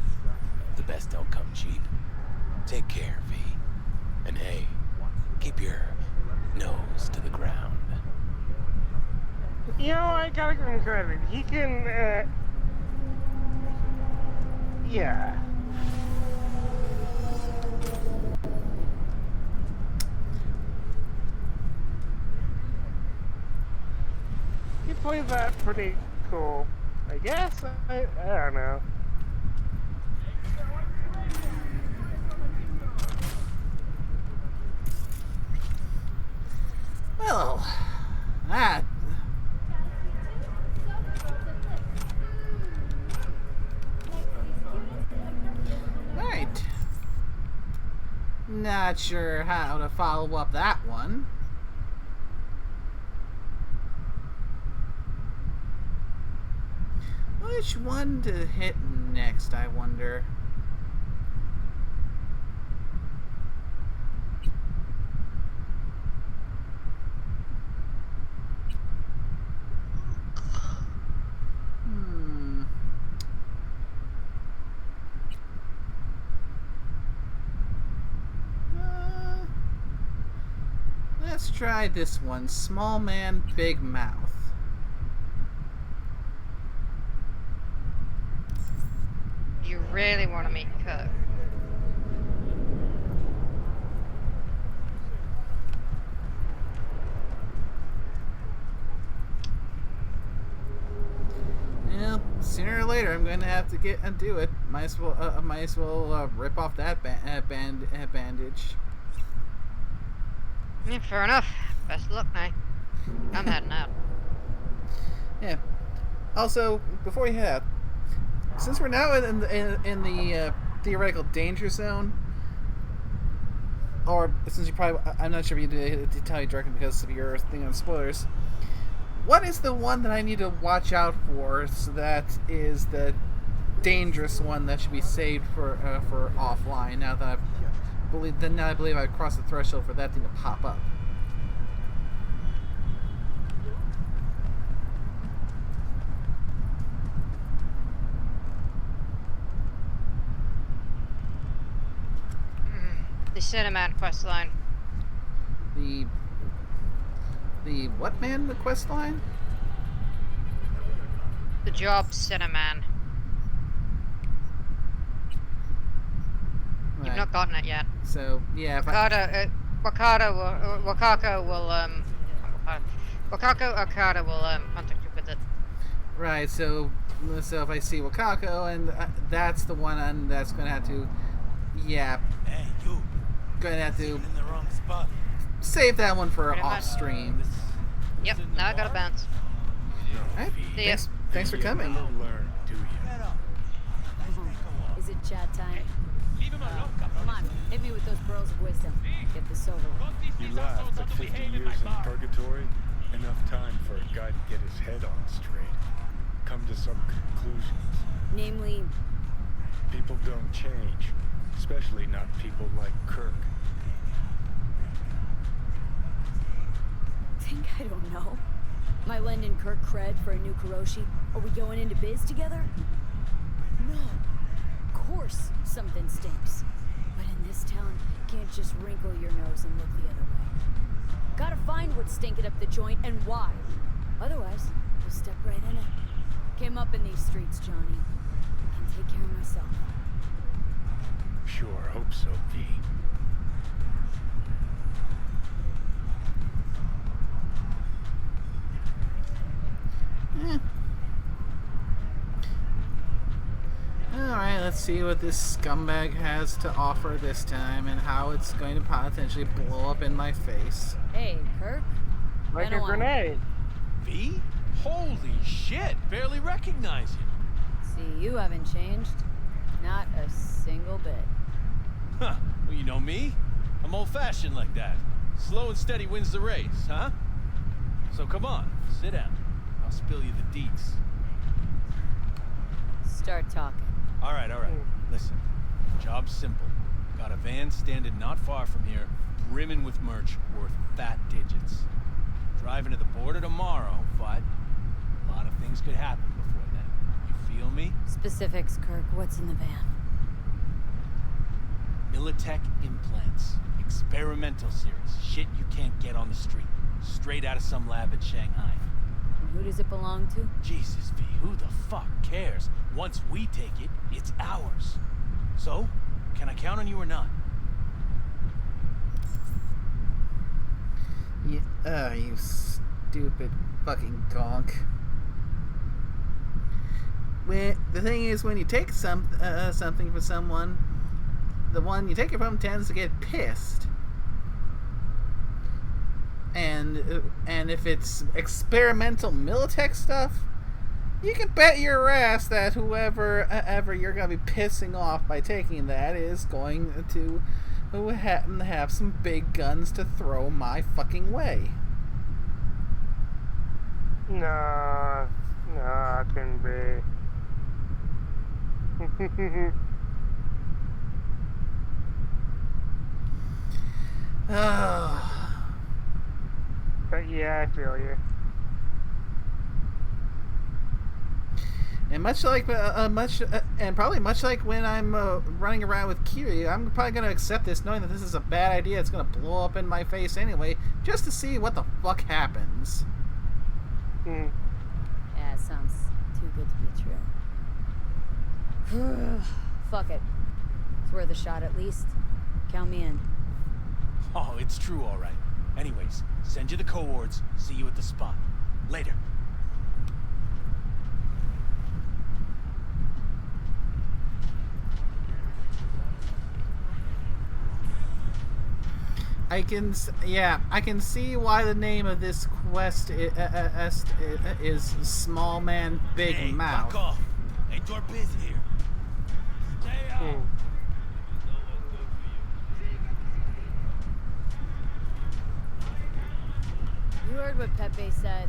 the best don't come cheap. Take care, V. And hey, keep your nose to the ground. You know, I gotta give him credit. He can, yeah. He played that pretty cool. I guess? I don't know. Well, that... Right. Not sure how to follow up that one. Which one to hit next, I wonder? Let's try this one. Small man, big mouth. You really want to make cut? Yeah, sooner or later I'm going to have to get and do it. Might as well rip off that bandage. Yeah, fair enough. Best of luck, mate. I'm heading out. Yeah. Also, before you head out, since we're now in the theoretical danger zone, or since you probably, I'm not sure if you did to tell you directly because of your thing on spoilers, what is the one that I need to watch out for? So that is the dangerous one that should be saved for offline. Now that I believe I've crossed the threshold for that thing to pop up. The cinematic quest line. The what man? The quest line? The job cinnamon. Right. You've not gotten it yet. So yeah, if Wakako will contact you with it. right. So if I see Wakako, and that's the one that's gonna have to, yeah, Hey, you. gonna have to In the wrong spot. save that one for Pretty off much. stream. Yep, now I gotta bounce. Alright, See ya. thanks for coming. Learn, do you? Is it chat time? Come on, hit me with those pearls of wisdom. Get this over with. You laugh, but 50 years in purgatory, enough time for a guy to get his head on straight. Come to some conclusions. Namely, People don't change, especially not people like Kirk. think I don't know. Am I lending Kirk cred for a new Kuroshi? Are we going into biz together? No. Of course something stinks. But in this town, you can't just wrinkle your nose and look the other way. Gotta find what's stinking up the joint and why. Otherwise, we'll step right in it. Came up in these streets, Johnny. Can take care of myself. Sure, hope so, V. Alright, let's see what this scumbag has to offer this time and how it's going to potentially blow up in my face. Hey, Kirk. Like I a don't want- grenade. V? Holy shit, barely recognize you. See, you haven't changed. Not a single bit. Huh, well, you know me. I'm old-fashioned like that. Slow and steady wins the race, huh? So come on, sit down. I'll spill you the deets. Start talking. All right. Listen, job's simple. Got a van standing not far from here, brimming with merch worth fat digits. Driving to the border tomorrow, but a lot of things could happen before then. You feel me? Specifics, Kirk. What's in the van? Militech implants. Experimental series. Shit you can't get on the street. Straight out of some lab in Shanghai. And who does it belong to? Jesus, V, who the fuck cares? Once we take it, it's ours. So, can I count on you or not? You stupid fucking gonk. The thing is, when you take something from someone, the one you take it from tends to get pissed. And if it's experimental Militech stuff, you can bet your ass that whoever ever you're gonna be pissing off by taking that is going to have some big guns to throw my fucking way. No, I couldn't be. But yeah, I feel you. And much like probably much like when I'm running around with Kiri, I'm probably gonna accept this, knowing that this is a bad idea. It's gonna blow up in my face anyway, just to see what the fuck happens. Yeah, it sounds too good to be true. Fuck it. It's worth a shot at least. Count me in. Oh, it's true, all right. Anyways, send you the coords. See you at the spot. Later. I can see why the name of this quest is Small Man Big Hey, Mouth. back off. Ain't your biz here. Stay out. You heard what Pepe said.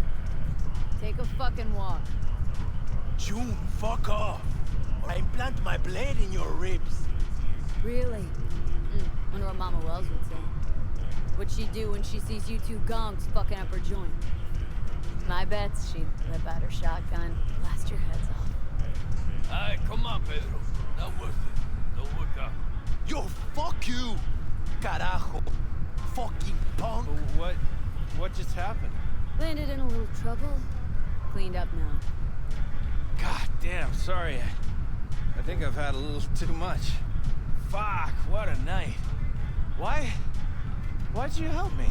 Take a fucking walk. June, fuck off. Or I implant my blade in your ribs. Really? Wonder what Mama Wells would say. What'd she do when she sees you two gonks fucking up her joint? My bet's she'd whip out her shotgun, blast your heads off. Alright, come on, Pedro. Not worth it. Don't work out. Yo, fuck you! Carajo. Fucking punk. What just happened? Landed in a little trouble. Cleaned up now. damn, sorry. I think I've had a little too much. Fuck, what a night. Why'd you help me?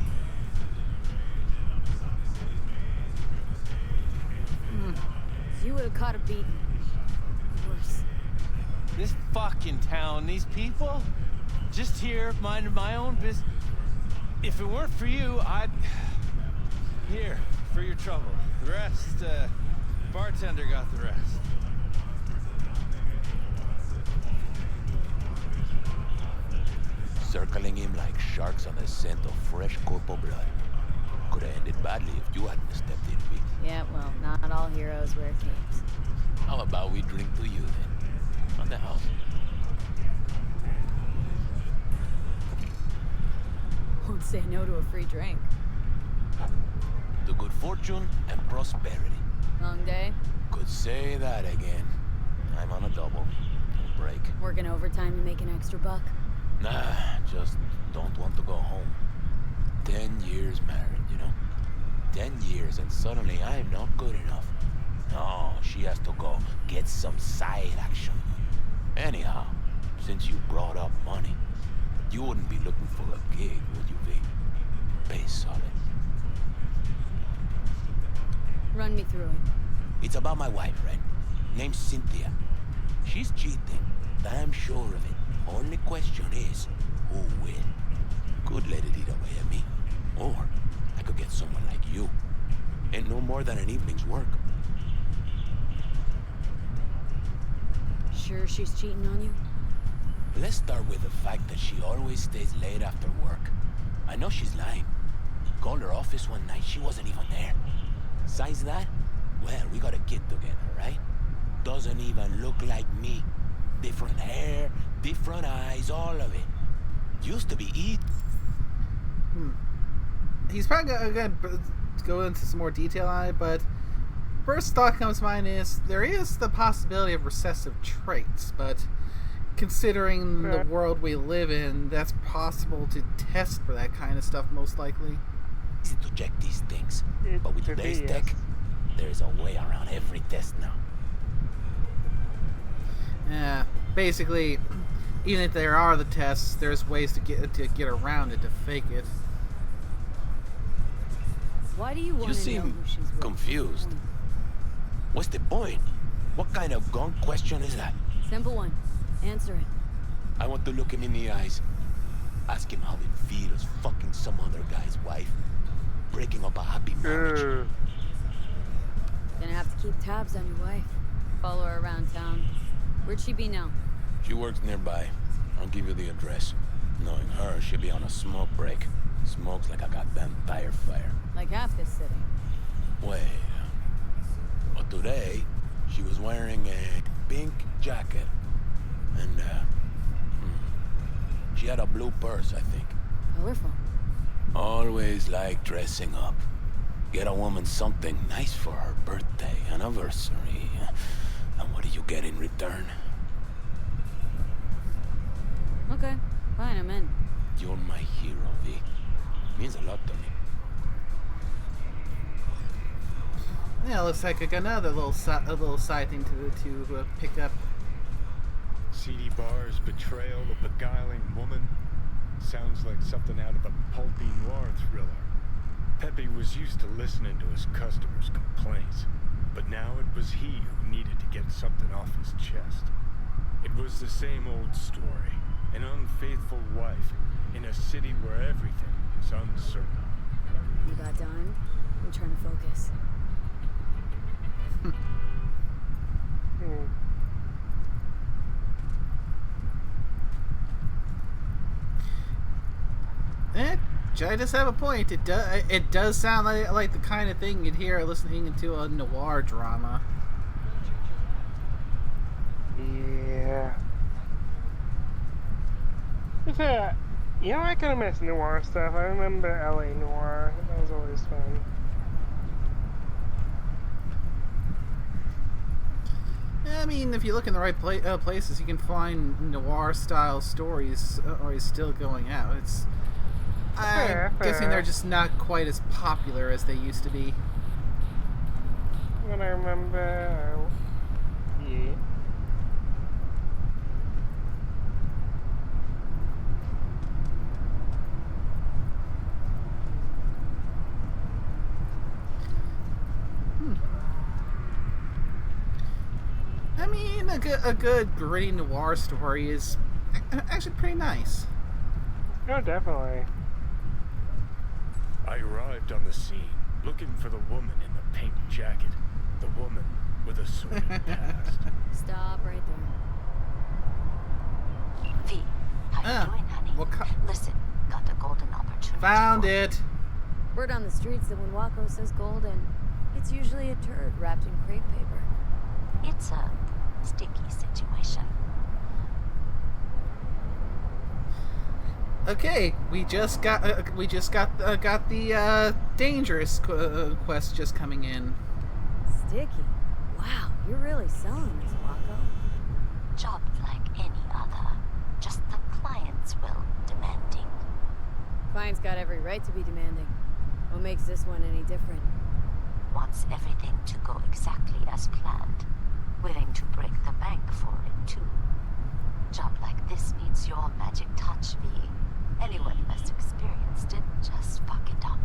You would have caught a beating. Worse. This fucking town, these people, just here, minding my own business. If it weren't for you, I'd... Here, for your trouble. The rest, bartender got the rest. Circling him like sharks on the scent of fresh corpo blood. Could have ended badly if you hadn't stepped in, V. Yeah, well, not all heroes wear capes. How about we drink to you then? On the house. Won't say no to a free drink. To good fortune and prosperity. Long day? Could say that again. I'm on a double. No break. Working overtime to make an extra buck? Nah, just don't want to go home. 10 years married, you know? 10 years and suddenly I'm not good enough. No, she has to go get some side action. Anyhow, since you brought up money, you wouldn't be looking for a gig, would you be? Pay solid. Run me through it. It's about my wife, right? Name's Cynthia. She's cheating, damn sure of it. Only question is, who will? Could let it eat away at me. Or I could get someone like you. Ain't no more than an evening's work. Sure she's cheating on you? Let's start with the fact that she always stays late after work. I know she's lying. Called her office one night, she wasn't even there. Besides that, well, we got a kid together, right? Doesn't even look like me. Different hair, different eyes, all of it. Used to be He's probably going to go into some more detail on it, but first thought comes to mind is there is the possibility of recessive traits, but considering the world we live in, that's possible to test for that kind of stuff, most likely. Easy to check these things, but with today's tech, there's a way around every test now. Yeah, basically, even if there are the tests, there's ways to get around it to fake it. Why do you want You to know seem who she's with? confused. What's the point? What kind of gone question is that? Simple one. Answer it. I want to look him in the eyes. Ask him how it feels fucking some other guy's wife. Breaking up a happy marriage. Gonna have to keep tabs on your wife. Follow her around town. Where'd she be now? She works nearby. I'll give you the address. Knowing her, she'll be on a smoke break. Smokes like a goddamn tire fire. Like half this city. Wait. But today, she was wearing a pink jacket. And, she had a blue purse, I think. Colorful. Always like dressing up. Get a woman something nice for her birthday, anniversary. And what do you get in return? Okay, fine, I'm in. You're my hero, V. Means a lot to me. Yeah, looks like another little side thing to pick up. Seedy bars, betrayal, a beguiling woman. Sounds like something out of a pulpy noir thriller. Pepe was used to listening to his customers' complaints, but now it was he who needed to get something off his chest. It was the same old story. An unfaithful wife in a city where everything is uncertain. You got done? I'm trying to focus. I just have a point. It does sound like the kind of thing you'd hear listening to a noir drama. Yeah. You know, I kind of miss noir stuff. I remember LA Noir. That was always fun. I mean, if you look in the right places, you can find noir-style stories always still going out. I'm guessing they're just not quite as popular as they used to be. What I remember... Yeah. I mean, a good gritty noir story is actually pretty nice. No, definitely. I arrived on the scene looking for the woman in the pink jacket. The woman with a sordid past. Stop right there. V, how you doing, honey? Listen, got a golden opportunity. Found it. Word on the streets that when Wako says golden, it's usually a turd wrapped in crepe paper. It's a sticky situation. Okay, we just got the dangerous quest just coming in. Sticky. Wow, you're really selling this, Wako. Job like any other. Just the client's will demanding. Client's got every right to be demanding. What makes this one any different? Wants everything to go exactly as planned. Willing to break the bank for it, too. Job like this needs your magic touch, V. Anyone less experienced it, just fuck it up.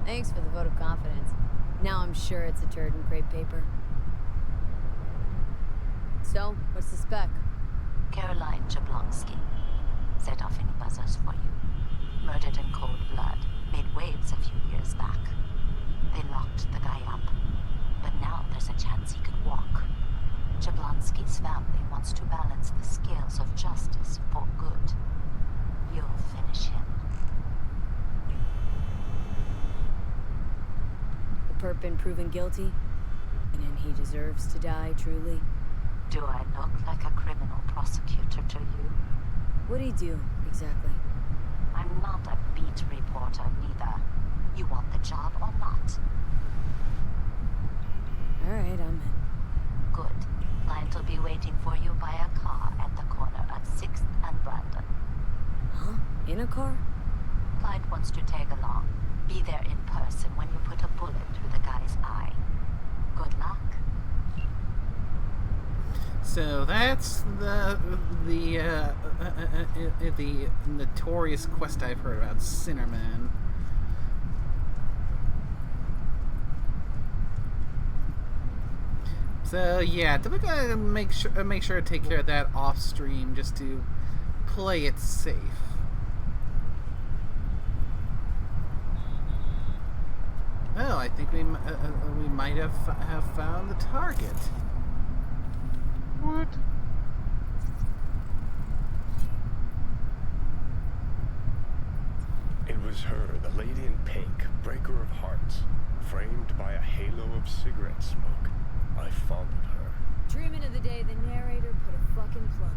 Thanks for the vote of confidence. Now I'm sure it's a turd in crepe paper. So, what's the spec? Caroline Jablonski. Set off any buzzers for you. Murdered in cold blood. Made waves a few years back. They locked the guy up. But now there's a chance he could walk. Jablonski's family wants to balance the scales of justice for good. You'll finish him. The perp been proven guilty? And he deserves to die, truly? Do I look like a criminal prosecutor to you? What'd he do, exactly? I'm not a beat reporter, neither. You want the job or not? Alright, I'm in. Good. Client will be waiting for you by a car at the corner of 6th and Brandon. Huh? In a car? Clyde wants to tag along. Be there in person when you put a bullet through the guy's eye. Good luck. So that's the notorious quest I've heard about, Sinnerman. So yeah, we're gonna make sure to take care of that off stream just to play it safe. Oh, I think we might have found the target. What? It was her, the lady in pink, breaker of hearts, framed by a halo of cigarette smoke. I followed her. Dreaming of the day the narrator put a fucking plug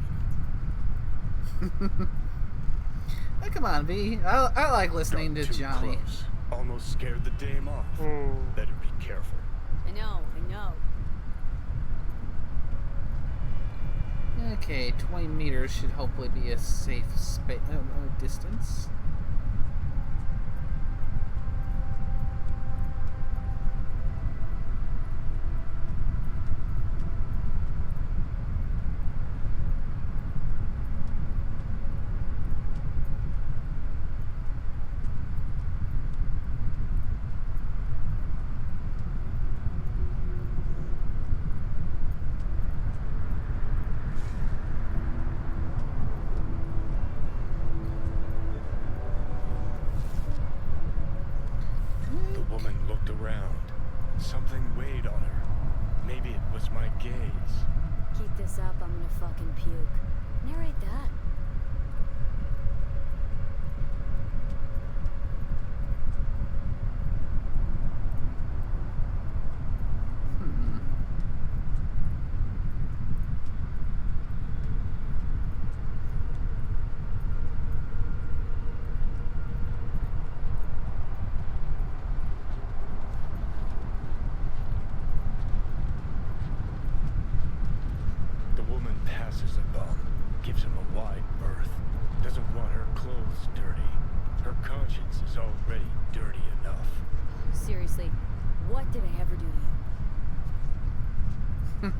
in it. Oh, come on, V. I like listening to Johnny. Close. Almost scared the dame off. Better be careful. I know. Okay, 20 meters should hopefully be a safe distance. Something weighed on her. Maybe it was my gaze. Keep this up, I'm gonna fucking puke. Narrate that. Passes a bum, gives him a wide berth, doesn't want her clothes dirty. Her conscience is already dirty enough. Seriously, what did I ever do to You're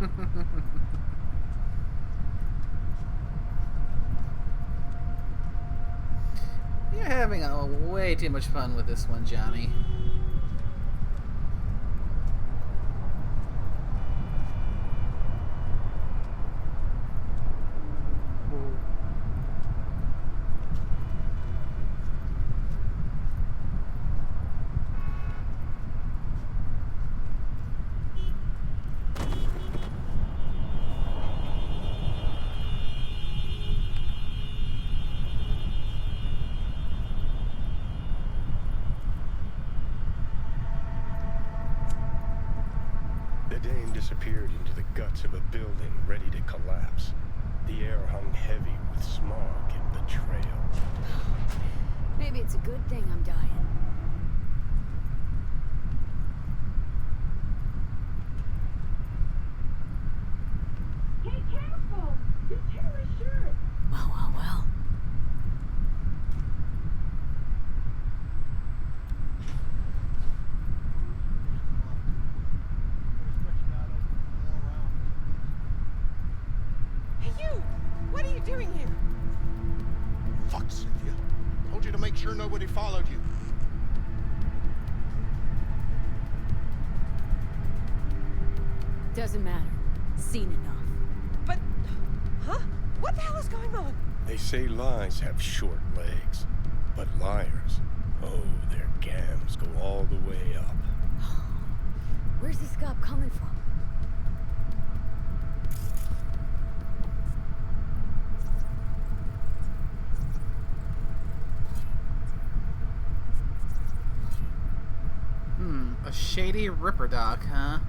having way too much fun with this one, Johnny. The dame disappeared into the guts of a building ready to collapse. The air hung heavy with smog and betrayal. Maybe it's a good thing I'm dying. Hey, careful! You tear my shirt! Well. Hey, you! What are you doing here? Fuck, Cynthia. Told you to make sure nobody followed you. Doesn't matter. Seen enough. But... Huh? What the hell is going on? They say lies have short legs, but liars, oh, their gams go all the way up. Where's this cop coming from? A shady ripper doc, huh?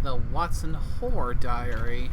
The Watson Horror Diary.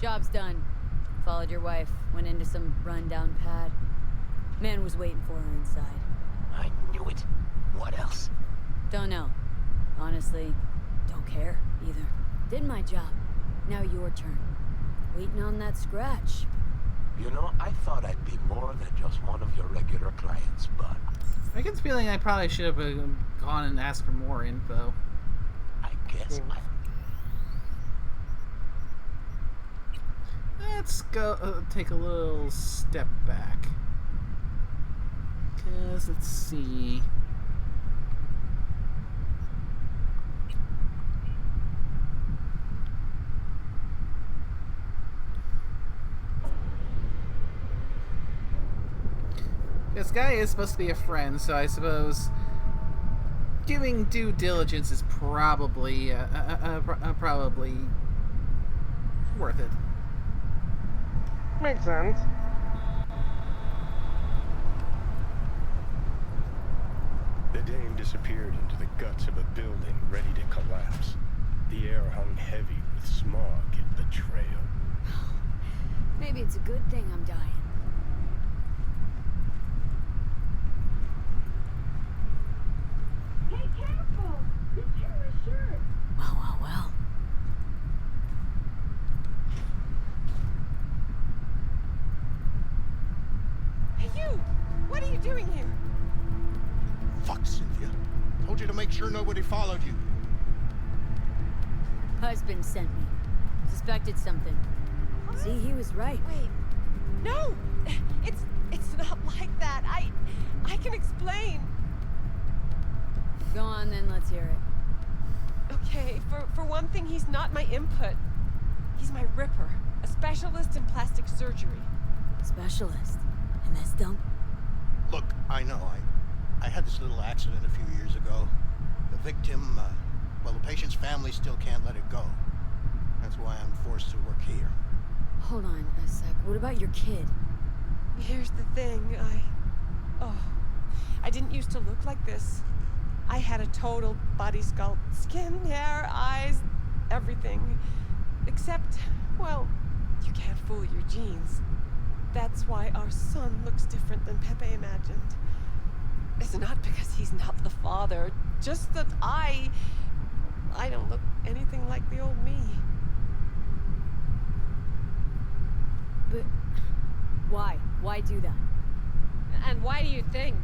Job's done. Followed your wife, went into some rundown pad. Man was waiting for her inside. I knew it. What else? Don't know. Honestly, don't care either. Did my job. Now your turn. Waiting on that scratch. You know, I thought I'd be more than just one of your regular clients, but... I get the feeling I probably should have gone and asked for more info. I guess Let's go take a little step back. Because, let's see... This guy is supposed to be a friend, so I suppose giving due diligence is probably probably worth it. Makes sense. The dame disappeared into the guts of a building ready to collapse. The air hung heavy with smog and betrayal. Maybe it's a good thing I'm dying. Hey, careful! You tear my shirt! Well. Hey, you! What are you doing here? Fuck, Cynthia. Told you to make sure nobody followed you. Husband sent me. Suspected something. See, he was right. Wait. No! It's It's not like that. I can explain. Go on then, let's hear it. Okay, for one thing, he's not my input. He's my ripper, a specialist in plastic surgery. Specialist? In this dump? Look, I know, I had this little accident a few years ago. The victim, well, the patient's family still can't let it go. That's why I'm forced to work here. Hold on a sec. What about your kid? Here's the thing, I didn't used to look like this. I had a total body sculpt, skin, hair, eyes, everything. Except, well, you can't fool your genes. That's why our son looks different than Pepe imagined. It's not because he's not the father, just that I don't look anything like the old me. But why? Why do that? And why do you think?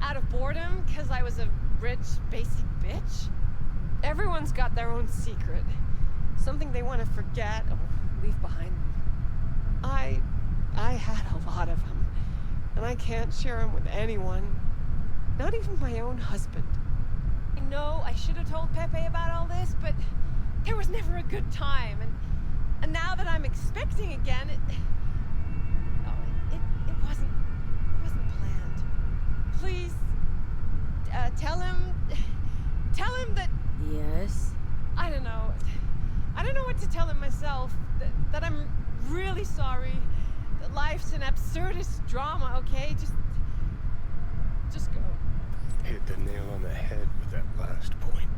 Out of boredom? Because I was a rich, basic bitch? Everyone's got their own secret. Something they want to forget or leave behind them. I had a lot of them. And I can't share them with anyone. Not even my own husband. I know I should have told Pepe about all this, but there was never a good time. And now that I'm expecting again, it wasn't planned. Please, tell him that... Yes? I don't know what to tell him myself. That I'm really sorry. That life's an absurdist drama, okay? Just go. Hit the nail on the head with that last point.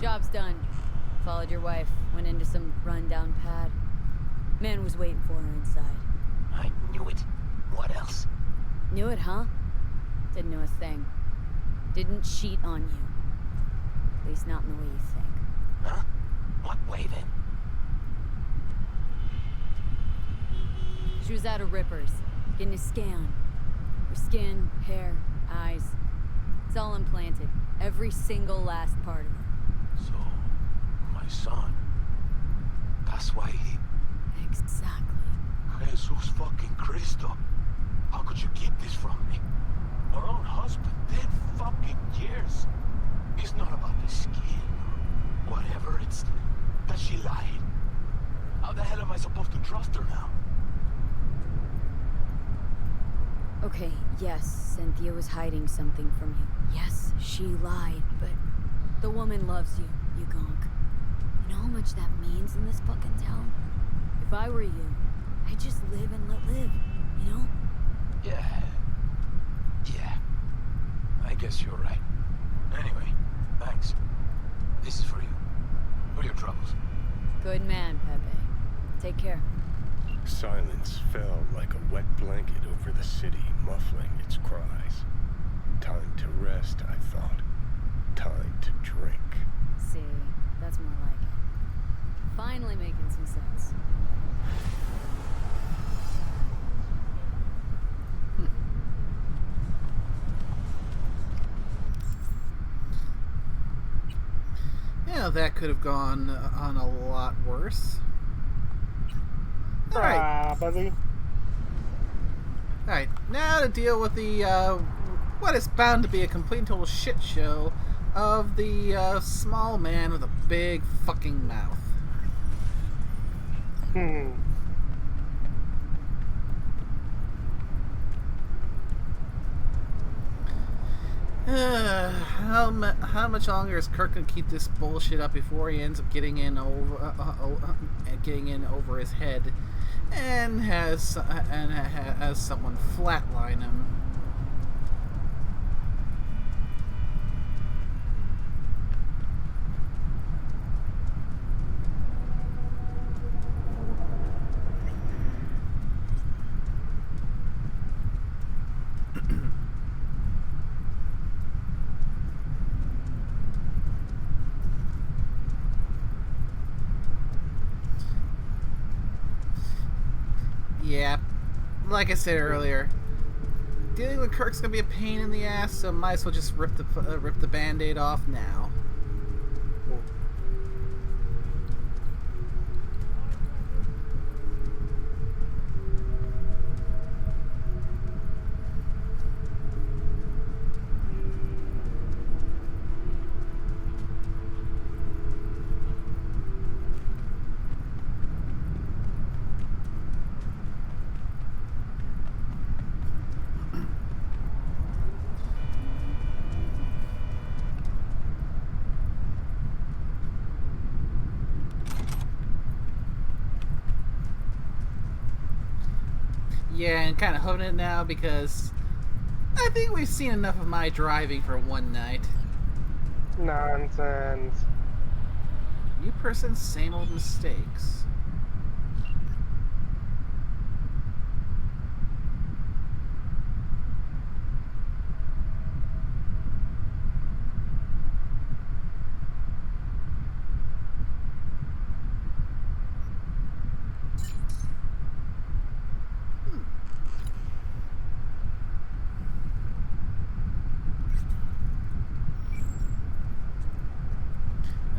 Job's done. Followed your wife, went into some rundown pad. Man was waiting for her inside. I knew it. What else? Knew it, huh? Didn't know a thing. Didn't cheat on you. At least not in the way you think. Huh? What way then? She was out of Rippers, getting a scan. Her skin, hair, eyes. It's all implanted. Every single last part of her. So, my son. That's why he... Exactly. Jesus fucking Cristo. How could you keep this from me? Our own husband, 10 fucking years. It's not about the skin or whatever, it's that she lied. How the hell am I supposed to trust her now? Okay, yes, Cynthia was hiding something from you. Yes, she lied, but the woman loves you, you gonk. You know how much that means in this fucking town? If I were you, I'd just live and let live, you know? Yeah. I guess you're right. Anyway, thanks. This is for you. For your troubles. Good man, Pepe. Take care. Silence fell like a wet blanket over the city, muffling its cries. Time to rest, I thought. Time to drink. See, that's more like it. Finally making some sense. Yeah, that could have gone on a lot worse. Probably. Alright, now to deal with the, what is bound to be a complete and total shit show of the, small man with a big fucking mouth. How much longer is Kirk gonna keep this bullshit up before he ends up getting in over his head, and has someone flatline him? Yeah, like I said earlier, dealing with Kirk's gonna be a pain in the ass, so might as well just rip the Band-Aid off now. Yeah, and kind of holding it now because I think we've seen enough of my driving for one night. Nonsense. New person, same old mistakes.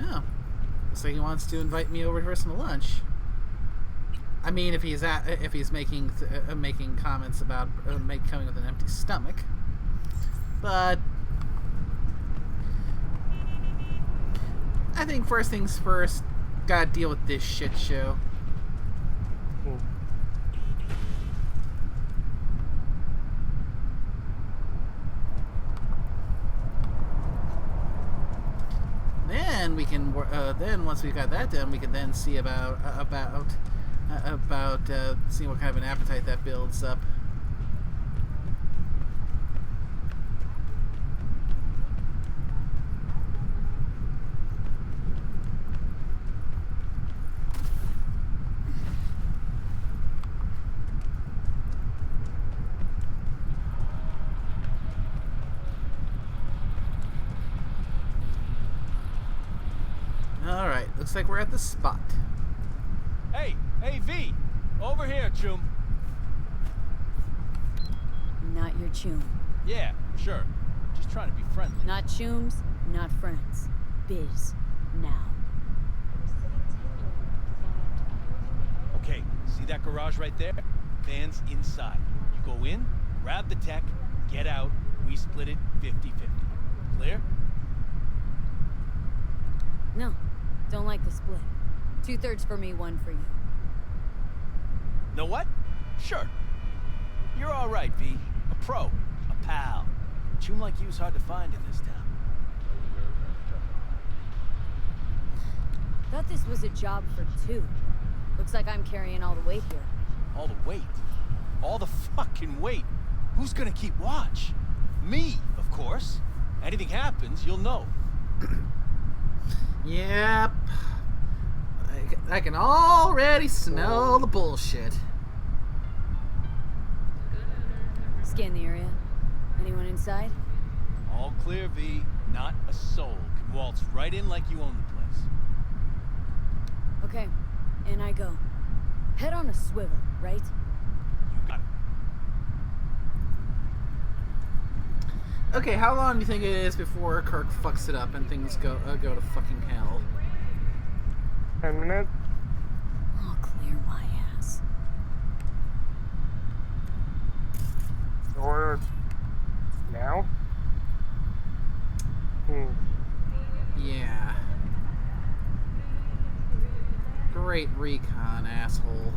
Oh, looks like he wants to invite me over for some lunch. I mean, if he's making comments about coming with an empty stomach, but I think first things first, gotta deal with this shit show. Then we can. Then once we've got that done, we can then see about seeing what kind of an appetite that builds up. Alright, looks like we're at the spot. Hey, V! Over here, chum. Not your chum. Yeah, sure. Just trying to be friendly. Not chums, not friends. Biz. Now. Okay, see that garage right there? Van's inside. You go in, grab the tech, get out, we split it 50-50. Clear? No, don't like the split. 2/3 for me, 1 for you. Know what? Sure. You're all right, V. A pro. A pal. Chum like you's hard to find in this town. Thought this was a job for 2. Looks like I'm carrying all the weight here. All the weight? All the fucking weight? Who's gonna keep watch? Me, of course. Anything happens, you'll know. Yep. I can already smell the bullshit. Scan the area. Anyone inside? All clear, V. Not a soul can waltz right in like you own the place. Okay, in I go. Head on a swivel, right? You got it. Okay, how long do you think it is before Kirk fucks it up and things go to fucking hell? 10 minutes? I'll clear my ass. Or now? Yeah. Great recon, asshole.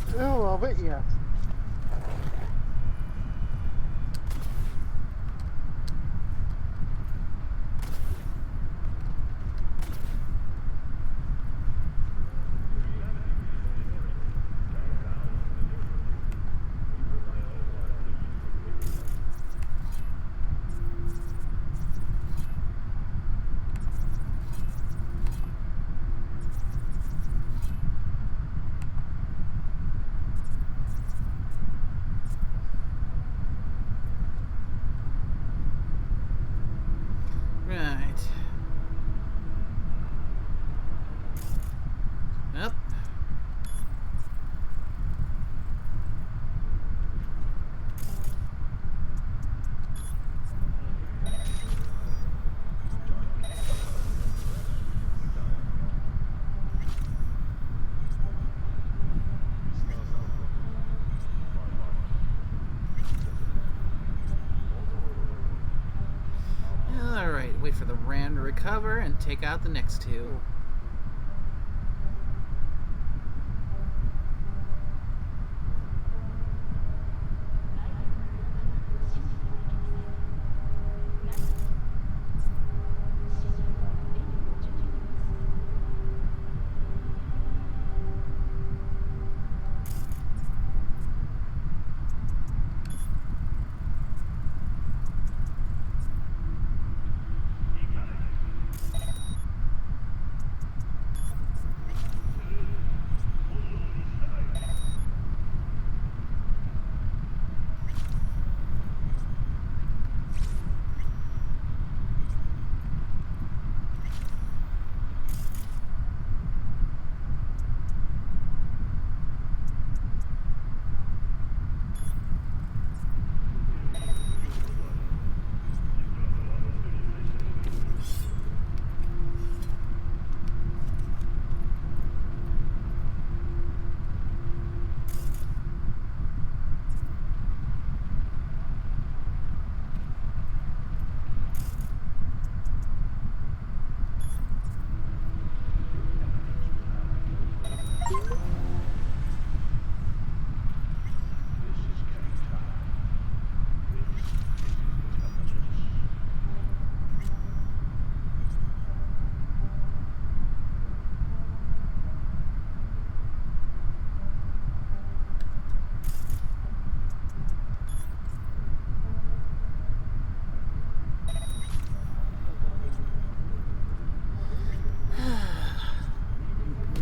A little bit, yes. wait for the ram to recover and take out the next two.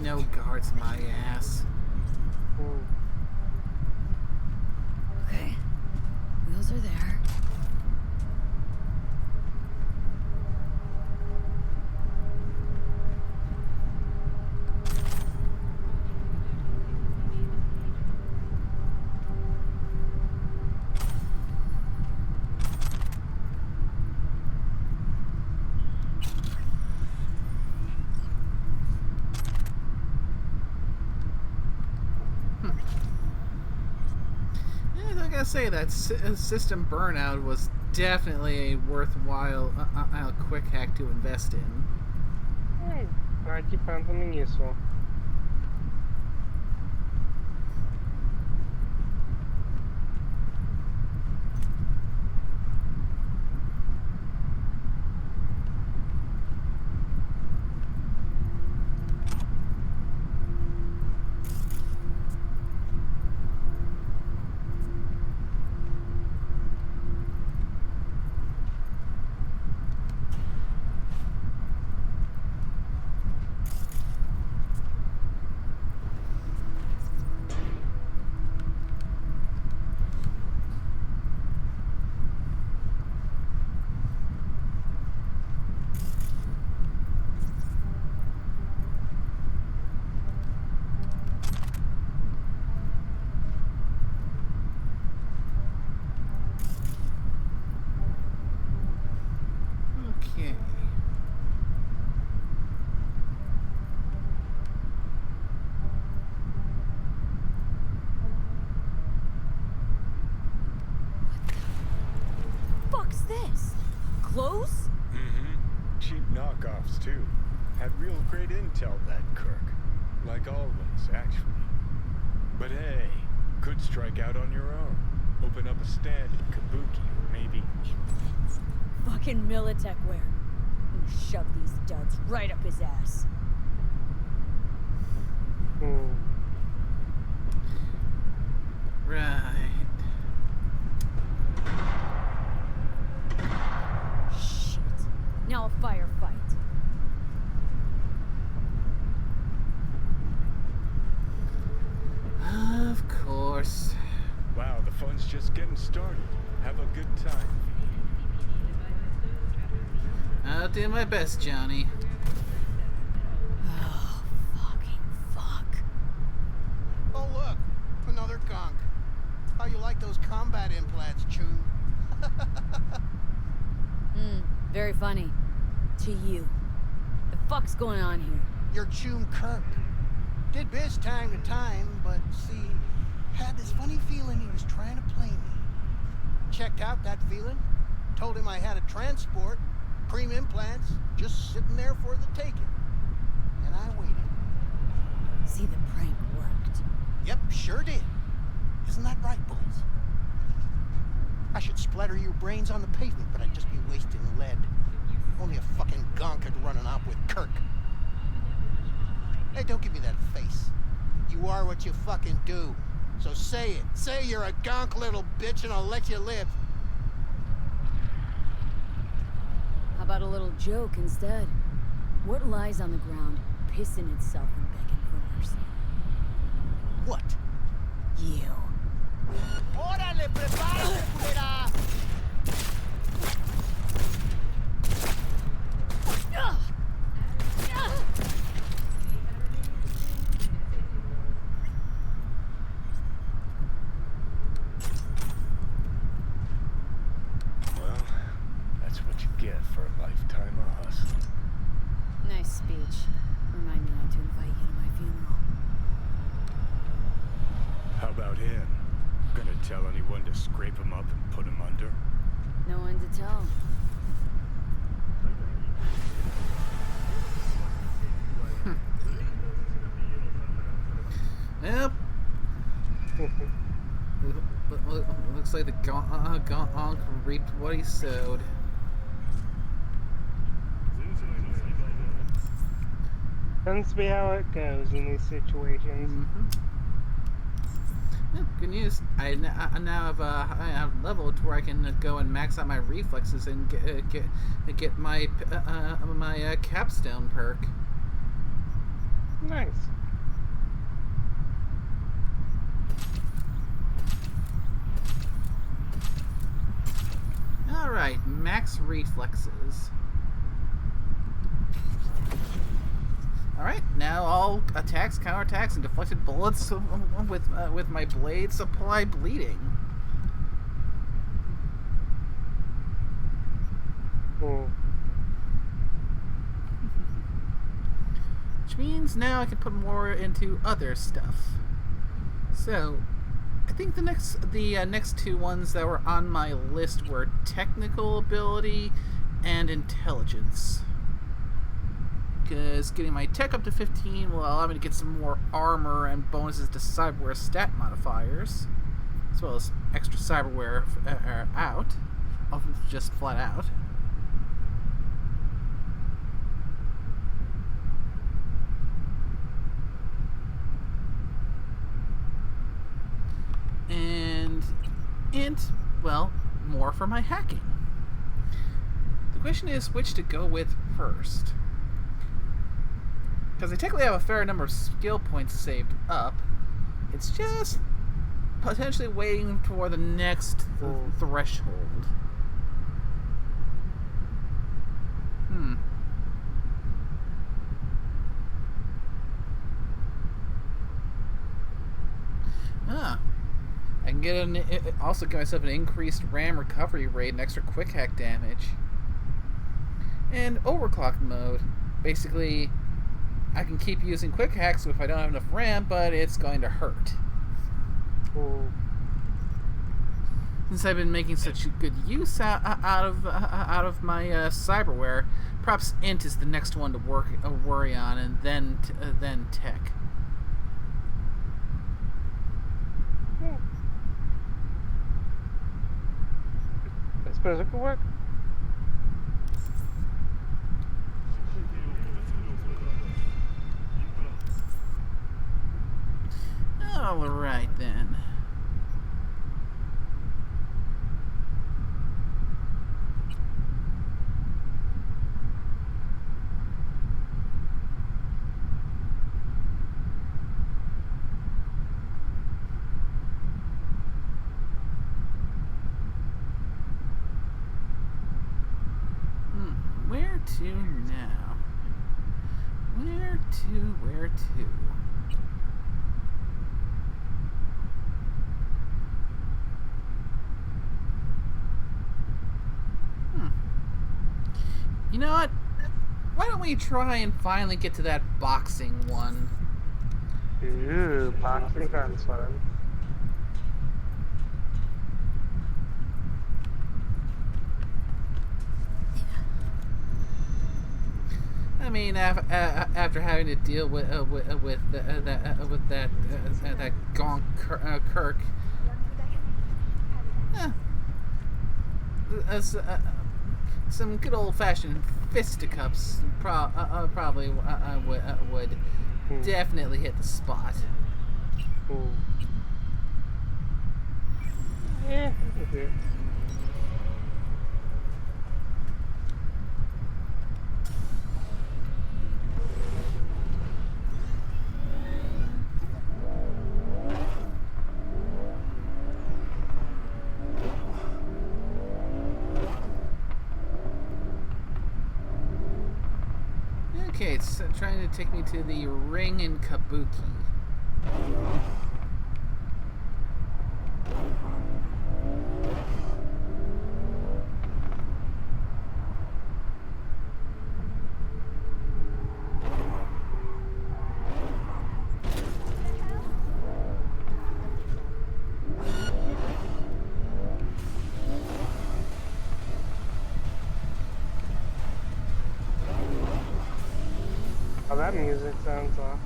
No guards my ass. Okay. Wheels are there. Yeah, I gotta say that system burnout was definitely a worthwhile quick hack to invest in. Aqui pensando nisso. Okay. Fuck's this? Clothes? Mm-hmm. Cheap knockoffs, too. Had real great intel, that Kirk. Like always, actually. But hey, could strike out on your own. Open up a stand in Kabuki, or maybe... Fucking Militech wear. You shove these duds right up his ass. Right. Shit. Now a firefight. Of course. Wow, the fun's just getting started. Have a good time. I'll do my best, Johnny. Oh, fucking fuck. Oh, look. Another gunk. How you like those combat implants, Chew? Very funny. To you. The fuck's going on here? You're Choom Kirk. Did biz time to time, but see, had this funny feeling he was trying to play me. Checked out that feeling. Told him I had a transport. cream implants, just sitting there for the taking. And I waited. See, the prank worked. Yep, sure did. Isn't that right, boys? I should splatter your brains on the pavement, but I'd just be wasting lead. Only a fucking gonk could run an op with Kirk. Hey, don't give me that face. You are what you fucking do. So say it. Say you're a gonk little bitch and I'll let you live. How about a little joke instead? What lies on the ground, pissing itself and begging for mercy? What? You. ¡Órale, prepárate, culera! Well, that's what you get for a lifetime of hustle. Nice speech. Remind me not to invite you to my funeral. How about him? Gonna tell anyone to scrape him up and put him under? No one to tell. Yep. Looks like the gonk reaped what he sowed. Tends to be how it goes in these situations. Yeah, good news. I now have leveled to where I can go and max out my reflexes and get my my capstone perk. Nice. All right, max reflexes. All right, now all attacks, counterattacks, and deflected bullets with my blade supply bleeding. Which means now I can put more into other stuff. So, I think the next two ones that were on my list were technical ability and intelligence. Because getting my tech up to 15 will allow me to get some more armor and bonuses to cyberware stat modifiers, as well as extra cyberware out, just flat out. And well, more for my hacking. The question is which to go with first. Because I technically have a fair number of skill points saved up. It's just potentially waiting for the next threshold. I can get also give myself an increased RAM recovery rate and extra quick hack damage. And overclock mode. Basically, I can keep using quick hacks if I don't have enough RAM, but it's going to hurt. Since I've been making such good use out of my cyberware, perhaps int is the next one to worry on, and then tech. I suppose it could work. All right then. Where to now? Where to? You know what? Why don't we try and finally get to that boxing one? Ooh, boxing sounds fun. mean, after having to deal with that gonk Kirk, some good old-fashioned fisticuffs probably would definitely hit the spot. Yeah. Okay, it's trying to take me to the ring in Kabuki. Oh, that music sounds off.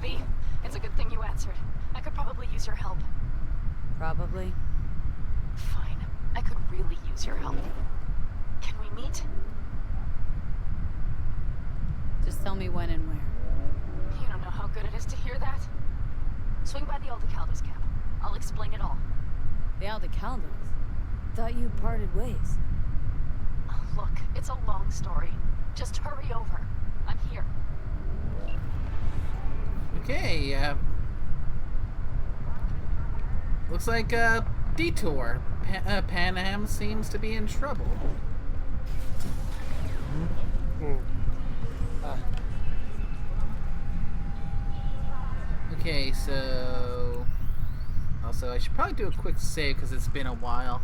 V, it's a good thing you answered. I could probably use your help. Probably. Fine. I could really use your help. Can we meet? Just tell me when and where. You don't know how good it is to hear that. Swing by the Aldecaldos camp. I'll explain it all. The Aldecaldos? Thought you parted ways. Look, it's a long story. Just hurry over. I'm here. Okay, looks like Detour. Pan Am seems to be in trouble. Okay, so... Also, I should probably do a quick save because it's been a while.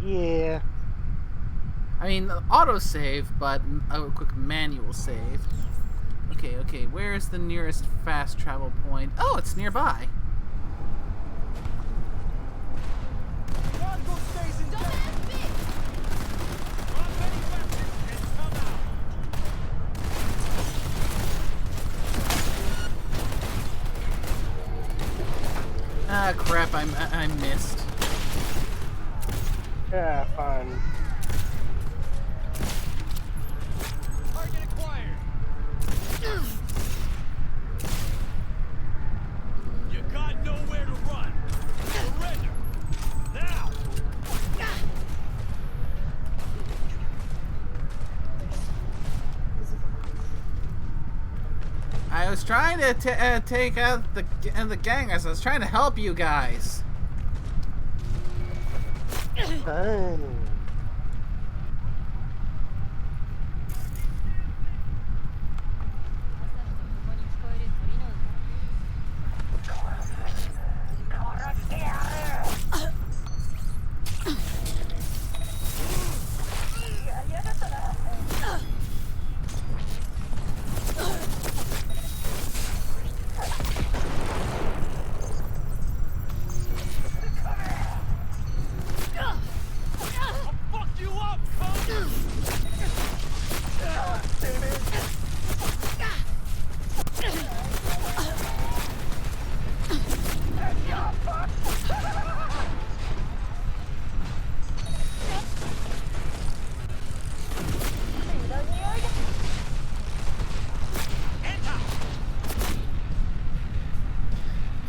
Yeah. I mean, auto-save, but a quick manual save. Okay, where's the nearest fast travel point? Oh, it's nearby. Ah, crap, I missed. Yeah, fun. Target acquired. You got nowhere to run. Surrender. Now. I was trying to take out the gang. I was trying to help you guys. Oh.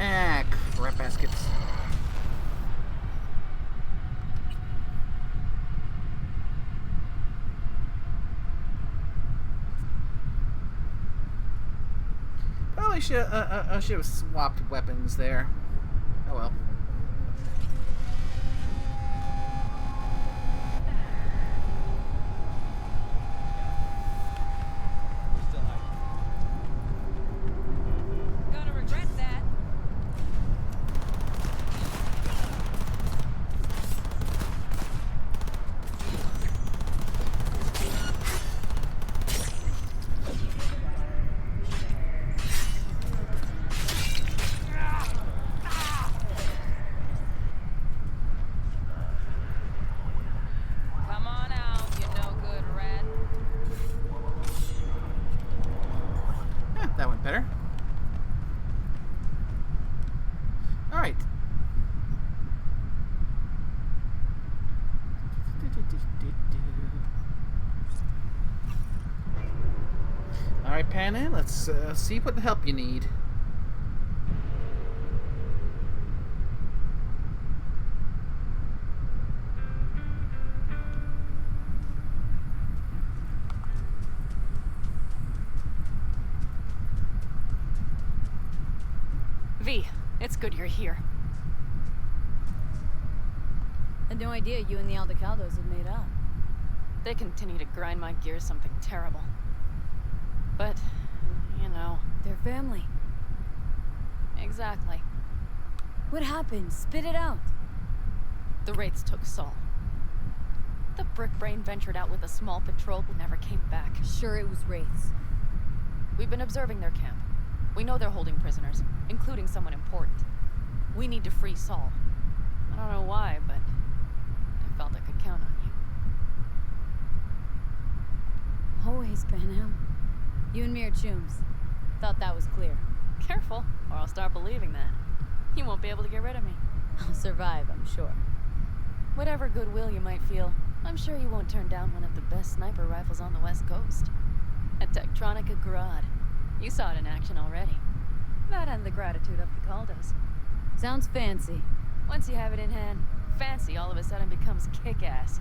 Ah, crap baskets. Probably should have swapped weapons there. Oh well. Gonna regret that. Better? Alright. Alright, Panna, let's see what help you need. V, it's good you're here. Had no idea you and the Aldecaldos had made up. They continue to grind my gears something terrible. But, you know... They're family. Exactly. What happened? Spit it out. The Wraiths took Saul. The Brickbrain ventured out with a small patrol but never came back. Sure it was Wraiths. We've been observing their camp. We know they're holding prisoners, including someone important. We need to free Saul. I don't know why, but I felt I could count on you. Always, Panam. You and me are chums. Thought that was clear. Careful, or I'll start believing that. You won't be able to get rid of me. I'll survive, I'm sure. Whatever goodwill you might feel, I'm sure you won't turn down one of the best sniper rifles on the West Coast. A Tektronica Grad. You saw it in action already. That and the gratitude of the Caldos. Sounds fancy. Once you have it in hand, fancy all of a sudden becomes kick-ass.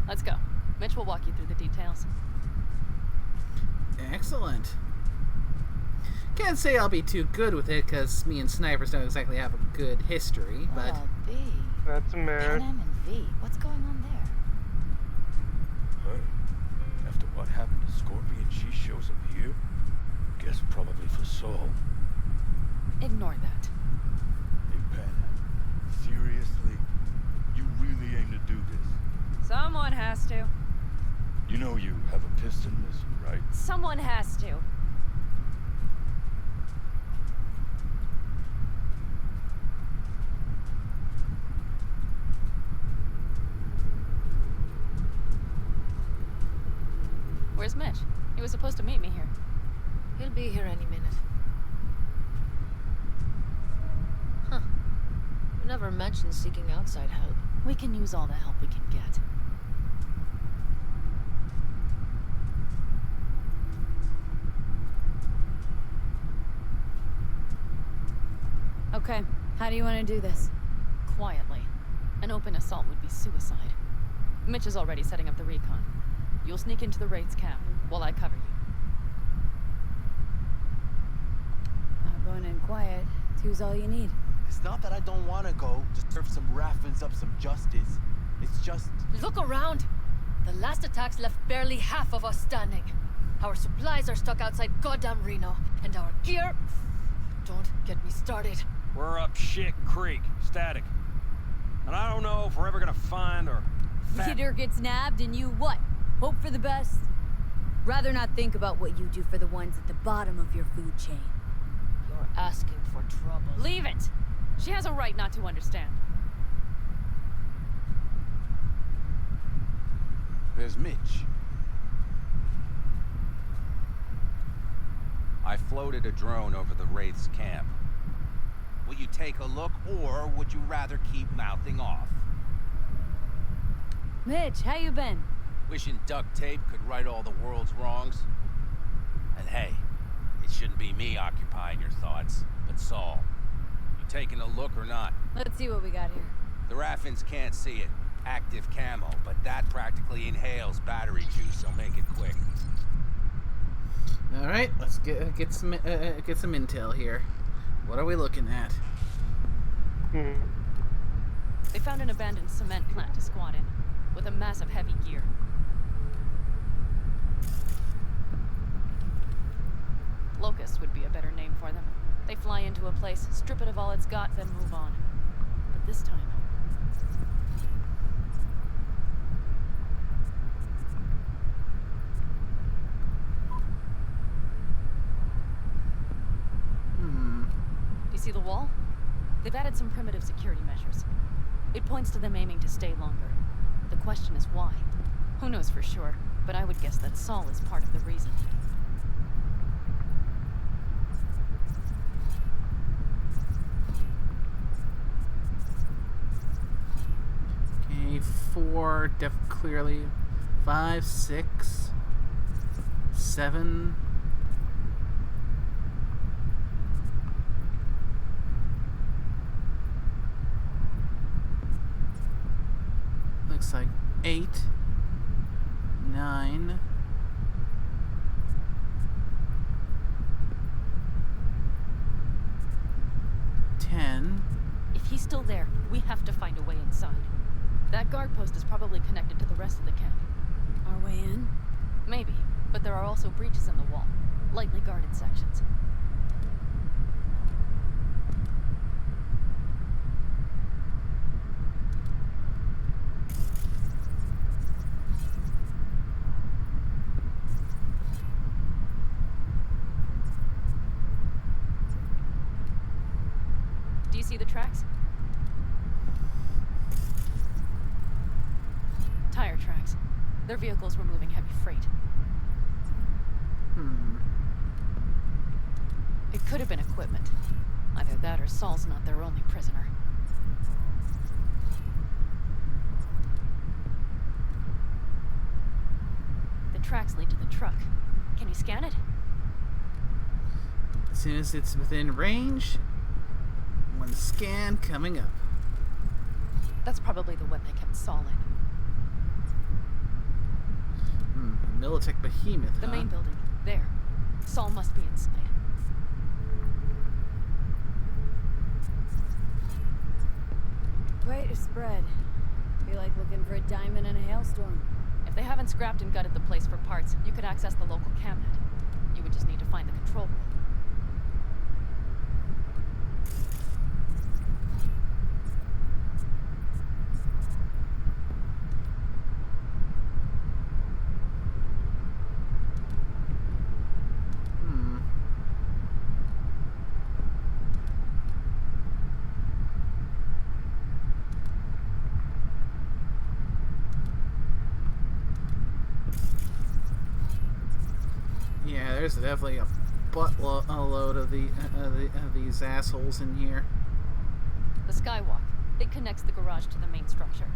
Let's go. Mitch will walk you through the details. Excellent. Can't say I'll be too good with it, because me and snipers don't exactly have a good history, but... Oh, B. That's a man. Panam and V. What's going on there? Her? After what happened to Scorpion, she shows up here? Guess probably for Saul. Ignore that. Hey, Panam. Seriously? You really aim to do this? Someone has to. You know you have a piston missing, right? Someone has to. Where's Mitch? He was supposed to meet me here. He'll be here any minute. Huh. You never mentioned seeking outside help. We can use all the help we can get. Okay, how do you want to do this? Quietly. An open assault would be suicide. Mitch is already setting up the recon. You'll sneak into the Wraiths camp while I cover you. I'm going in quiet. Two's all you need. It's not that I don't want to go to serve some Raffins up some justice. It's just... Look around! The last attacks left barely half of us standing. Our supplies are stuck outside goddamn Reno, and our gear... Don't get me started. We're up Shit Creek, static. And I don't know if we're ever gonna find or... Leader gets nabbed and you what? Hope for the best? Rather not think about what you do for the ones at the bottom of your food chain. You're asking for trouble. Leave it! She has a right not to understand. There's Mitch. I floated a drone over the Wraiths camp. Will you take a look, or would you rather keep mouthing off? Mitch, how you been? Wishing duct tape could right all the world's wrongs. And hey, it shouldn't be me occupying your thoughts, but Saul. You taking a look or not? Let's see what we got here. The Raffins can't see it. Active camo, but that practically inhales battery juice, so make it quick. All right, let's get some intel here. What are we looking at? They found an abandoned cement plant to squat in, with a massive heavy gear. Locust would be a better name for them. They fly into a place, strip it of all it's got, then move on. But this time... You see the wall? They've added some primitive security measures. It points to them aiming to stay longer. The question is why? Who knows for sure, but I would guess that Saul is part of the reason. 4, clearly. 5, 6, 7. Looks like 8, 9. If he's still there, we have to find a way inside. That guard post is probably connected to the rest of the camp. Our way in? Maybe, but there are also breaches in the wall. Lightly guarded sections. Do you see the tracks? Tire tracks. Their vehicles were moving heavy freight. It could have been equipment. Either that or Saul's not their only prisoner. The tracks lead to the truck. Can you scan it? As soon as it's within range, one scan coming up. That's probably the one they kept Saul in. Militech behemoth, The main building. There. Saul must be inside. Quite a spread. Be like looking for a diamond in a hailstorm. If they haven't scrapped and gutted the place for parts, you could access the local cabinet. You would just need to find the control room. Yeah, there's definitely a buttload of these assholes in here. The skywalk. It connects the garage to the main structure.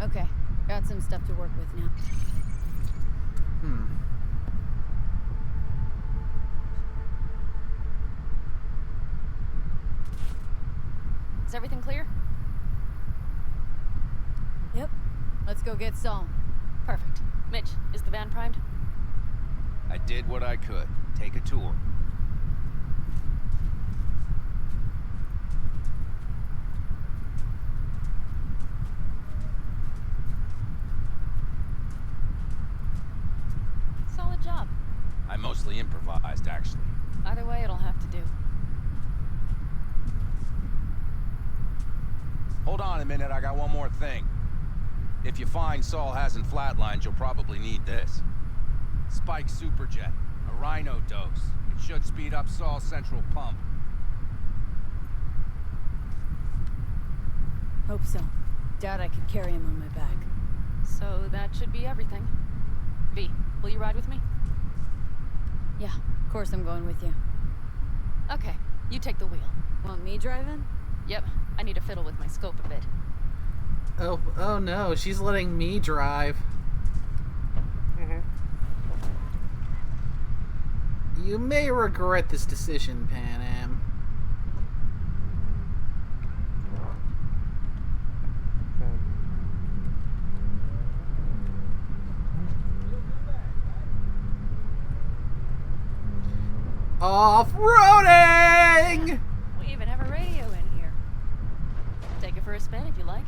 Okay, got some stuff to work with now. Is everything clear? Yep. Let's go get Saul. Perfect. Mitch, is the van primed? I did what I could. Take a tour. Solid job. I mostly improvised, actually. Either way, it'll have to do. Hold on a minute, I got one more thing. If you find Saul hasn't flatlined, you'll probably need this. Spike Superjet, a Rhino dose. It should speed up Saul's central pump. Hope so. Doubt I could carry him on my back. So that should be everything. V, will you ride with me? Yeah, of course I'm going with you. Okay, you take the wheel. Want me driving? Yep, I need to fiddle with my scope a bit. Oh no, she's letting me drive. You may regret this decision, Pan Am. Off-roading! We even have a radio in here. Take it for a spin if you like.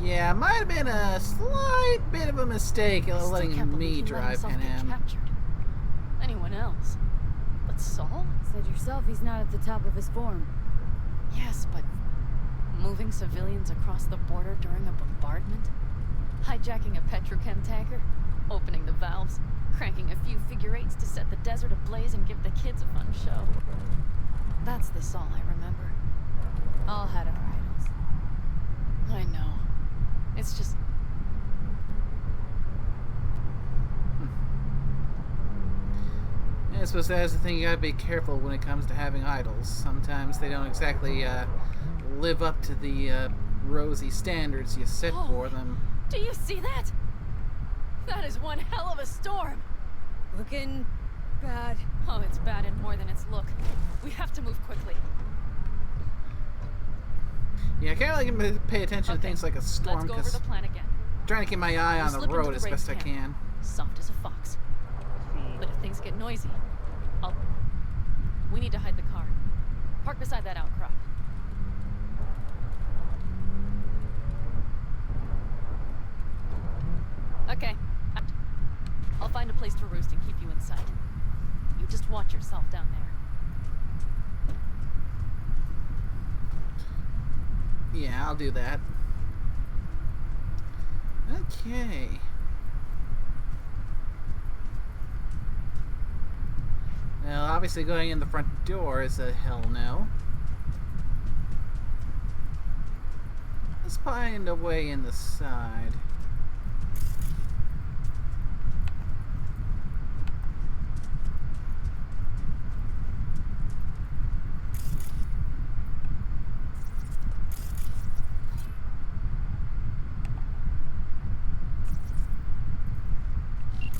Yeah, might have been a slight bit of a mistake letting me drive Pan Am. Anyone else? But Saul? Said yourself he's not at the top of his form. Yes, but moving civilians across the border during a bombardment? Hijacking a petrochem tanker, opening the valves, cranking a few figure eights to set the desert ablaze and give the kids a fun show. That's the Saul I remember. All had our idols. I know. It's just... Yeah, I suppose that's the thing, you gotta be careful when it comes to having idols. Sometimes they don't exactly live up to the rosy standards you set for them. Do you see that? That is one hell of a storm! Looking bad. Oh, it's bad in more than its look. We have to move quickly. Yeah, I can't really pay attention to things like a storm, Let's go over the plan again. I'm trying to keep my eye on the road as best I can. Soft as a fox. But if things get noisy, we need to hide the car. Park beside that outcrop. Okay. I'll find a place to roost and keep you in sight. You just watch yourself down there. Yeah, I'll do that. Okay. Well, obviously going in the front door is a hell no. Let's find a way in the side.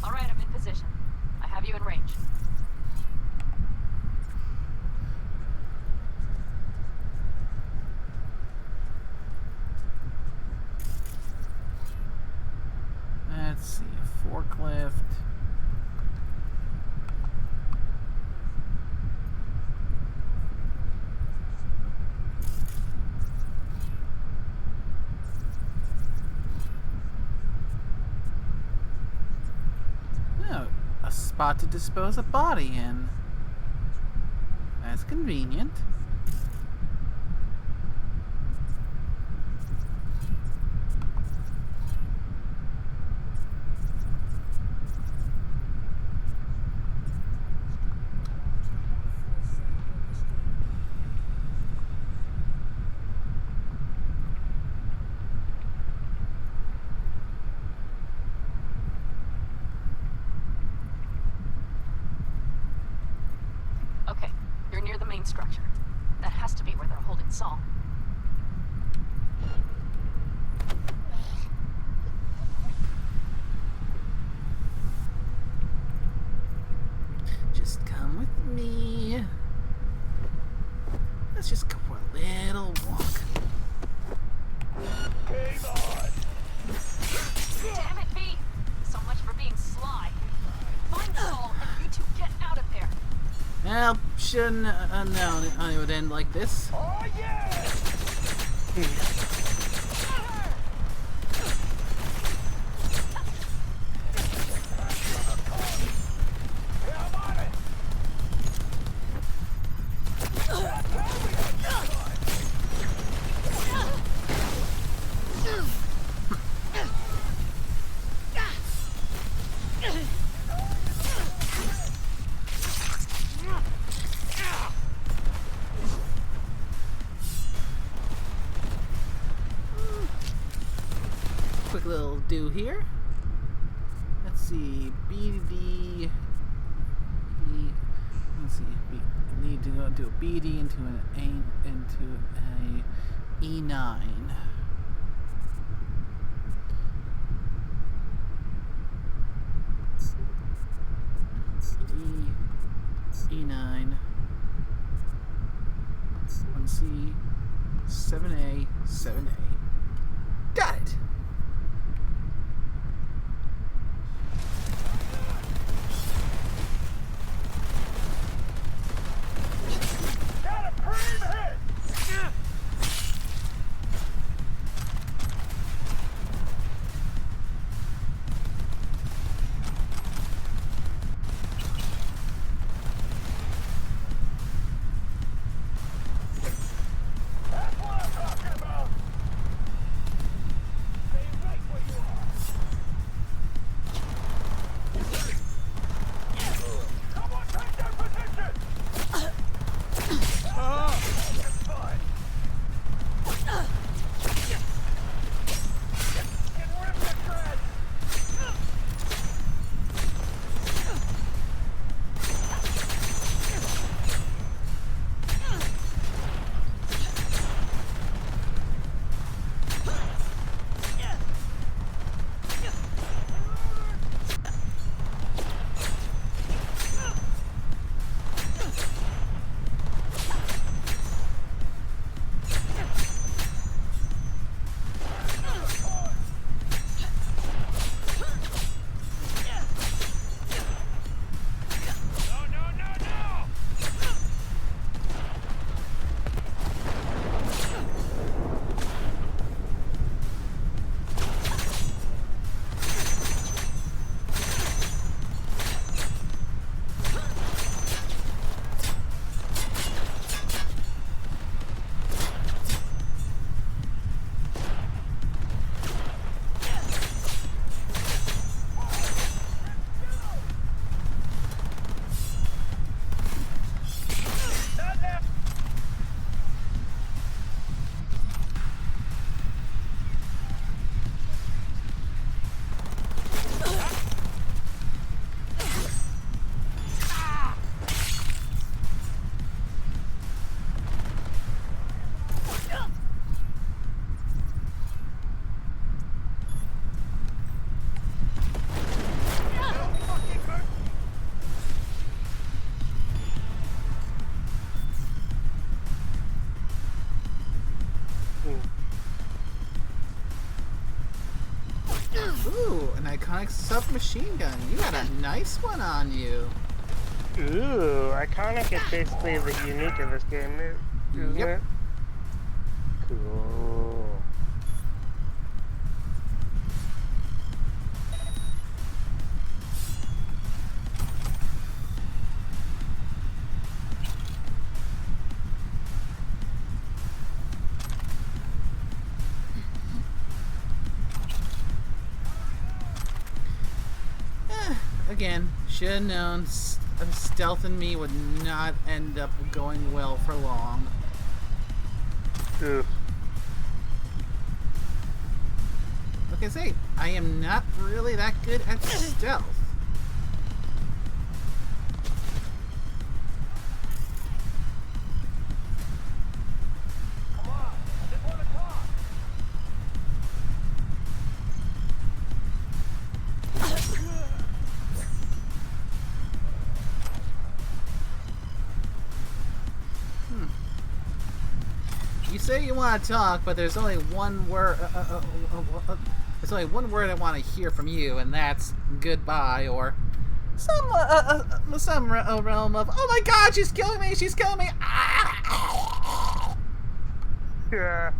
All right, I'm in position. I have you in range. Let's see, a forklift. Oh, a spot to dispose a body in. That's convenient. Okay, you're near the main structure. That has to be where they're holding Saul. Just come with me. Let's just go for a little walk. Damn it, V! So much for being sly. Find Saul and you two get out of there. Well, shouldn't have known it would end like this. Oh, yeah! Quick little do here. Let's see, BD. Let's see, we need to go do a BD into an E9. E9. 1C, 7A, 7A. Got it! iconic submachine gun. You got a nice one on you. Ooh, iconic is basically the unique of this game, isn't it? Cool. Again, should have known stealthing me would not end up going well for long. Oof. Like I say, I am not really that good at stealth. You say you want to talk, but there's only one word. There's only one word I want to hear from you, and that's goodbye, or some realm of "Oh my God, she's killing me! She's killing me!" Yeah.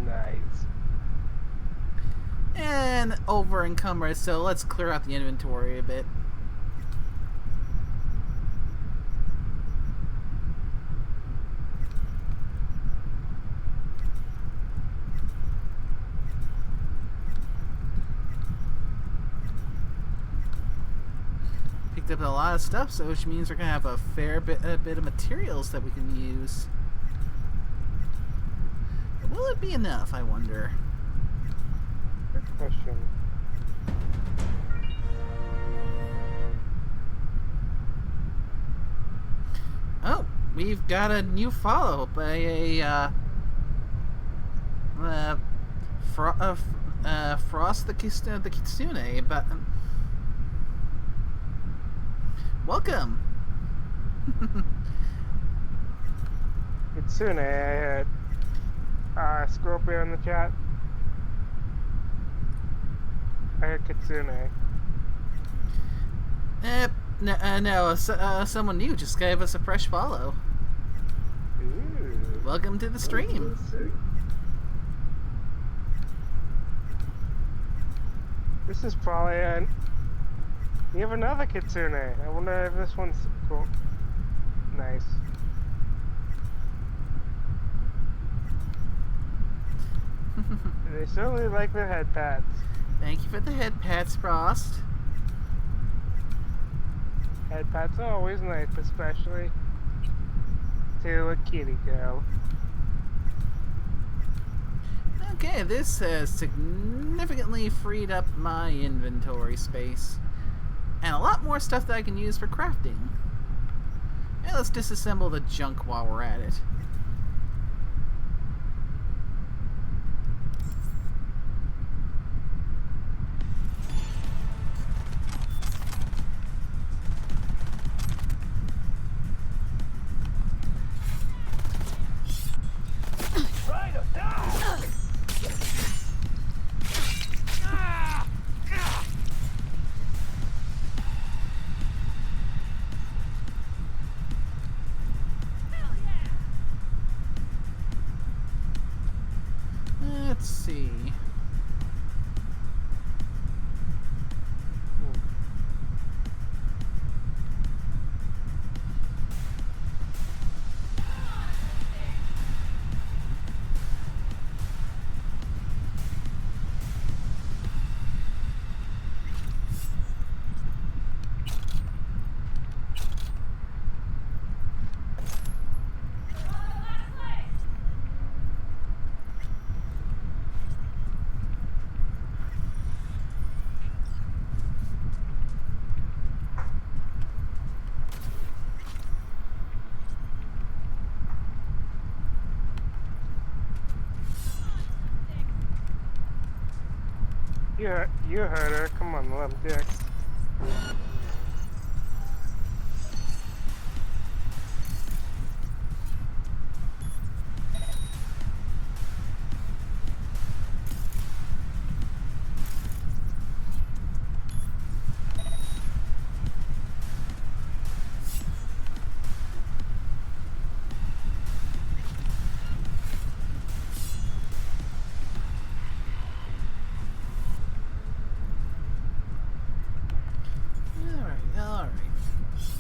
Nice. And over encumbered, so let's clear out the inventory a bit. Picked up a lot of stuff, so which means we're gonna have a fair bit of materials that we can use. But will it be enough, I wonder? Good question. Oh, we've got a new follow by a Frost the Kitsune, but welcome. Kitsune, I had Scorpio in the chat. I heard Kitsune. No, someone new just gave us a fresh follow. Ooh. Welcome to the stream. This is probably we have another Kitsune. I wonder if this one's cool. Nice. They certainly like their head pats. Thank you for the head pats, Frost. Head pats are always nice, especially to a kitty girl. Okay, this has significantly freed up my inventory space. And a lot more stuff that I can use for crafting. And let's disassemble the junk while we're at it. Let's see. You heard her. Come on, little dicks.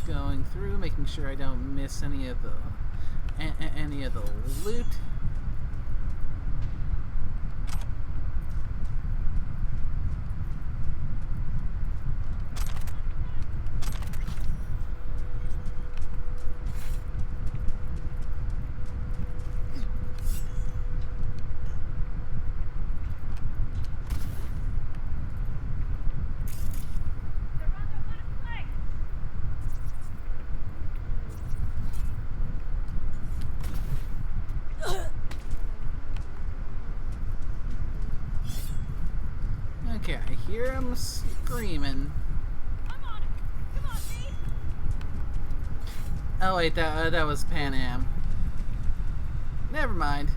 going through, making sure I don't miss any of the loot. Okay, I hear him screaming. Oh wait, that was Pan Am. Never mind.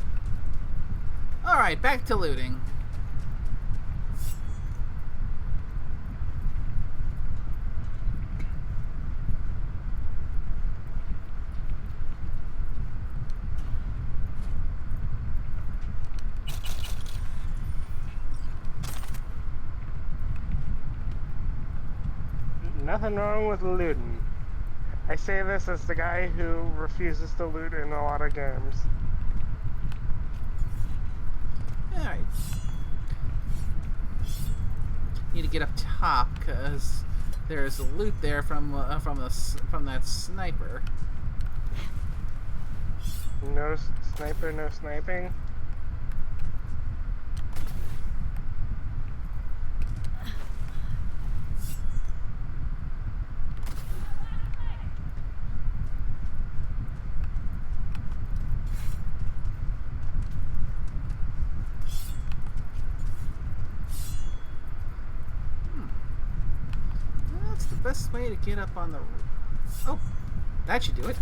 Alright, back to looting. Nothing wrong with looting. I say this as the guy who refuses to loot in a lot of games. Alright. Need to get up top, because there's loot there from that sniper. No sniper, no sniping. That's the best way to get up on the roof. Oh, that should do it.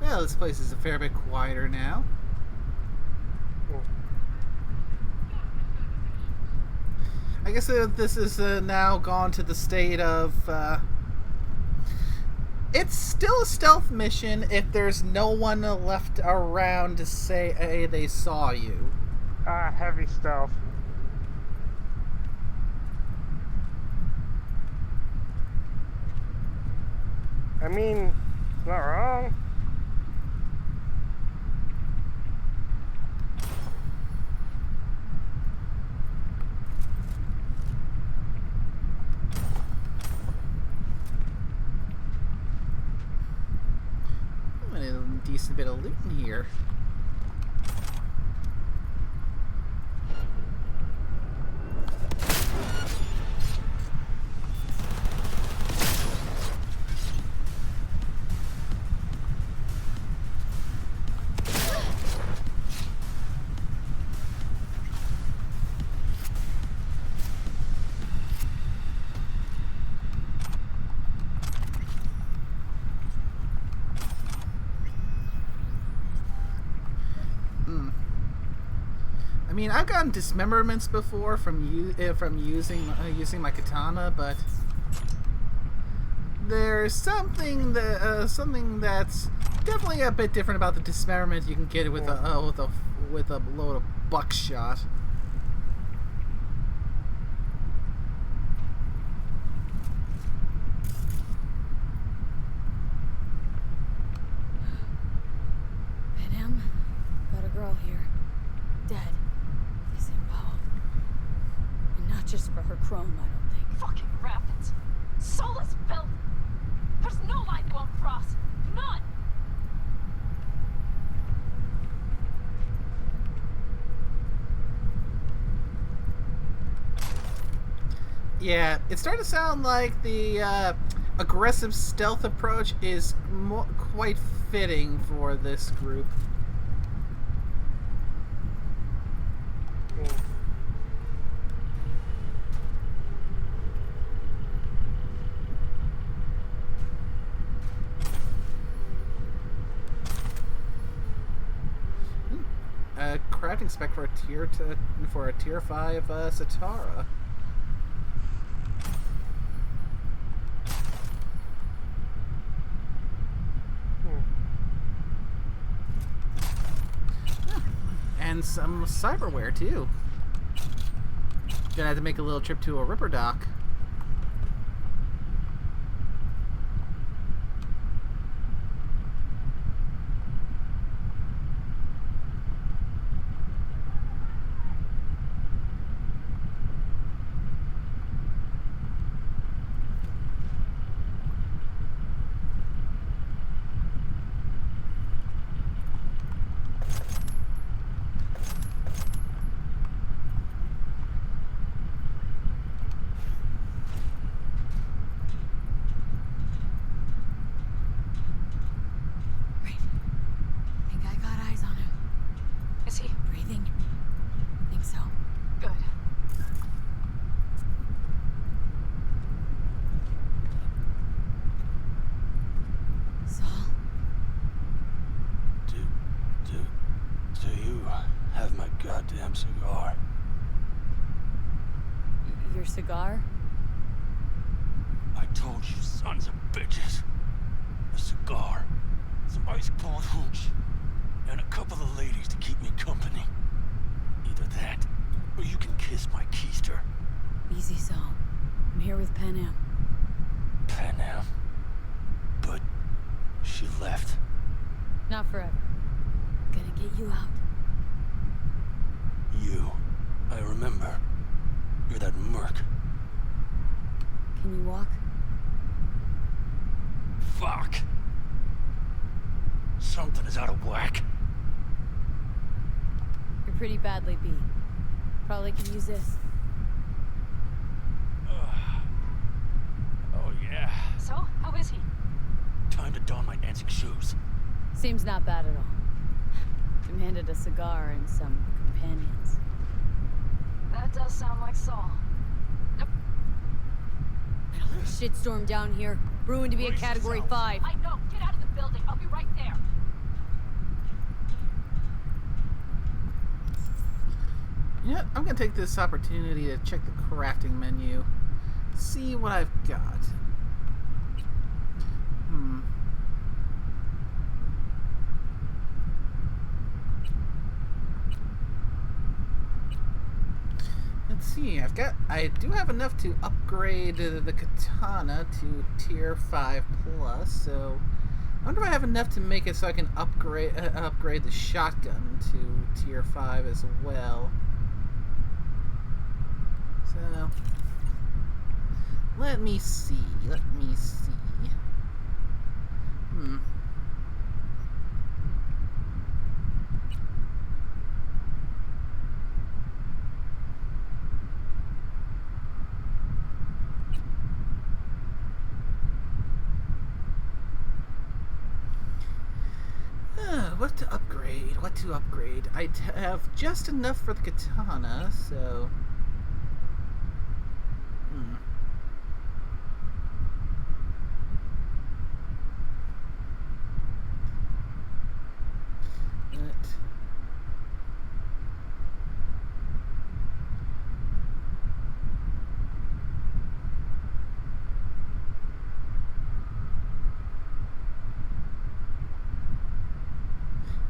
Well, this place is a fair bit quieter now. I guess this is now gone to the state of... it's still a stealth mission if there's no one left around to say, hey, they saw you. Heavy stealth. I mean, it's not wrong. A decent bit of loot in here. I mean, I've gotten dismemberments before from using my katana, but there's something that's definitely a bit different about the dismemberment you can get with a load of buckshot. Panam, got a girl here, dead. Not just for her chrome, I don't think. Fucking rapids. Soulless filth. There's no line they won't cross. None. Yeah, it's starting to sound like the aggressive stealth approach is quite fitting for this group. Crafting spec for a tier 5 Satara. And some cyberware too. Gonna have to make a little trip to a Ripper dock. Cigar. Your cigar? I told you, sons of bitches. A cigar, some ice-cold hooch, and a couple of ladies to keep me company. Either that, or you can kiss my keister. Easy, Saul. I'm here with Panam. Panam? But she left. Not forever. Gonna get you out. You. I remember. You're that merc. Can you walk? Fuck! Something is out of whack. You're pretty badly beat. Probably could use this. Oh, yeah. So, how is he? Time to don my dancing shoes. Seems not bad at all. Demanded a cigar and some companions. That does sound like Saul. Nope. Shitstorm down here. Brewing to be a Category 5. I know. Get out of the building. I'll be right there. Yeah, I'm gonna take this opportunity to check the crafting menu. See what I've got. Let's see, I do have enough to upgrade the katana to tier 5 plus, so I wonder if I have enough to make it so I can upgrade the shotgun to tier 5 as well. So let me see. What to upgrade? I have just enough for the katana, so...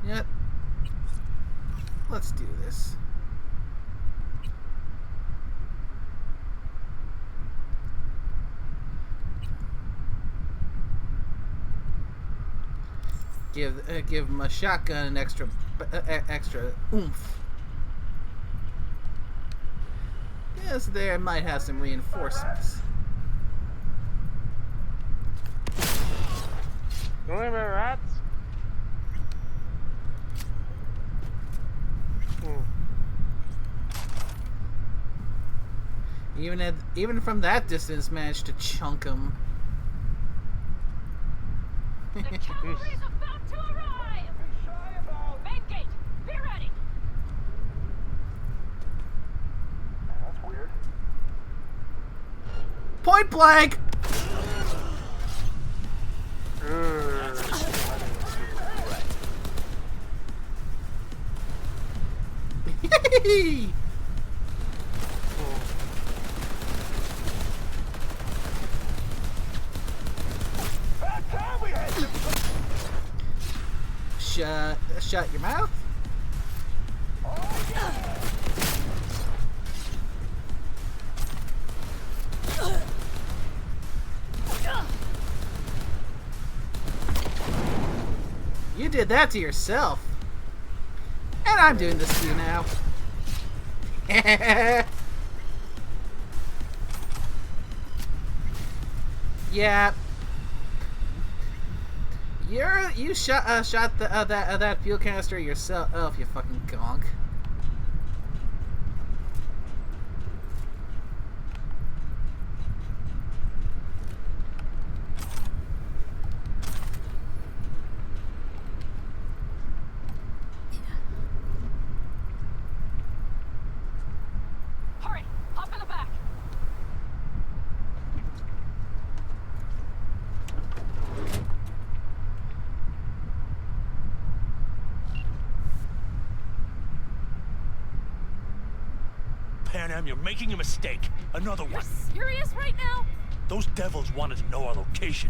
Yep. Let's do this. Give my shotgun an extra oomph. Yes, there might have some reinforcements. Don't leave me rats. Even from that distance, managed to chunk him. The cavalry's about to arrive! Main gate, be ready! That's weird. Point blank! Shut your mouth. You did that to yourself. And I'm doing this to you now. Yeah. You shot that fuel canister yourself. Oh, you fucking gonk. Hurry, hop in the back. Panam, you're making a mistake. Another You're one. serious right now? Those devils wanted to know our location.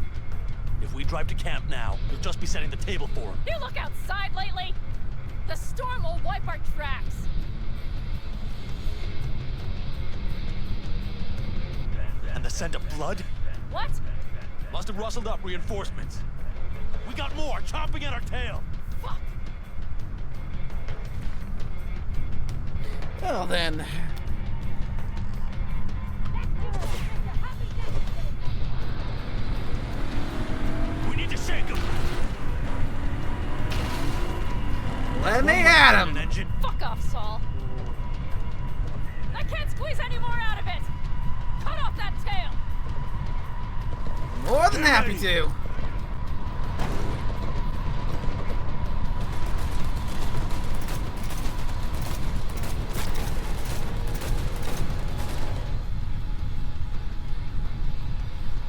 If we drive to camp now, you'll just be setting the table for them. You look outside lately? The storm will wipe our tracks. And the scent of blood? What? Must have rustled up reinforcements. We got more chomping at our tail. Fuck. Well then. We need to shake them. Let me at him. Fuck off, Saul. I can't squeeze any more out of it. Cut off that tail. More than happy to.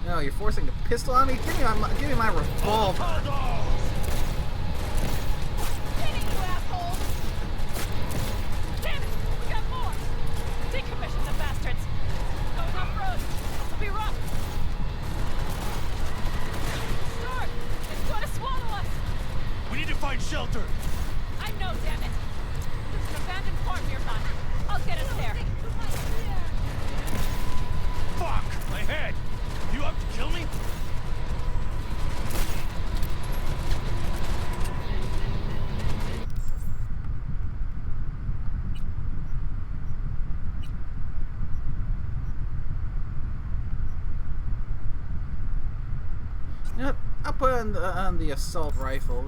No, you're forcing a pistol on me? Give me my revolver. Damn it, we got more. Take shelter! I know, damn it! There's an abandoned farm nearby. I'll get us there. Fuck! My head! You out to kill me? You know what? I'll put on the assault rifle.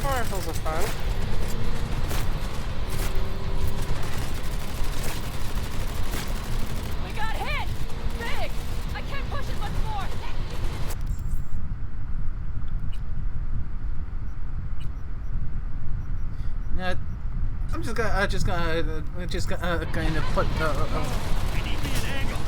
Rifles are fun. We got hit! Big! I can't push it much more! Now, I'm just gonna kind of put I need me an angle.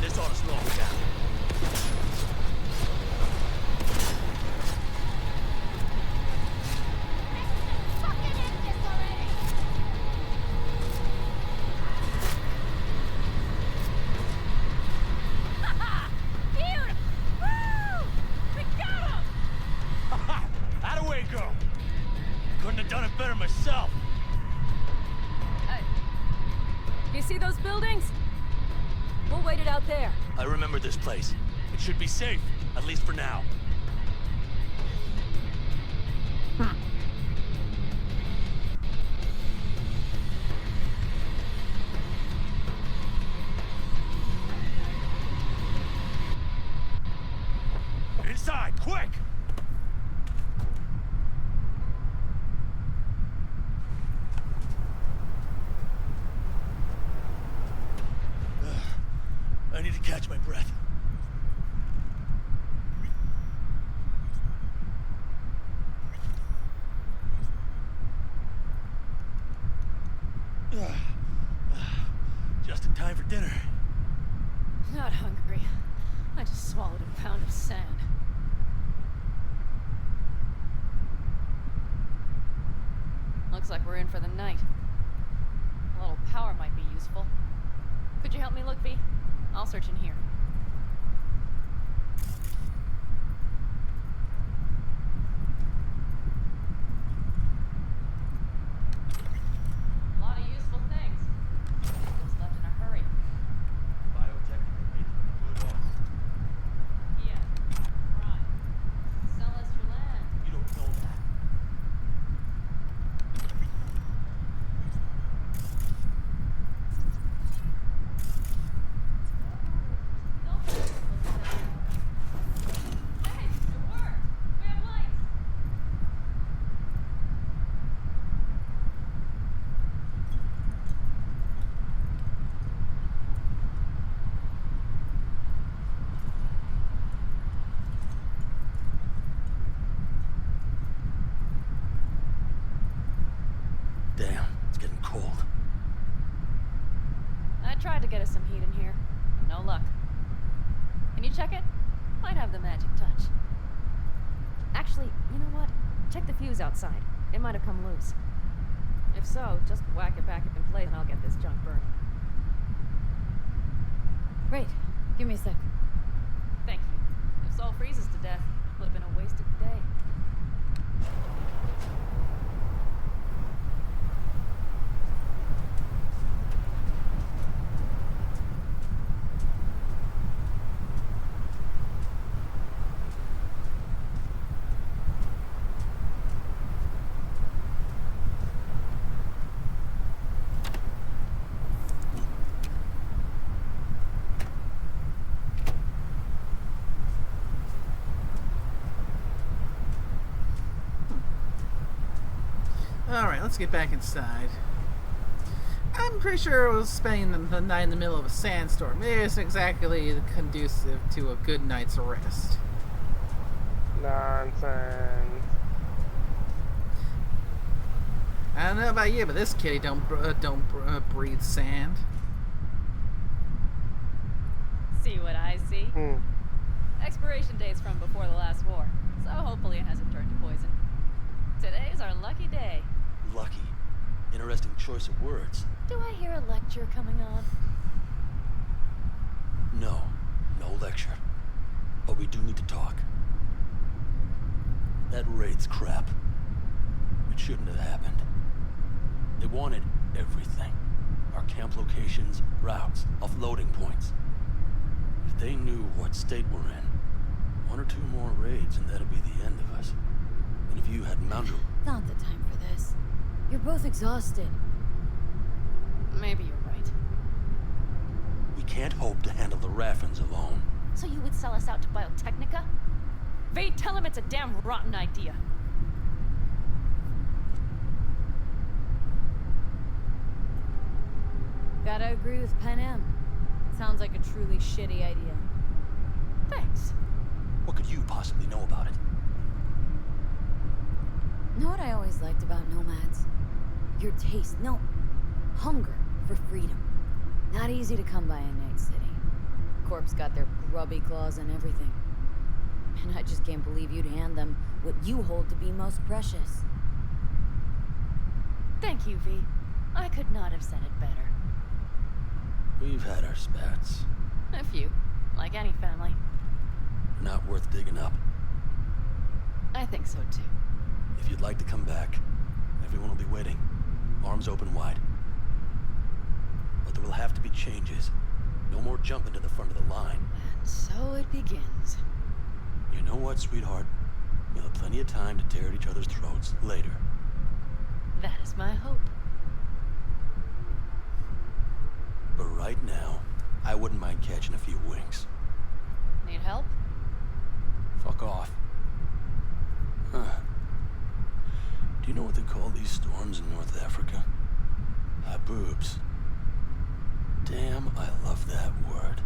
This ought to slow him down. Beautiful! Woo! We got him! How'd away go? Couldn't have done it better myself. You see those buildings? We'll wait it out there. I remember this place. It should be safe, at least for now. Inside, quick! I need to catch my breath. Just in time for dinner. Not hungry. I just swallowed a pound of sand. Looks like we're in for the night. A little power might be useful. Could you help me look, V? I'll search in here. A lot of useful things. Just left in a hurry. Yeah, right. Sell us your land. You don't know that. Hey, it worked! We have lights! Damn, it's getting cold. I tried to get us some heat in here. No luck. Can you check it? Might have the magic touch. Actually, you know what? Check the fuse outside. It might have come loose. If so, just whack it back in place and I'll get this junk burning. Great. Give me a sec. Thank you. If Sol freezes to death, it would have been a wasted day. Alright, let's get back inside. I'm pretty sure I was spending the night in the middle of a sandstorm. It isn't exactly conducive to a good night's rest. Nonsense. I don't know about you, but this kitty don't breathe sand. See what I see? Expiration date's from before the last war, so hopefully it hasn't turned to poison. Today's our lucky day. lucky. Interesting choice of words. Do I hear a lecture coming on? No. No lecture. But we do need to talk. That raid's crap. It shouldn't have happened. They wanted everything. Our camp locations, routes, offloading points. If they knew what state we're in, 1 or 2 more raids and that'd be the end of us. And if you had mounted... Not the time for this. You're both exhausted. Maybe you're right. We can't hope to handle the Raffins alone. So you would sell us out to Biotechnica? Vay, tell him it's a damn rotten idea. Gotta agree with Pan Am. Sounds like a truly shitty idea. Thanks. What could you possibly know about it? Know what I always liked about nomads? Your taste, no, hunger for freedom. Not easy to come by in Night City. Corps got their grubby claws and everything. And I just can't believe you'd hand them what you hold to be most precious. Thank you, V. I could not have said it better. We've had our spats. A few, like any family. Not worth digging up. I think so too. If you'd like to come back, everyone will be waiting. Arms open wide. But there will have to be changes. No more jumping to the front of the line. And so it begins. You know what, sweetheart? We'll have plenty of time to tear at each other's throats later. That is my hope. But right now, I wouldn't mind catching a few winks. Need help? Fuck off. Huh. Do you know what they call these storms in North Africa? Haboobs. Damn, I love that word.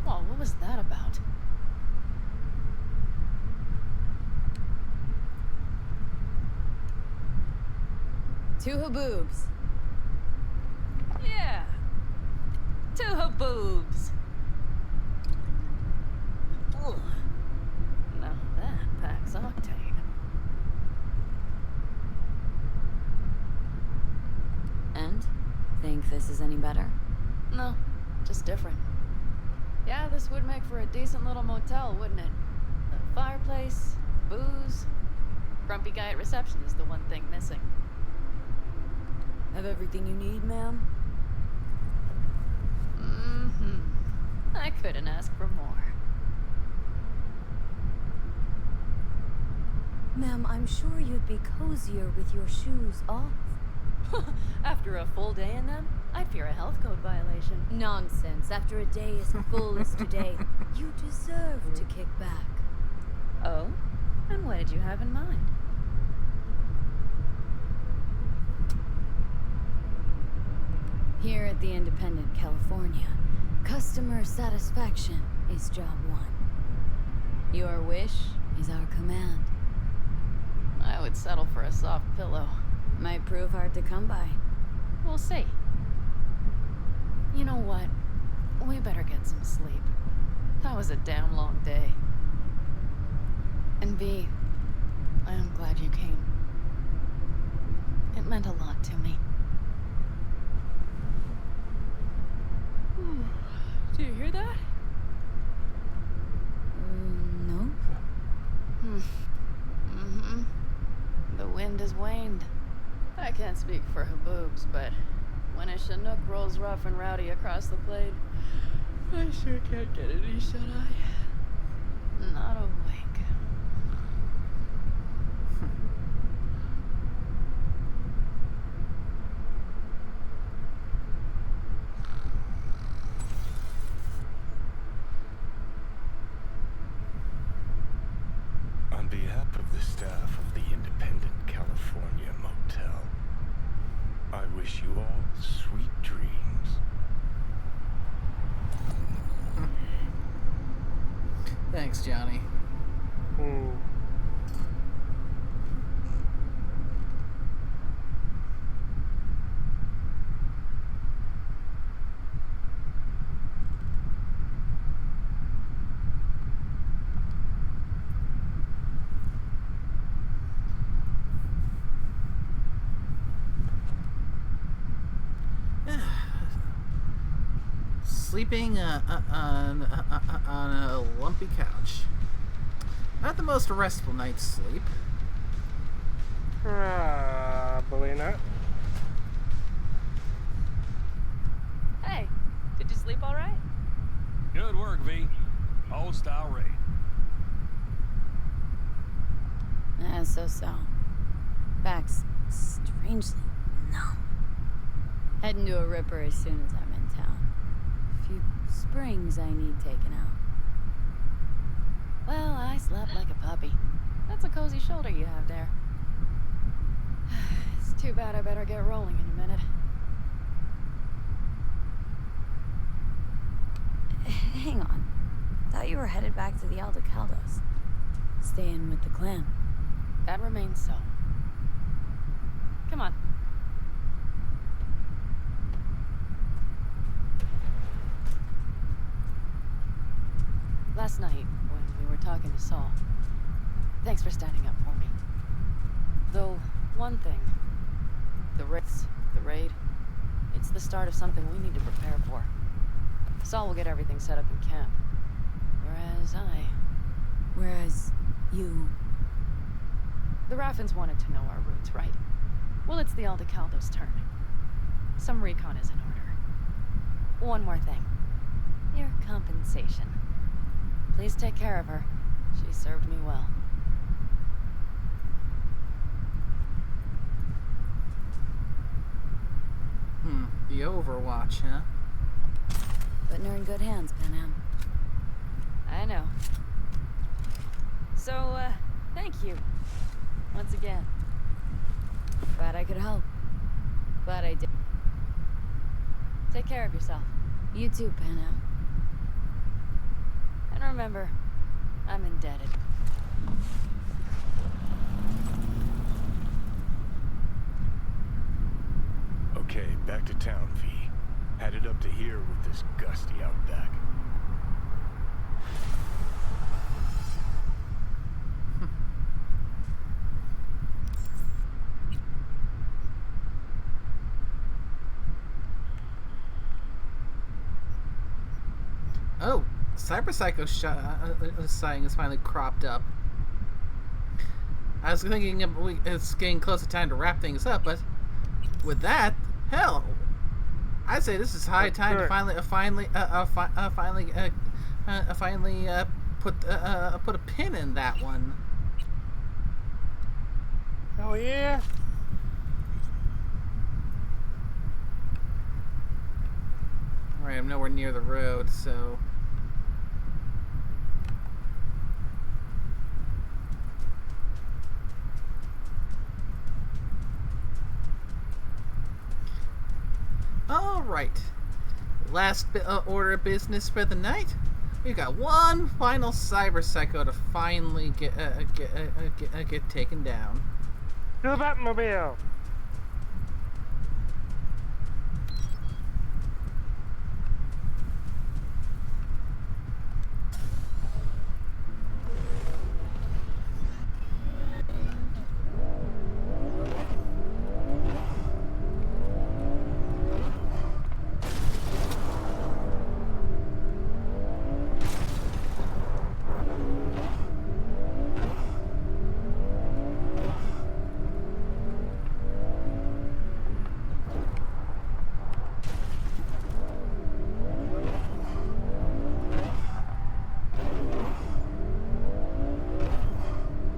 Whoa, what was that about? Two haboobs. Yeah. Two haboobs. Ugh. Now that packs octane. And? Think this is any better? No, just different. Yeah, this would make for a decent little motel, wouldn't it? A fireplace, booze. Grumpy guy at reception is the one thing missing. Have everything you need, ma'am? Mm-hmm. I couldn't ask for more. Ma'am, I'm sure you'd be cozier with your shoes off. After a full day in them, I'd fear a health code violation. Nonsense. After a day as full as today, you deserve to kick back. Oh? And what did you have in mind? Here at the Independent, California, customer satisfaction is job one. Your wish is our command. I would settle for a soft pillow. Might prove hard to come by. We'll see. You know what? We better get some sleep. That was a damn long day. And V, I am glad you came. It meant a lot to me. Do you hear that? Nope. Mm-hmm. The wind has waned. I can't speak for haboobs, but when a Chinook rolls rough and rowdy across the blade, I sure can't get any shut-eye. Not a wink. On behalf of the staff of the Independent California Motel, I wish you all sweet dreams. Thanks, Johnny. sleeping on a lumpy couch. Not the most restful night's sleep. Probably not. Hey, did you sleep all right? Good work, V. Old style raid. So. Back's strangely numb. Heading to a ripper as soon as I'm in town. A few springs I need taken out. Well, I slept like a puppy. That's a cozy shoulder you have there. It's too bad I better get rolling in a minute. Hang on. Thought you were headed back to the Aldecaldos. Staying with the clan. That remains so. Come on. Last night, when we were talking to Saul, thanks for standing up for me. Though, one thing, the raid, it's the start of something we need to prepare for. Saul will get everything set up in camp. Whereas you... The Raffins wanted to know our roots, right? Well, it's the Aldecaldos' turn. Some recon is in order. One more thing. Your compensation. Please take care of her. She served me well. The Overwatch, huh? Putting her in good hands, Panam. I know. So, thank you. Once again. Glad I could help. Glad I did. Take care of yourself. You too, Panam. And remember, I'm indebted. Okay, back to town, V. Headed up to here with this gusty outback. Oh, Cyber Psycho sighting is finally cropped up. I was thinking it's getting close to time to wrap things up, but with that, hell, I'd say this is high time to finally put a pin in that one. Oh yeah. All right, I'm nowhere near the road, so. All right. Last order of business for the night. We've got one final Cyber Psycho to finally get taken down. To the Batmobile.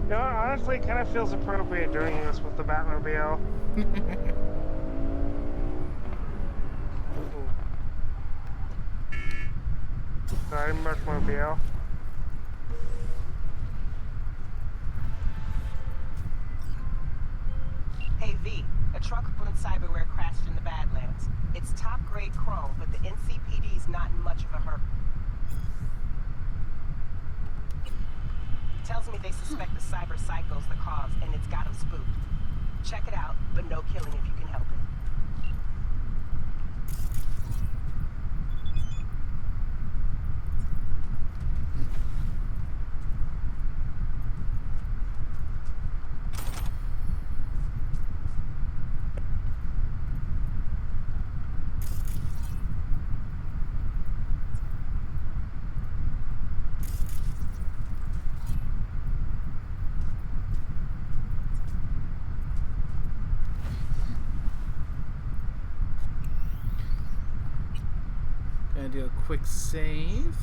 You know, honestly, it kind of feels appropriate doing this with the Batmobile. Sorry, Mercmobile. Hey V, a truck full of cyberware crashed in the Badlands. It's top-grade chrome, but the NCPD's not in much of a hurry. Tells me they suspect the Cyber Psycho's the cause, and it's got them spooked. Check it out, but no killing if you can help it. quick save.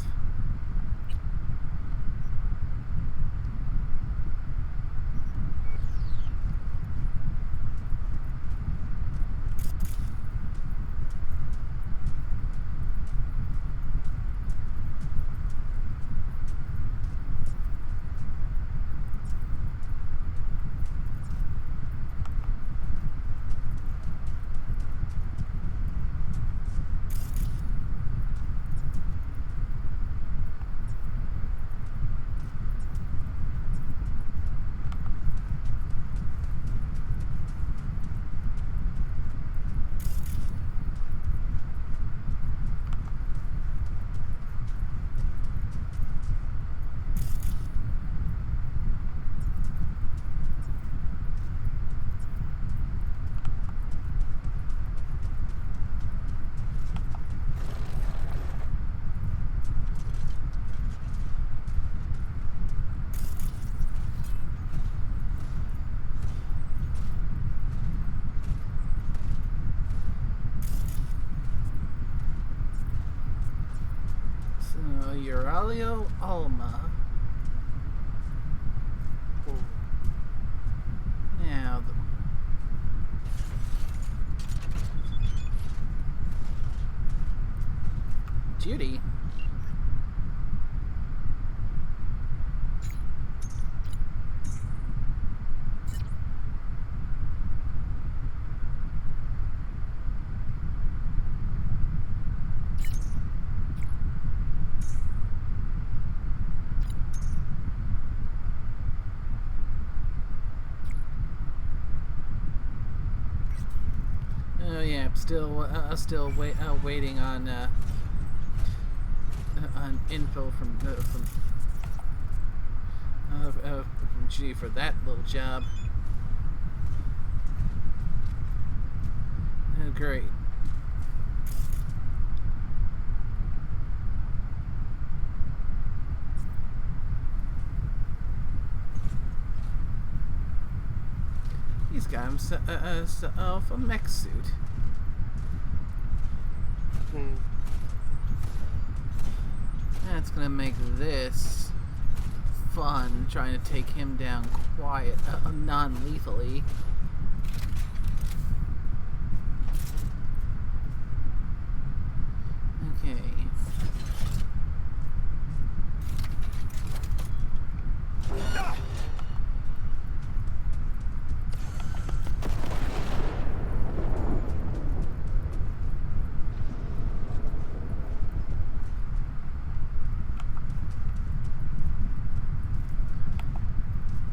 Aurelio Alma. Now, Judy. Oh yeah, still waiting on info from G for that little job. Oh great. He's got himself a mech suit. That's gonna make this fun, trying to take him down quiet, non-lethally. Okay.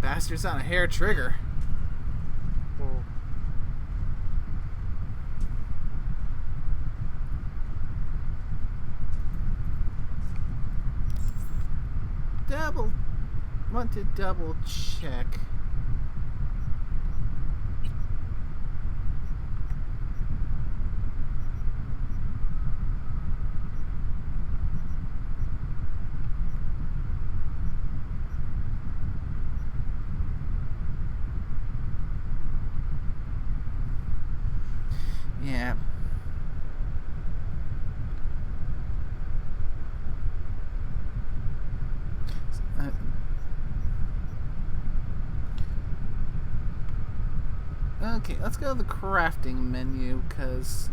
Bastard's on a hair trigger. Want to double check. Yeah. Okay, let's go to the crafting menu, because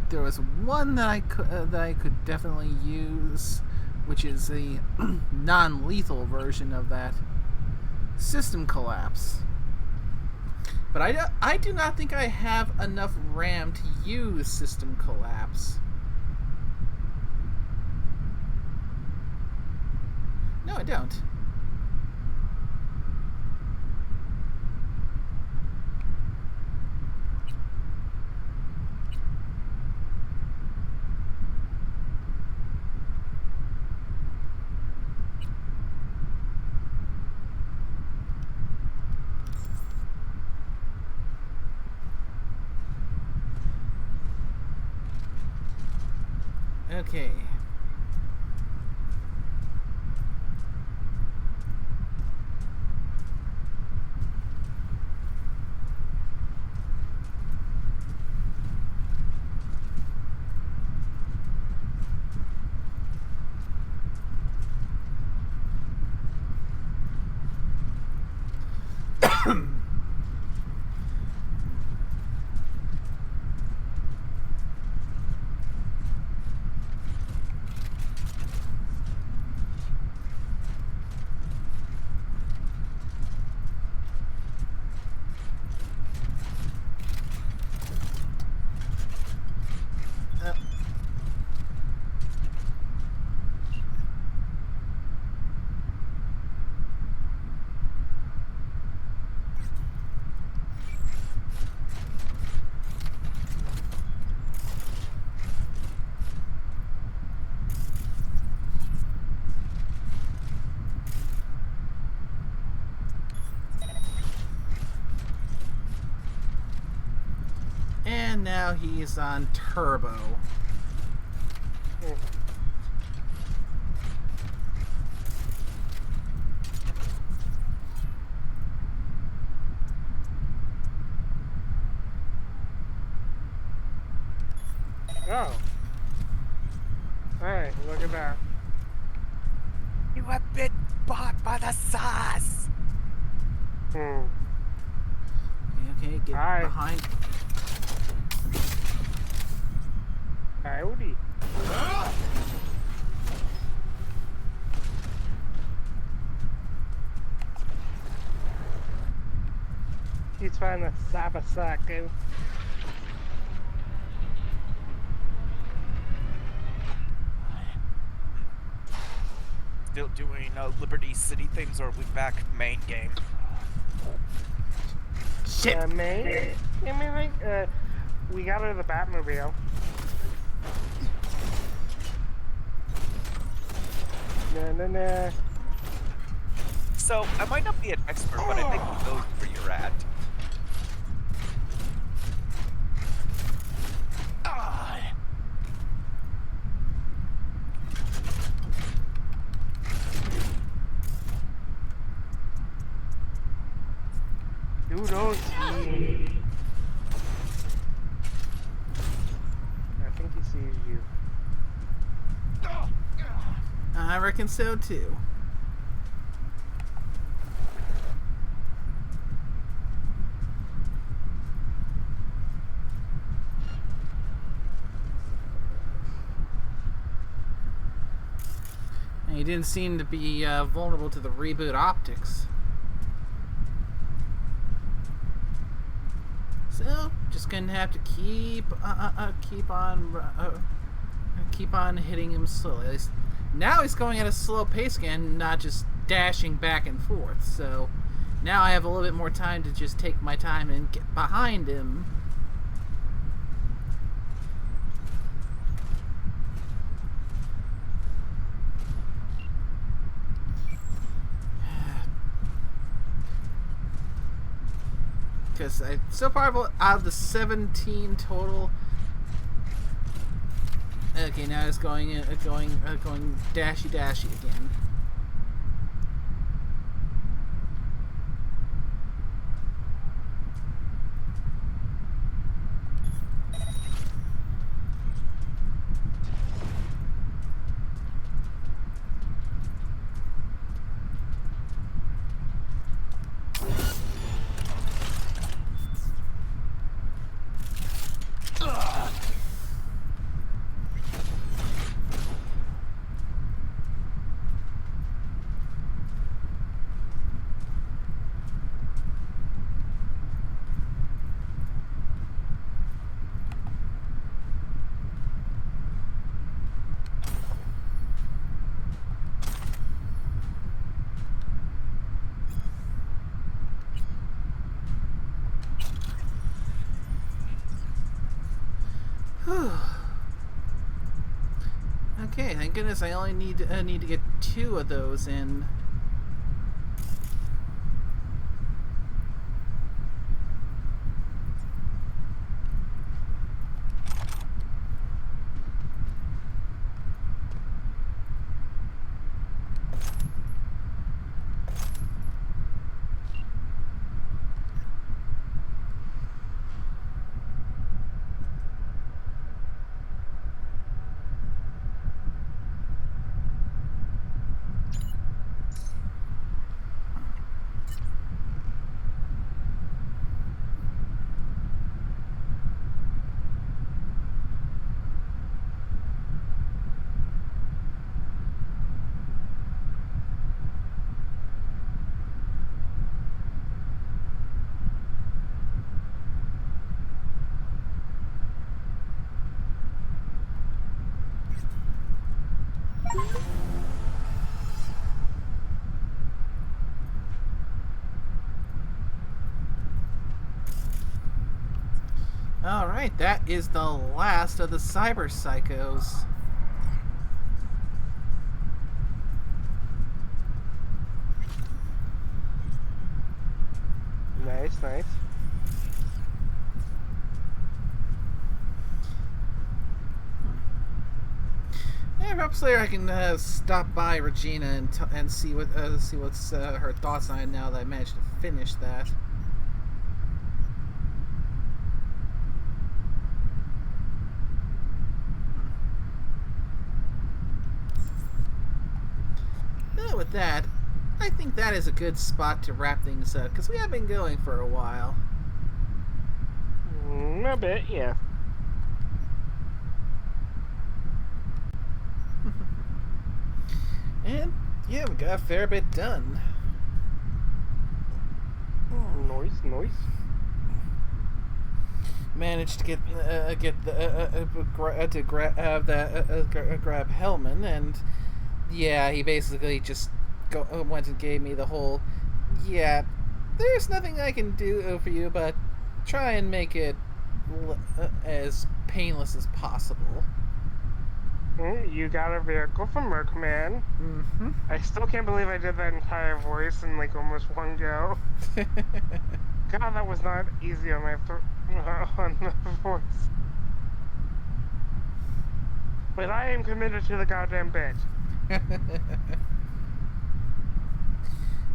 there was one that I could definitely use, which is the non-lethal version of that system collapse. But I do not think I have enough RAM to use system collapse. No, I don't. Okay. now he's on turbo. Oh. Hey, look at that. You have been bought by the sauce. Okay, get behind. Howdy. He's trying to Sabasako. Still doing Liberty City things, or are we back main game? Shit. Main? We got her the Batmobile. Nah. So, I might not be an expert, but I think he knows where you're at. You don't see. I think he sees you. I reckon so too. And he didn't seem to be vulnerable to the reboot optics. So, just gonna have to keep on hitting him slowly. At least now he's going at a slow pace again, not just dashing back and forth. So now I have a little bit more time to just take my time and get behind him. Because so far out of the 17 total, okay, now it's going dashy again. Okay, thank goodness I only need to get 2 of those in. Alright, that is the last of the cyber psychos. Nice. Yeah, perhaps later I can stop by Regina and see what's her thoughts on it now that I managed to finish that. With that, I think that is a good spot to wrap things up because we have been going for a while. A bit, yeah. And yeah, we got a fair bit done. Nice. Managed to grab Hellman, and yeah, he basically just went and gave me the whole, yeah, there's nothing I can do for you, but try and make it as painless as possible. You got a vehicle from Merkman. Mm-hmm. I still can't believe I did that entire voice in like almost one go. God, that was not easy on on the voice. But I am committed to the goddamn bit.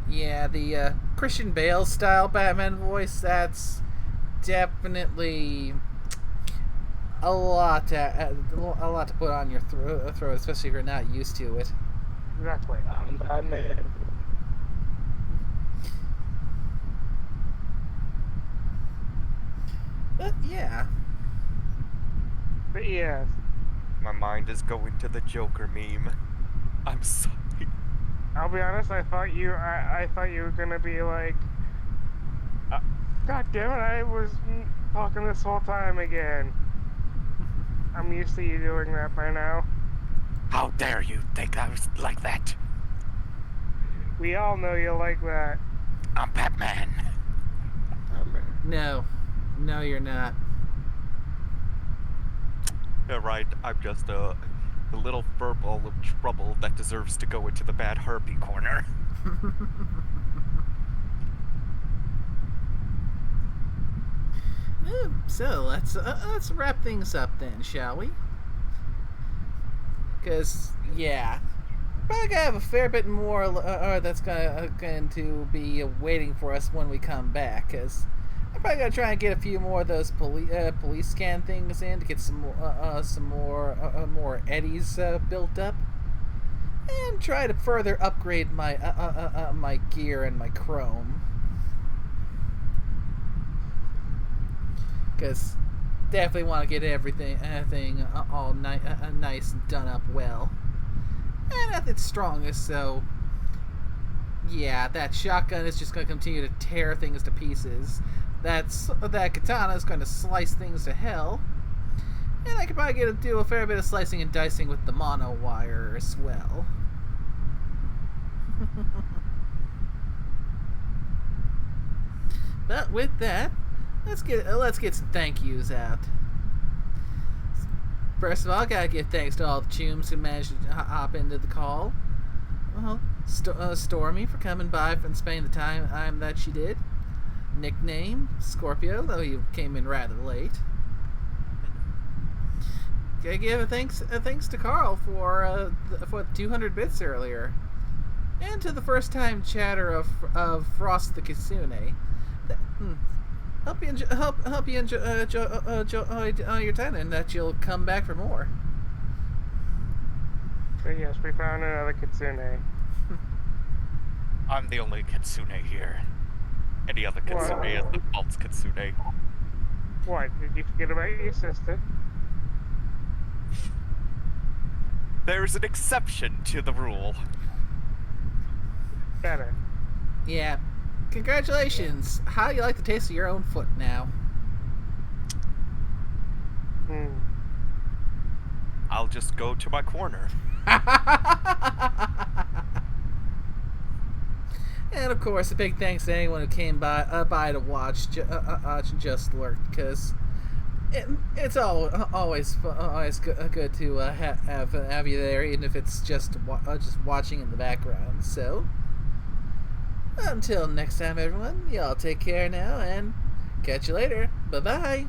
Yeah, the Christian Bale style Batman voice, that's definitely a lot to put on your throat, especially if you're not used to it. Exactly. I'm Batman. But yeah. But yes. My mind is going to the Joker meme. I'm sorry. I'll be honest, I thought you were gonna be like, God damn it, I was talking this whole time again. I'm used to you doing that by now. How dare you think I was like that? We all know you like that. I'm Batman. No, you're not. Yeah, right, I'm just a little furball of trouble that deserves to go into the bad Harpy corner. So let's wrap things up then, shall we? Because yeah, probably gonna have a fair bit more that's going to be waiting for us when we come back. Because I'm probably gonna try and get a few more of those police scan things in to get some more eddies built up, and try to further upgrade my my gear and my chrome. Because definitely want to get everything all nice and done up well, and at its strongest. So yeah, that shotgun is just going to continue to tear things to pieces. That katana is going to slice things to hell, and I could probably do a fair bit of slicing and dicing with the mono wire as well. But with that, let's get some thank yous out. First of all, I gotta give thanks to all the chooms who managed to hop into the call. Well, Stormy for coming by and spending the time that she did. Nickname Scorpio, though he came in rather late. Gotta give a thanks to Carl for the 200 bits earlier, and to the first time chatter of Frost the Kitsune. Hope you enjoy your time and that you'll come back for more. So yes, we found another Kitsune. I'm the only Kitsune here. Any other Kitsune is the false Kitsune. What? Did you forget about your sister? There's an exception to the rule. Better. Yeah. Congratulations. How do you like the taste of your own foot now? I'll just go to my corner. And of course, a big thanks to anyone who came by to watch Just Lurked, because it's always good to have you there, even if it's just watching in the background. So, until next time, everyone, y'all take care now, and catch you later. Bye-bye.